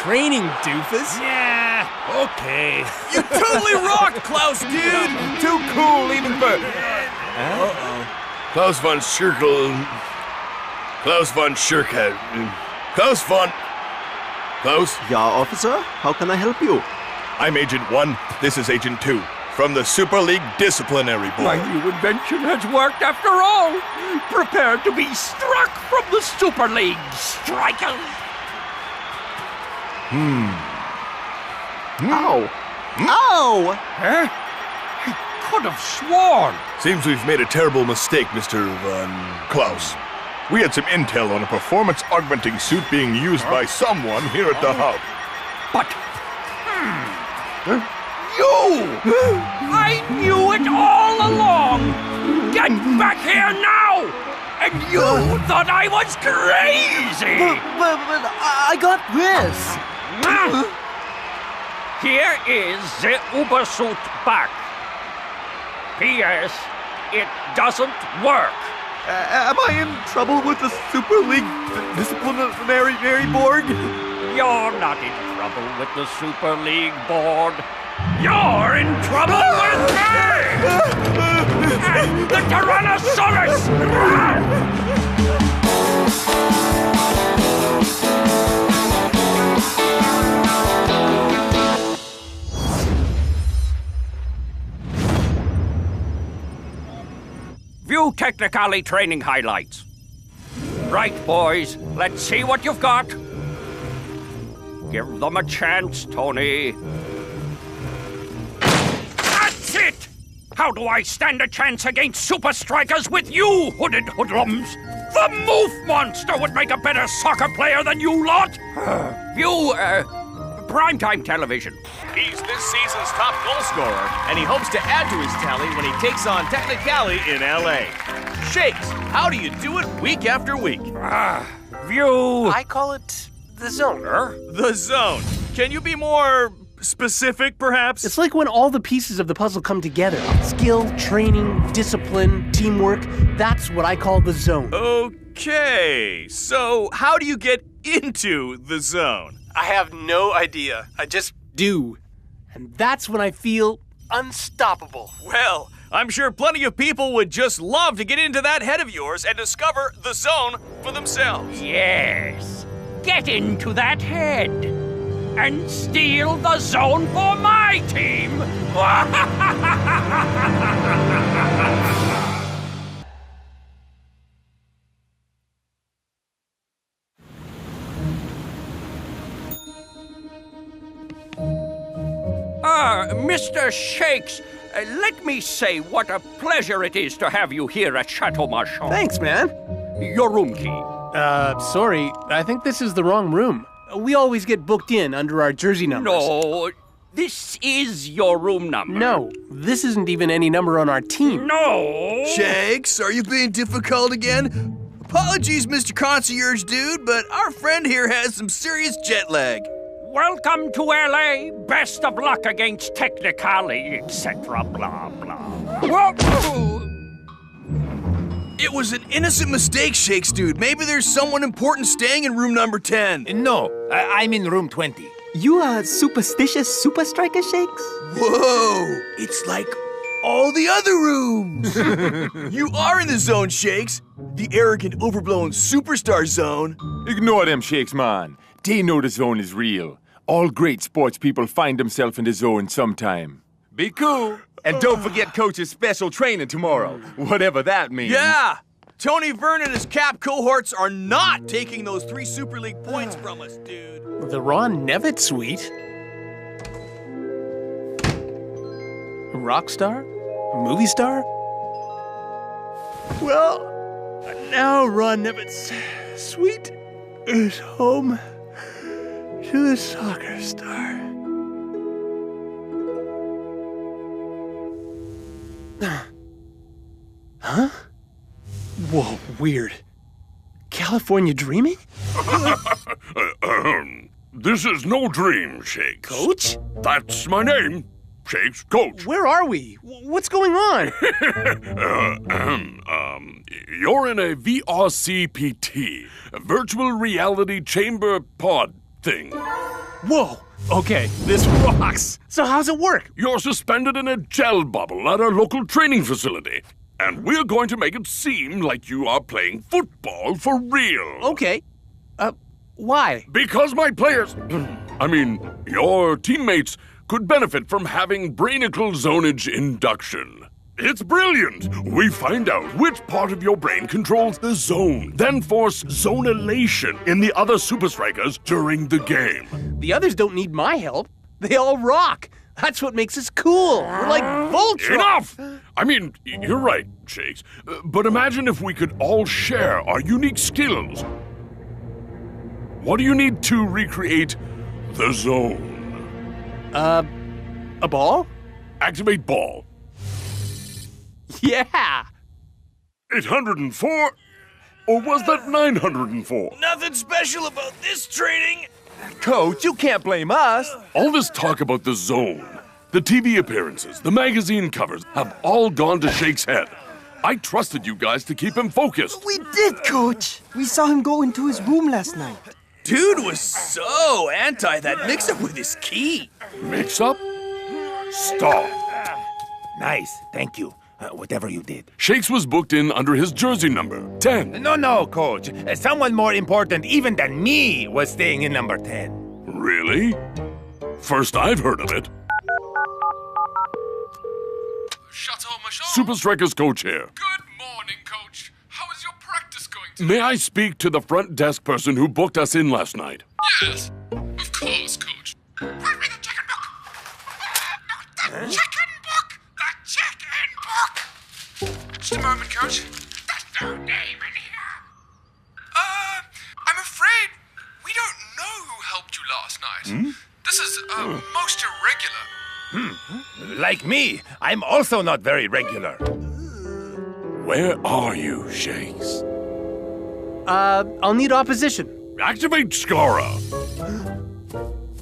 training, doofus. Yeah, okay. You totally rocked, Klaus, dude! Too cool even for... Klaus von Schirkel. Klaus von Schirkel. Klaus von... Klaus? Yeah, officer? How can I help you? I'm Agent 1. This is Agent 2. From the Super League Disciplinary Board. My new invention has worked after all. Prepare to be struck from the Super League, Strikeas. Ow! Ow! Huh? I could have sworn. Seems we've made a terrible mistake, Mr. Von Klaus. We had some intel on a performance-augmenting suit being used by someone here at the hub. But... You! I knew it all along! Get back here now! And you thought I was crazy! But I got this! Here is the Ubersuit back. P.S. It doesn't work. Am I in trouble with the Super League Disciplinary Board? You're not in trouble with the Super League Board. You're in trouble with me! And the Tyrannosaurus! View Technically training highlights. Right, boys, let's see what you've got. Give them a chance, Tony. That's it! How do I stand a chance against Super Strikers with you, hooded hoodlums? The Moof Monster would make a better soccer player than you lot! View, primetime television. He's this season's top goal scorer, and he hopes to add to his tally when he takes on Technicali in L.A. Shakes, how do you do it week after week? View... I call it the zone. The zone. Can you be more specific, perhaps? It's like when all the pieces of the puzzle come together. Skill, training, discipline, teamwork. That's what I call the zone. Okay, so how do you get into the zone? I have no idea. I just do. And that's when I feel unstoppable. Well, I'm sure plenty of people would just love to get into that head of yours and discover the zone for themselves. Yes. Get into that head. And steal the zone for my team. Mr. Shakes, let me say what a pleasure it is to have you here at Chateau Marchand. Thanks, man. Your room key. Sorry. I think this is the wrong room. We always get booked in under our jersey numbers. No, this is your room number. No, this isn't even any number on our team. No! Shakes, are you being difficult again? Apologies, Mr. Concierge Dude, but our friend here has some serious jet lag. Welcome to L.A. Best of luck against Technicali, etc. Blah, blah. It was an innocent mistake, Shakes Dude. Maybe there's someone important staying in room number 10. No, I'm in room 20. You are superstitious Super Striker, Shakes? Whoa! It's like all the other rooms! You are in the zone, Shakes. The arrogant, overblown superstar zone. Ignore them, Shakes, man. They know the zone is real. All great sports people find themselves in the zone sometime. Be cool. And don't forget Coach's special training tomorrow, whatever that means. Yeah! Tony Vern and his cap cohorts are not taking those 3 Super League points from us, dude. The Ron Nevitt suite? Rock star? Movie star? Well, now Ron Nevitt's suite is home to the soccer star. Huh? Whoa, weird. California dreaming? This is no dream, Shakes. Coach? That's my name, Shakes Coach. Where are we? What's going on? You're in a VRCPT, a virtual reality chamber pod thing. Whoa! Okay, this rocks. So how's it work? You're suspended in a gel bubble at our local training facility. And we're going to make it seem like you are playing football for real. Okay. Why? Because my players, your teammates could benefit from having Brainicle Zonage induction. It's brilliant! We find out which part of your brain controls the zone, then force zonulation in the other Super Strikers during the game. The others don't need my help. They all rock. That's what makes us cool. We're like Voltron. Enough! You're right, Shakes. But imagine if we could all share our unique skills. What do you need to recreate the zone? A ball? Activate ball. Yeah! 804? Or was that 904? Nothing special about this training. Coach, you can't blame us. All this talk about the zone, the TV appearances, the magazine covers have all gone to Shake's head. I trusted you guys to keep him focused. We did, Coach. We saw him go into his room last night. Dude was so anti that mix-up with his key. Mix-up? Stop. Nice, thank you. Whatever you did. Shakes was booked in under his jersey number, 10. No, Coach. Someone more important even than me was staying in number 10. Really? First I've heard of it. Super Strikers coach here. Good morning, Coach. How is your practice going today? May I speak to the front desk person who booked us in last night? Yes, of course, Coach. Bring me the chicken book. The chicken book. The chicken book. Just a moment, Coach. There's no name in here. I'm afraid we don't know who helped you last night. This is most irregular. Like me, I'm also not very regular. Where are you, Shakes? I'll need opposition. Activate Skara.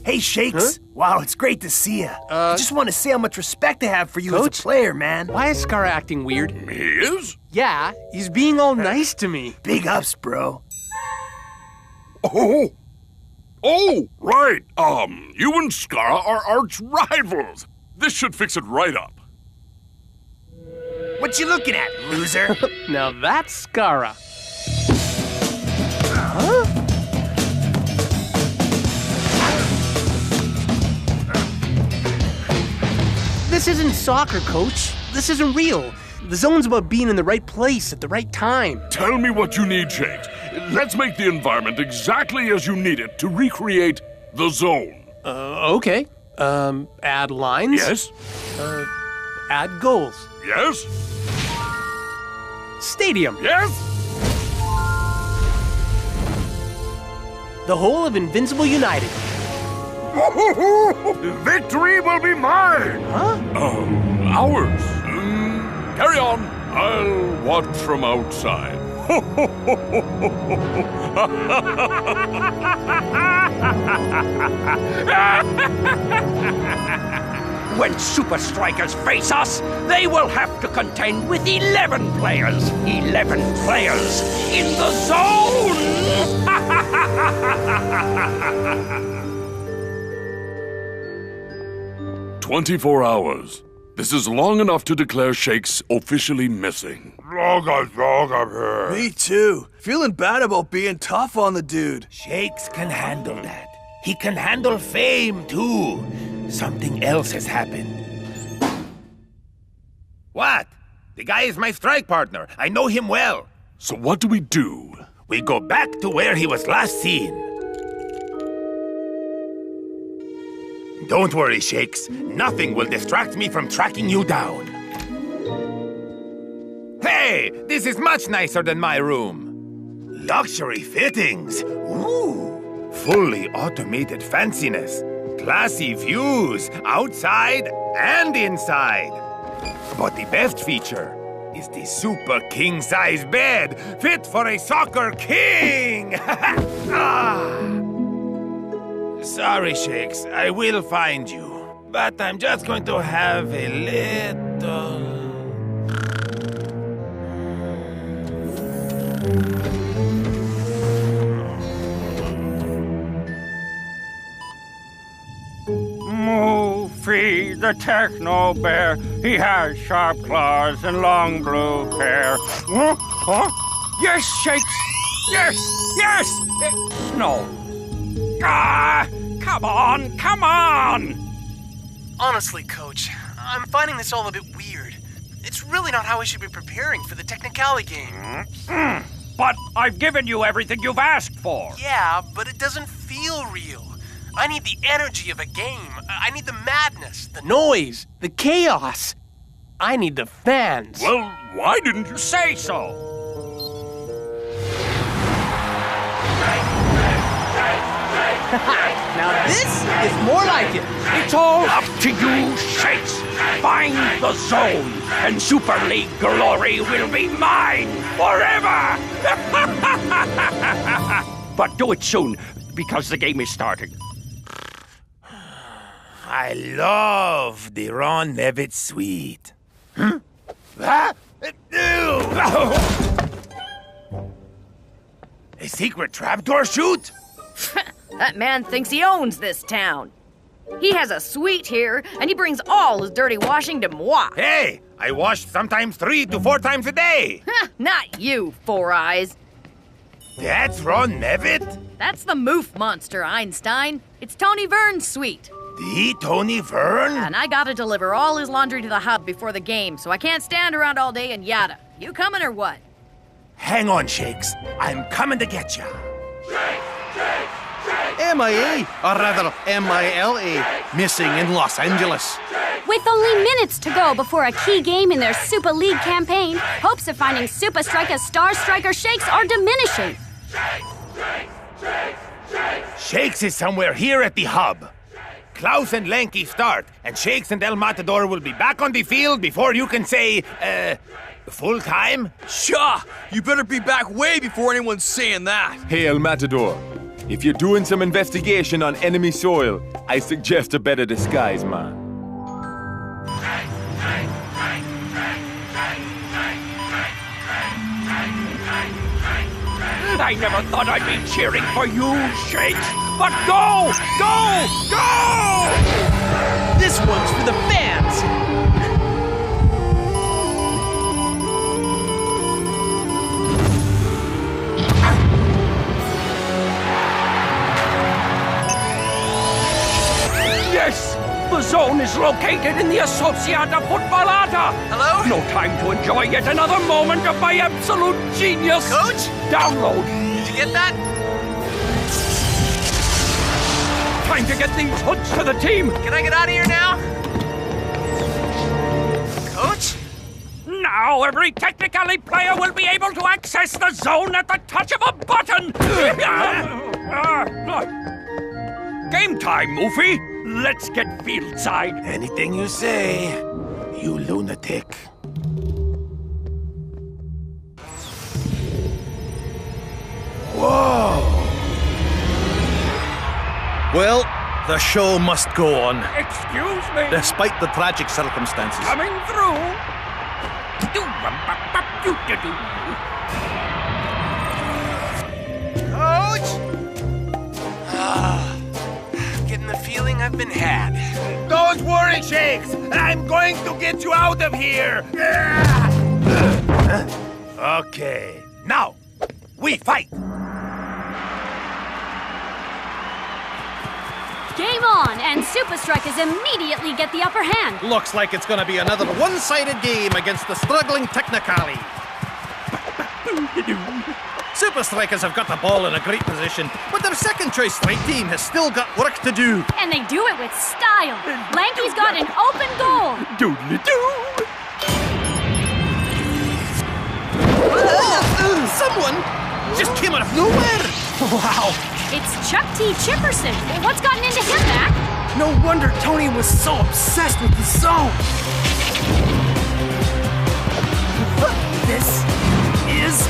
Hey, Shakes. Wow, it's great to see you. I just want to say how much respect I have for you Coach? as a player, man. Why is Skara acting weird? He is? Yeah, he's being all nice to me. Big ups, bro. Oh, right. You and Skara are arch rivals. This should fix it right up. What you looking at, loser? Now that's Skara. Huh? This isn't soccer, Coach. This isn't real. The zone's about being in the right place at the right time. Tell me what you need, Shakes. Let's make the environment exactly as you need it to recreate the zone. Okay. Add lines? Yes. Add goals. Yes. Stadium. Yes. The whole of Invincible United. Victory will be mine! Huh? Ours. Carry on. I'll watch from outside. When Super Strikers face us, they will have to contend with 11 players. 11 players in the zone! 24 hours. This is long enough to declare Shakes officially missing. Me too. Feeling bad about being tough on the dude. Shakes can handle that. He can handle fame, too. Something else has happened. What? The guy is my strike partner. I know him well. So what do we do? We go back to where he was last seen. Don't worry, Shakes. Nothing will distract me from tracking you down. Hey, this is much nicer than my room. Luxury fittings. Ooh. Fully automated fanciness. Classy views, outside and inside. But the best feature is the super king-size bed, fit for a soccer king! Sorry, Shakes, I will find you. But I'm just going to have a little... Goofy, the techno bear. He has sharp claws and long blue hair. Huh? Huh? Yes, Shakes. Yes, yes. No. Ah, come on, come on. Honestly, Coach, I'm finding this all a bit weird. It's really not how I should be preparing for the Technicali game. But I've given you everything you've asked for. Yeah, but it doesn't feel real. I need the energy of a game. I need the madness, the noise, the chaos. I need the fans. Well, why didn't you say so? Now this is more like it. It's all up to you, Shakes. Find the zone, and Super League glory will be mine forever! But do it soon, because the game is starting. I love the Ron Nevitt suite. Hmm? Ah? A secret trapdoor chute? That man thinks he owns this town. He has a suite here, and he brings all his dirty washing to moi. Hey, I wash sometimes 3 to 4 times a day. Not you, Four Eyes. That's Ron Nevitt? That's the moof monster, Einstein. It's Tony Vern's suite. The Tony Vern? And I gotta deliver all his laundry to the hub before the game, so I can't stand around all day and yada. You coming or what? Hang on, Shakes. I'm coming to get ya. MIA, or rather MILA, missing in Los Angeles. With only minutes to go before a key game in their Super League campaign, hopes of finding Super Strikeas Star Striker Shakes are diminishing. Shakes is somewhere here at the hub. Klaus and Lanky start, and Shakes and El Matador will be back on the field before you can say, full time? Shaw, you better be back way before anyone's saying that. Hey, El Matador. If you're doing some investigation on enemy soil, I suggest a better disguise, man. I never thought I'd be cheering for you, Shakes. But go! Go! Go! This one's for the fans. Yes! The zone is located in the Associata Footballata! Hello? No time to enjoy yet another moment of my absolute genius! Coach? Download! Did you get that? Time to get these hoods to the team! Can I get out of here now? Coach? Now every Technicali player will be able to access the zone at the touch of a button! Game time, Moofy! Let's get fieldside. Anything you say, you lunatic. Whoa! Well, the show must go on. Excuse me? Despite the tragic circumstances. Coming through. Coach? Getting the feeling I've been had. Don't worry, Shakes. I'm going to get you out of here. Okay. Now, we fight. Game on, and Super Strikeas immediately get the upper hand. Looks like it's going to be another one-sided game against the struggling Technicali. Super Strikeas have got the ball in a great position, but their second-choice strike team has still got work to do. And they do it with style. Lanky's got an open goal. Doodly-doo! Someone just came out of nowhere. Wow. It's Chuck T. Chipperson. What's gotten into him, Mac? No wonder Tony was so obsessed with the zone. This is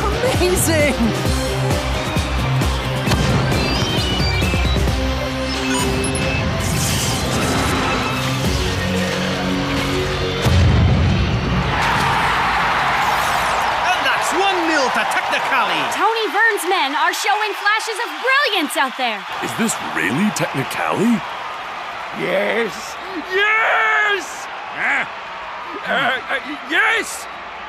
amazing. And that's 1-0 to Technicali. Tony Vern's men are showing flashes of brilliance out there. Is this really Technicali? Yes! Yes! Yes!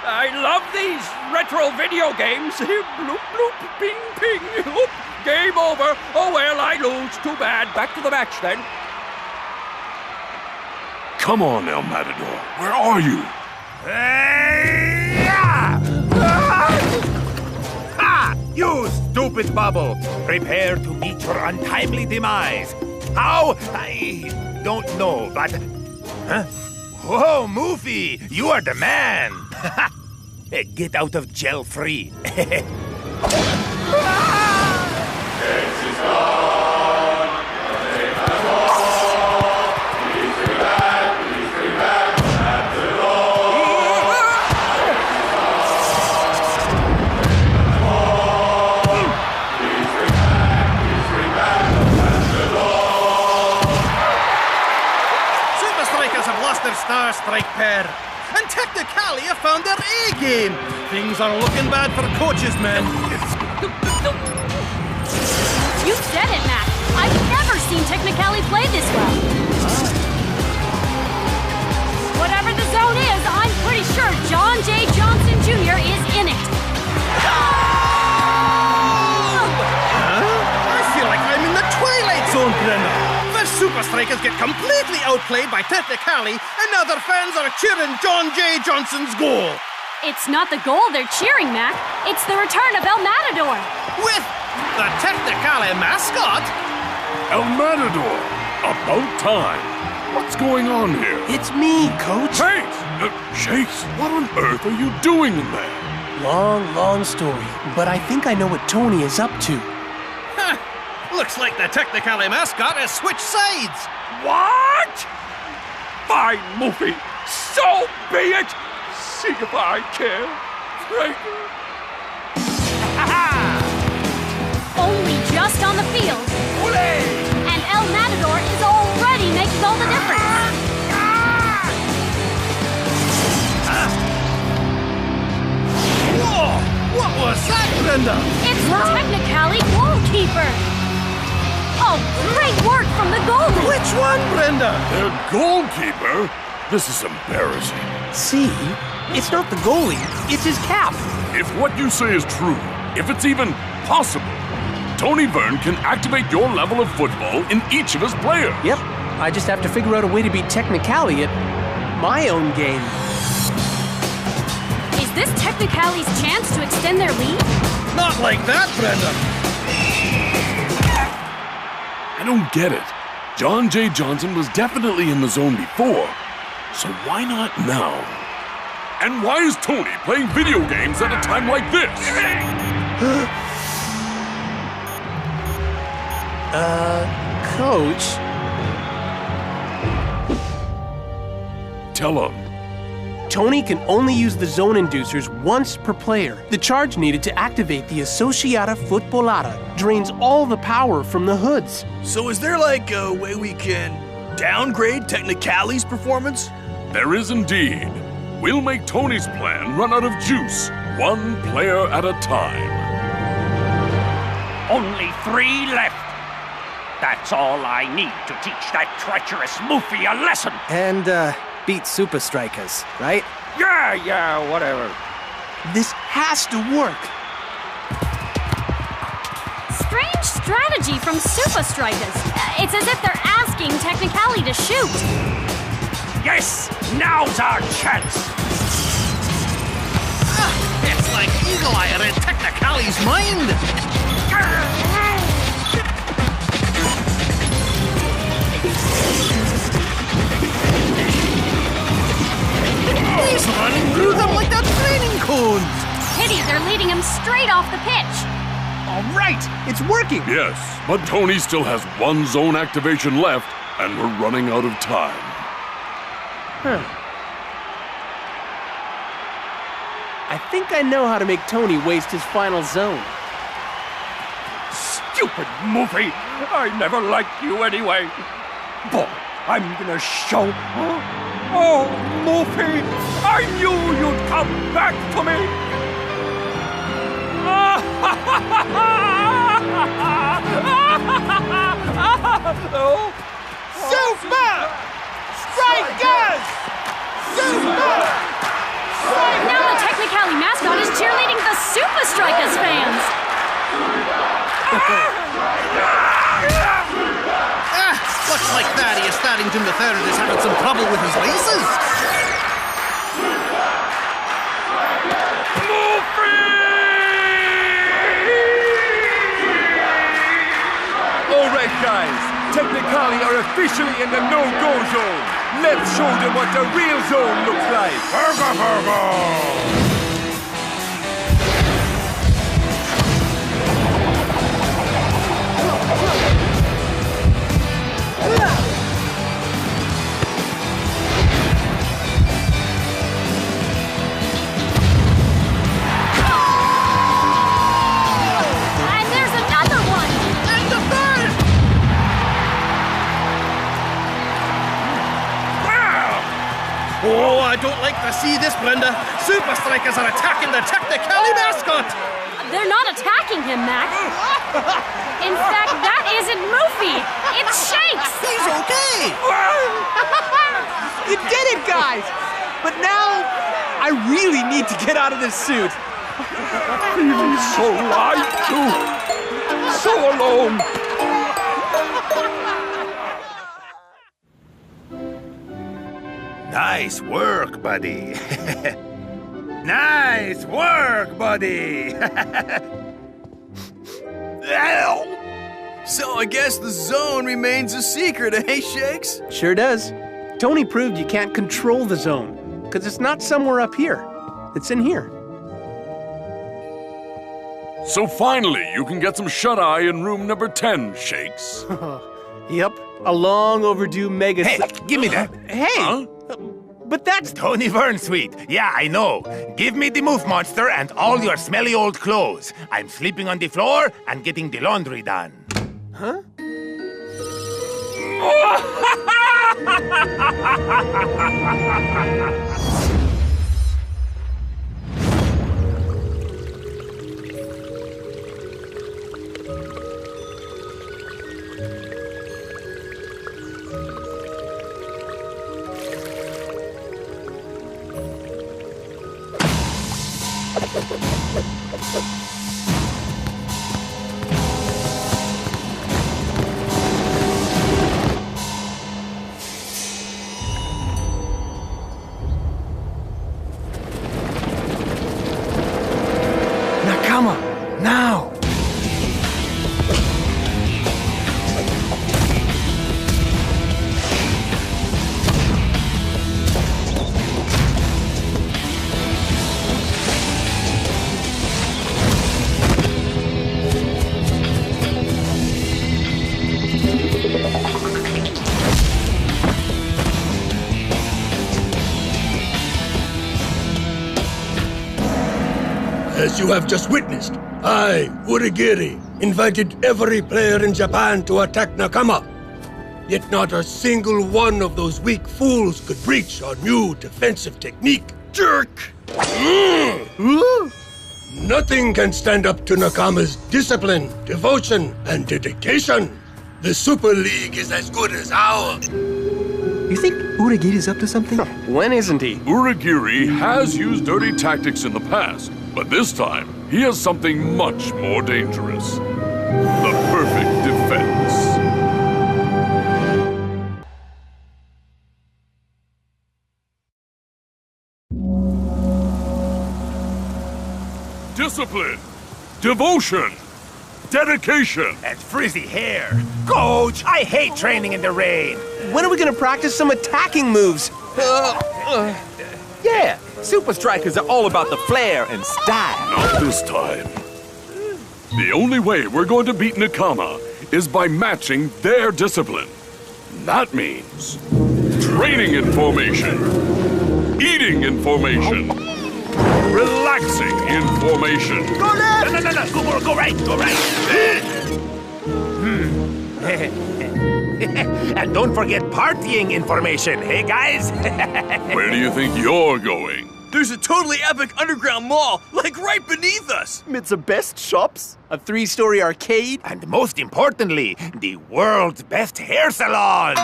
I love these retro video games. Bloop, bloop, ping, ping. Oop, game over. Oh, well, I lose. Too bad. Back to the match, then. Come on, El Matador. Where are you? Ha! You stupid bubble! Prepare to meet your untimely demise. How? I don't know, but... Huh? Whoa, Moofy! You are the man! Get out of jail free. Star Strike pair. And technically have found their A-game. Things are looking bad for coaches, man. You said it, Mac. I've never seen Technicali play this well. Whatever the zone is, I'm pretty sure John J. Johnson Jr. is in it. I feel like I'm in the Twilight Zone, Brenda. The Super Strikers get completely outplayed by Technicali, and now their fans are cheering John J. Johnson's goal. It's not the goal they're cheering, Mac. It's the return of El Matador. With the Technicali mascot. El Matador! About time. What's going on here? It's me, Coach. Hey! Shakes, what on earth are you doing in there? Long story, but I think I know what Tony is up to. Looks like the Technicali mascot has switched sides. What? Fine, Moofy. So be it. See if I care. Frankie. Only just on the field. And El Matador is already making all the difference. Whoa! What was that, Brenda? It's the Technicali goalkeeper. Oh, great work from the goalie! Which one, Brenda? Their goalkeeper? This is embarrassing. See? It's not the goalie, it's his cap. If what you say is true, if it's even possible, Tony Verne can activate your level of football in each of his players. Yep, I just have to figure out a way to beat Technicali at my own game. Is this Technicali's chance to extend their lead? Not like that, Brenda. I don't get it. John J. Johnson was definitely in the zone before, so why not now? And why is Tony playing video games at a time like this? Coach? Tell him. Tony can only use the zone inducers once per player. The charge needed to activate the Associata Futbolata drains all the power from the hoods. So is there like a way we can downgrade Technicali's performance? There is indeed. We'll make Tony's plan run out of juice, one player at a time. Only 3 left. That's all I need to teach that treacherous Moofy a lesson. And, beat Super Strikers, right? Yeah, whatever. This has to work. Strange strategy from Super Strikers. It's as if they're asking Technicali to shoot. Yes, now's our chance. It's like Eagle Eye are in Technicali's mind. He's running through them like the training cones. Pity they're leading him straight off the pitch. All right, it's working. Yes, but Tony still has 1 zone activation left, and we're running out of time. I think I know how to make Tony waste his final zone. Stupid Moofy! I never liked you anyway. Boy, I'm gonna show. Oh, Moofy! I knew you'd come back to me! Oh, Super! Strikeas! Super! Now the Technicali mascot is cheerleading the Super Strikeas fans. Looks like Thaddeus Thaddington III is having some trouble with his laces. All right, guys. Technicali are officially in the no-go zone. Let's show them what the real zone looks like. And there's another one. And the third! Oh, I don't like to see this, Brenda. Super Strikers are attacking the Technicali mascot. They're not attacking him, Max. In fact, that isn't Moofy. It's Shakes. He's okay. You did it, guys! But now, I really need to get out of this suit. Feeling so light, too. So alone. Nice work, buddy. Nice work, buddy. So I guess the zone remains a secret, eh, Shakes? Sure does. Tony proved you can't control the zone, because it's not somewhere up here. It's in here. So finally, you can get some shut-eye in room number 10, Shakes. Yep, a long overdue mega... Hey, give me that. Hey! Huh? But that's... Tony Vern Sweet. Yeah, I know. Give me the Moof Monster and all your smelly old clothes. I'm sleeping on the floor and getting the laundry done. Huh? Nakama, now! As you have just witnessed, I, Urigiri, invited every player in Japan to attack Nakama. Yet not a single one of those weak fools could breach our new defensive technique. Jerk! Nothing can stand up to Nakama's discipline, devotion, and dedication. The Super League is as good as ours. You think Urigiri's up to something? When isn't he? Urigiri has used dirty tactics in the past, but this time he has something much more dangerous. The perfect defense. Discipline, devotion, dedication. And frizzy hair. Coach, I hate training in the rain. When are we gonna practice some attacking moves? Yeah, Super Strikers are all about the flair and style. Not this time. The only way we're going to beat Nakama is by matching their discipline. That means training in formation, eating in formation, relaxing in formation. Go left! No. Go right. And don't forget partying information, hey guys? Where do you think you're going? There's a totally epic underground mall, like right beneath us! With the best shops, a 3-story arcade, and most importantly, the world's best hair salon!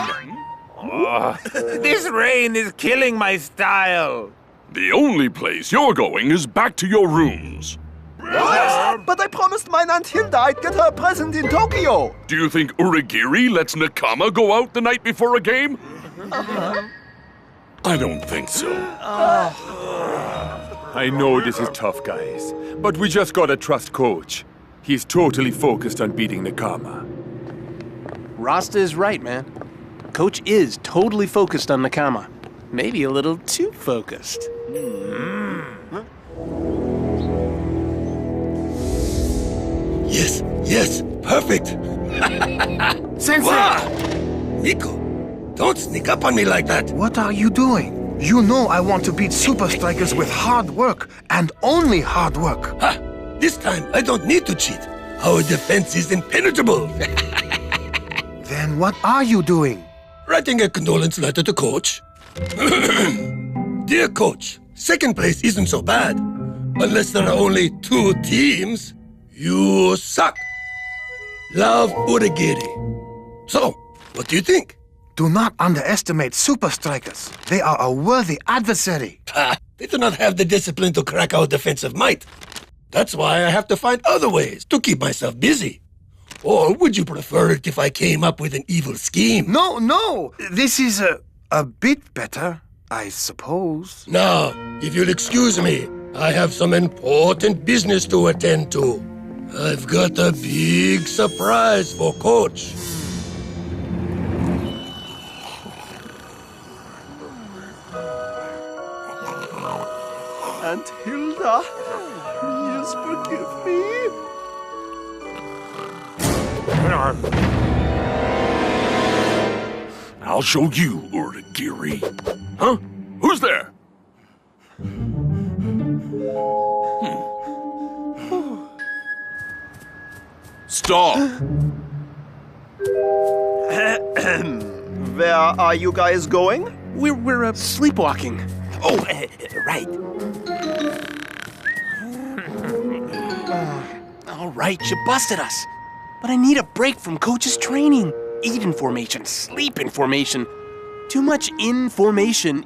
Oh, this rain is killing my style! The only place you're going is back to your rooms. What? But I promised mine Aunt Hilda I'd get her a present in Tokyo! Do you think Uragiri lets Nakama go out the night before a game? I don't think so. I know this is tough, guys, but we just gotta trust Coach. He's totally focused on beating Nakama. Rasta is right, man. Coach is totally focused on Nakama. Maybe a little too focused. Yes, perfect. Sensei! Wow. Nico, don't sneak up on me like that. What are you doing? You know I want to beat Super Strikers with hard work, and only hard work. Ha! This time I don't need to cheat. Our defense is impenetrable. Then what are you doing? Writing a condolence letter to Coach. Dear Coach, second place isn't so bad. Unless there are only 2 teams, you suck. Love, Uragiri. So, what do you think? Do not underestimate Super Strikers. They are a worthy adversary. Ha! They do not have the discipline to crack our defensive might. That's why I have to find other ways to keep myself busy. Or would you prefer it if I came up with an evil scheme? No. This is a bit better, I suppose. Now, if you'll excuse me, I have some important business to attend to. I've got a big surprise for Coach. Aunt Hilda, please forgive me. I'll show you, Uragiri. Huh? Who's there? Stop! Where are you guys going? We're sleepwalking. Oh, right. All right, you busted us. But I need a break from Coach's training. Eat information, sleep information. Too much information.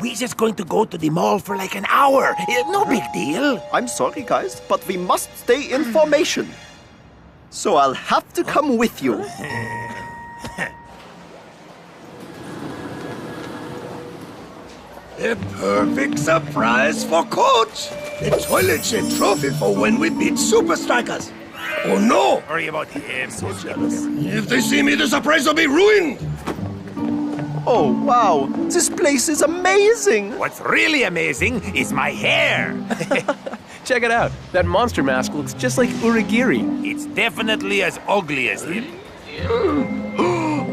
We just going to go to the mall for like an hour. No big deal. I'm sorry, guys, but we must stay in formation. So I'll have to come with you. A perfect surprise for Coach. A toilet shit trophy for when we beat Super Strikers. Oh no! Worry about him. So jealous. If they see me, the surprise will be ruined. Oh, wow. This place is amazing. What's really amazing is my hair. Check it out. That monster mask looks just like Uragiri. It's definitely as ugly as him.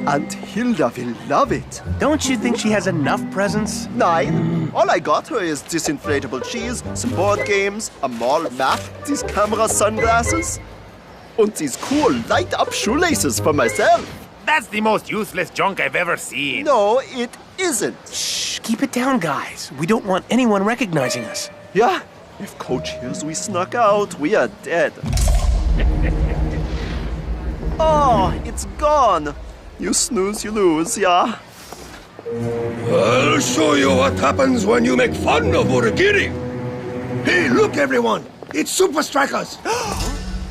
Aunt Hilda will love it. Don't you think she has enough presents? Nein. All I got her is this inflatable cheese, some board games, a mall map, these camera sunglasses, and these cool light-up shoelaces for myself. That's the most useless junk I've ever seen. No, it isn't. Shh, keep it down, guys. We don't want anyone recognizing us. Yeah, if Coach hears we snuck out, we are dead. Oh, it's gone. You snooze, you lose, yeah? I'll show you what happens when you make fun of Uragiri. Hey, look, everyone. It's Super Strikers.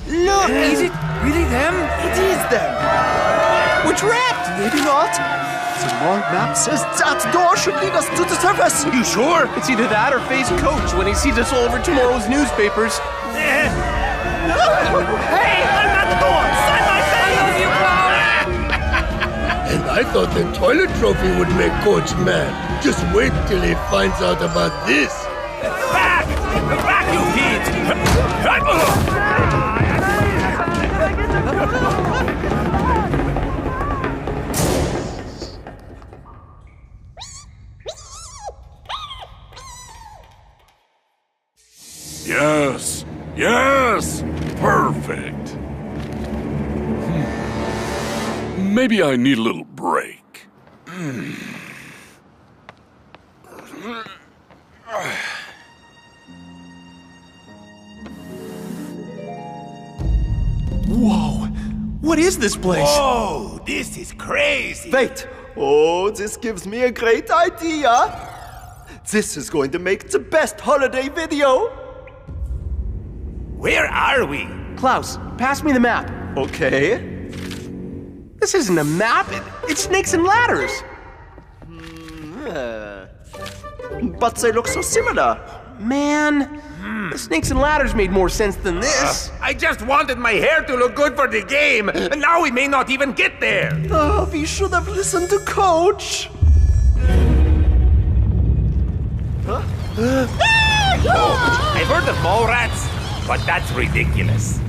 Look, is it really them? It is them. We're trapped. Maybe not. The mall map says that door should lead us to the surface. You sure? It's either that or face Coach when he sees us all over tomorrow's newspapers. Hey, I'm at the door. Sign my face. I love you, And I thought the toilet trophy would make Coach mad. Just wait till he finds out about this. Back! Back, you feet! Yes! Yes! Perfect! Maybe I need a little break. What is this place? Oh, this is crazy. Wait. Oh, this gives me a great idea. This is going to make the best holiday video. Where are we? Klaus, pass me the map. Okay. This isn't a map. It's snakes and ladders. But they look so similar. Man, the snakes and ladders made more sense than this. I just wanted my hair to look good for the game, and now we may not even get there. Oh, we should have listened to Coach. Oh, I've heard of mole rats, but that's ridiculous.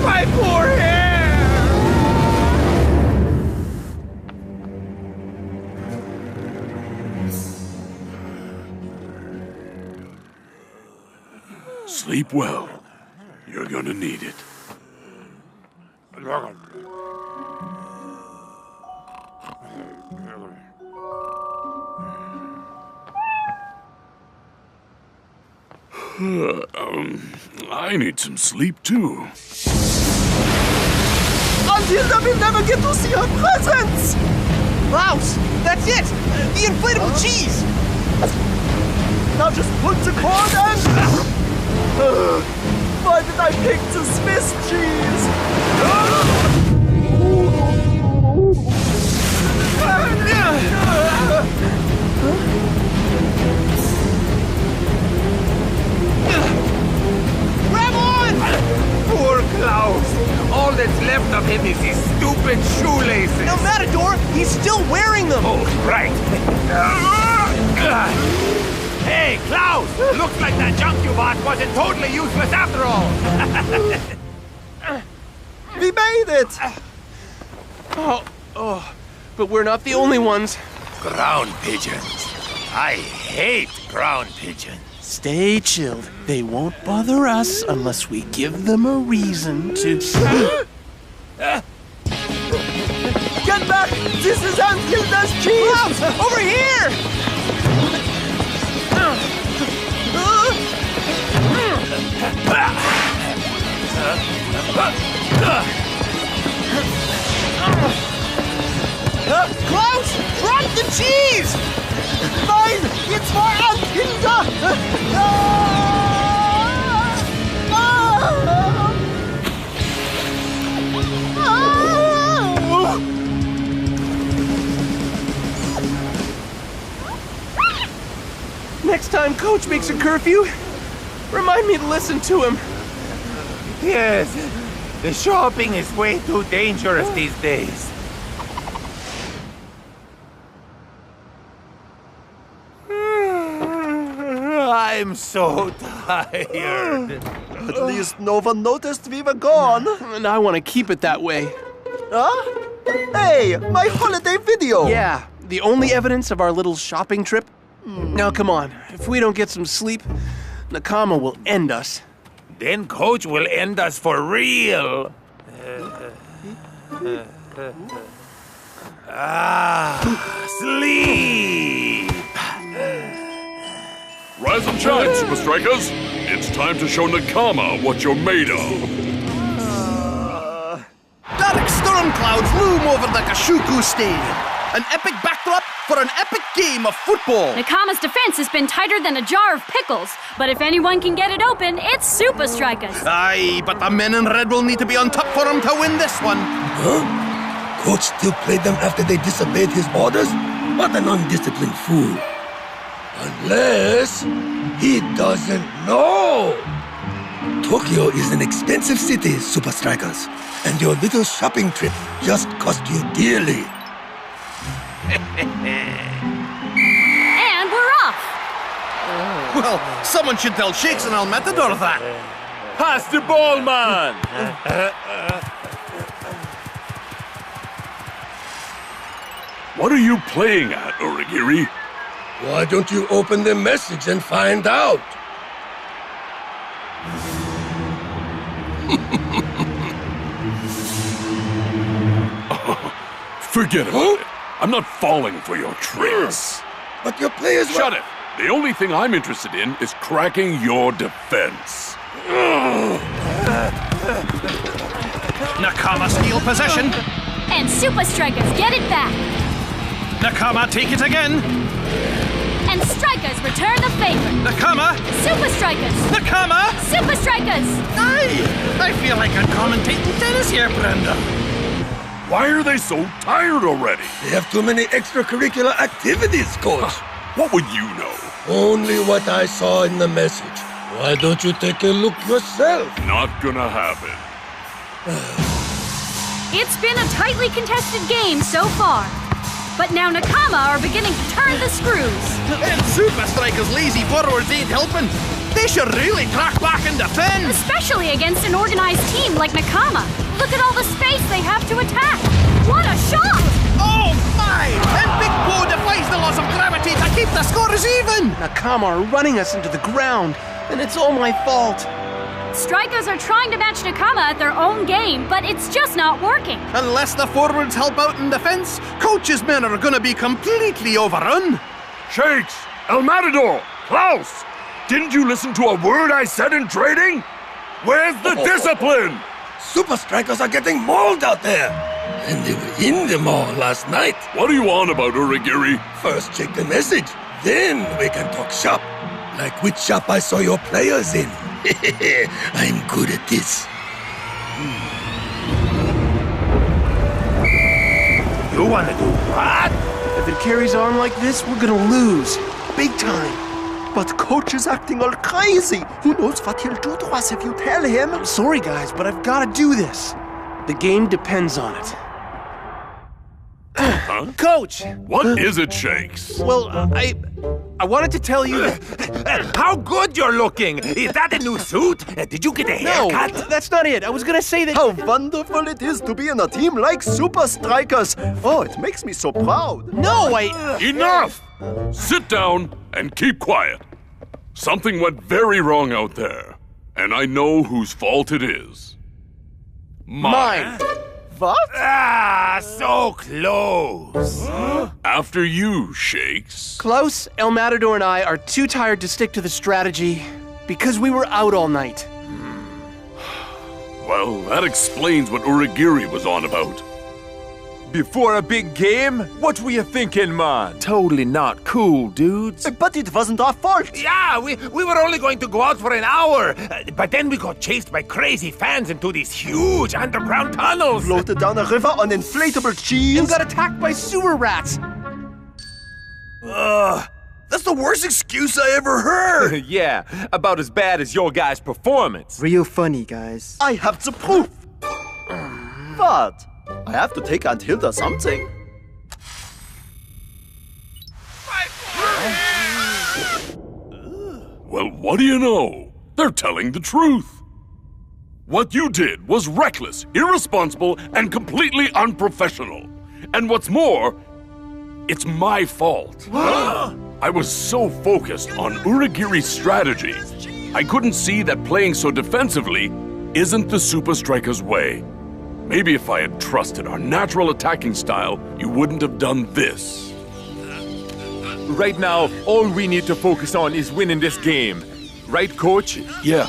My poor hair! Sleep well. You're gonna need it. I need some sleep too. Until then, we'll never get to see her presents! Klaus, that's it! The inflatable cheese! Now just put the cord and... Why did I pick the Swiss cheese? Grab on! Poor Klaus! All that's left of him is his stupid shoelaces. No, Matador, he's still wearing them! Oh, right. Hey, Klaus! Looks like that junk you bought wasn't totally useless after all. We made it! Oh, but we're not the only ones. Ground pigeons. I hate ground pigeons. Stay chilled. They won't bother us unless we give them a reason to... Get back! This is Aunt Hilda's cheese! Klaus, over here! Klaus, drop the cheese! Nein! It's for Aunt Hilda! Next time Coach makes a curfew, remind me to listen to him. Yes, the shopping is way too dangerous these days. I'm so tired. At least no one noticed we were gone. And I want to keep it that way. Huh? Hey, my holiday video! Yeah, the only evidence of our little shopping trip. Now come on, if we don't get some sleep, Nakama will end us. Then Coach will end us for real. Sleep! Rise and shine, Super Strikers. It's time to show Nakama what you're made of. Dark storm clouds loom over the Kashuku Stadium. An epic backdrop for an epic game of football. Nakama's defense has been tighter than a jar of pickles, but if anyone can get it open, it's Super Strikeas. Aye, but the men in red will need to be on top for him to win this one. Huh? Coach still played them after they disobeyed his orders? What an undisciplined fool. Unless he doesn't know. Tokyo is an expensive city, Super Strikers, and your little shopping trip just cost you dearly. And we're off! Well, someone should tell Shakes and El Matador that. Pass the ball, man! What are you playing at, Origiri? Why don't you open the message and find out? Forget about it. I'm not falling for your tricks. But your players... Shut it! The only thing I'm interested in is cracking your defense. Nakama steal possession. And Super Strikers get it back. Nakama take it again. And Strikers return the favor. Nakama. Super Strikers. Nakama. Super Strikers. Aye, I feel like I'm commentating tennis here, Brenda. Why are they so tired already? They have too many extracurricular activities, Coach. What would you know? Only what I saw in the message. Why don't you take a look yourself? Not gonna happen. It's been a tightly contested game so far. But now Nakama are beginning to turn the screws. And Super Strikers' lazy forwards ain't helping. They should really track back and defend. Especially against an organized team like Nakama. Look at all the space they have to attack. What a shot! Oh my! And Big Bo defies the laws of gravity to keep the scores even! Nakama are running us into the ground, and it's all my fault. Strikers are trying to match Nakama at their own game, but it's just not working. Unless the forwards help out in defense, Coach's men are gonna be completely overrun. Shakes! El Matador! Klaus! Didn't you listen to a word I said in trading? Where's the discipline? Super Strikers are getting mauled out there. And they were in the mall last night. What are you on about, Uragiri? First check the message, then we can talk shop. Like which shop I saw your players in. I'm good at this. You wanna do what? If it carries on like this, we're gonna lose. Big time. But Coach is acting all crazy. Who knows what he'll do to us if you tell him? I'm sorry, guys, but I've gotta do this. The game depends on it. Huh? Coach! What is it, Shakes? Well, I wanted to tell you that... How good you're looking! Is that a new suit? Did you get a haircut? No, that's not it. I was gonna say that... How wonderful it is to be in a team like Super Strikers. Oh, it makes me so proud. No, Enough! Sit down and keep quiet. Something went very wrong out there, and I know whose fault it is. Mine. What? Ah, so close. After you, Shakes. Klaus, El Matador, and I are too tired to stick to the strategy because we were out all night. Well, that explains what Uragiri was on about. Before a big game? What were you thinking, man? Totally not cool, dudes. But it wasn't our fault. Yeah, we were only going to go out for an hour, but then we got chased by crazy fans into these huge underground tunnels. Floated down a river on inflatable cheese. And got attacked by sewer rats. That's the worst excuse I ever heard. Yeah, about as bad as your guys' performance. Real funny, guys. I have the proof. What? I have to take Aunt Hilda something. Well, what do you know? They're telling the truth. What you did was reckless, irresponsible, and completely unprofessional. And what's more, it's my fault. I was so focused on Uragiri's strategy, I couldn't see that playing so defensively isn't the Super Strikers' way. Maybe if I had trusted our natural attacking style, you wouldn't have done this. Right now, all we need to focus on is winning this game. Right, Coach? Yeah,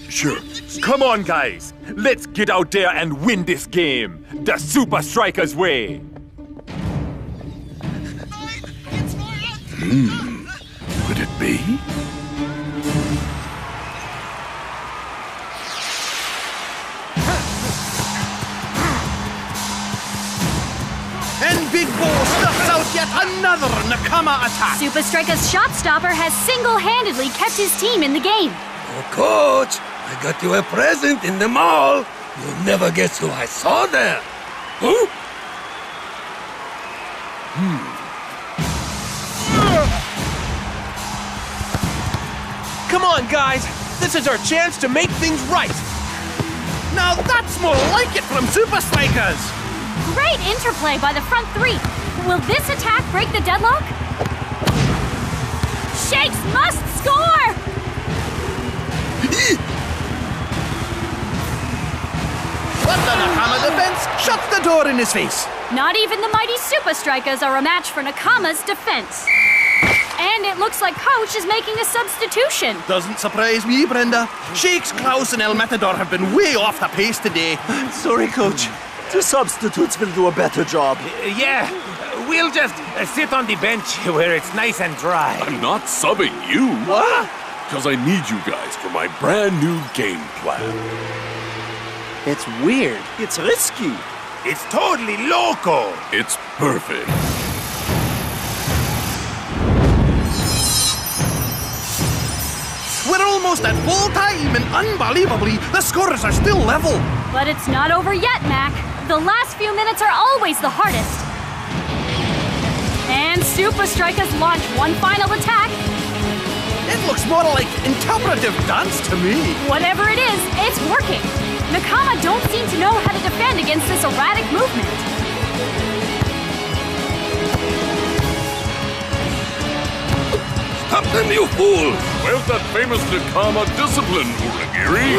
sure. Come on, guys. Let's get out there and win this game. The Super Strikers' way. Could it be? And Big Bo stuffs out yet another Nakama attack. Super Strikers' shot stopper has single-handedly kept his team in the game. Oh, Coach, I got you a present in the mall. You'll never guess who I saw there. Huh? Come on, guys. This is our chance to make things right. Now that's more like it from Super Strikers. Great interplay by the front three. Will this attack break the deadlock? Shakes must score! But the Nakama defense shuts the door in his face. Not even the mighty Super Strikers are a match for Nakama's defense. And it looks like Coach is making a substitution. Doesn't surprise me, Brenda. Shakes, Klaus, and El Matador have been way off the pace today. Sorry, Coach. The substitutes will do a better job. Yeah, we'll just sit on the bench where it's nice and dry. I'm not subbing you. What? Because I need you guys for my brand new game plan. It's weird. It's risky. It's totally loco. It's perfect. We're almost at full time, and unbelievably, the scores are still level. But it's not over yet, Mac. The last few minutes are always the hardest. And Super Strikeas launch one final attack. It looks more like interpretive dance to me. Whatever it is, it's working. Nakama don't seem to know how to defend against this erratic movement. Stop them, you fools! Where's that famous Nakama discipline, Uragiri?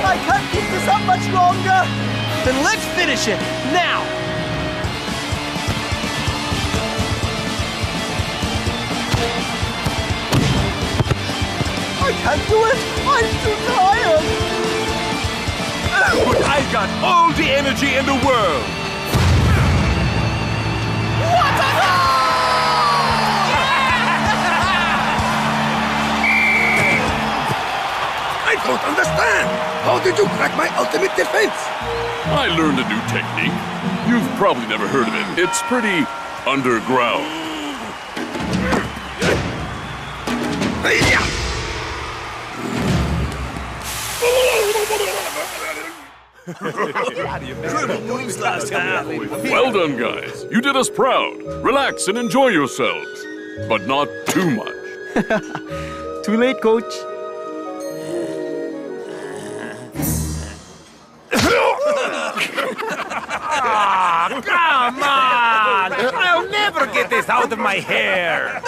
I can't keep this up much longer. Then let's finish it, now! I can't do it. I'm too tired. But I got all the energy in the world. What a I don't understand. How did you crack my ultimate defense? I learned a new technique. You've probably never heard of it. It's pretty underground. Well done, guys. You did us proud. Relax and enjoy yourselves. But not too much. Too late, Coach. Come on! I'll never get this out of my hair!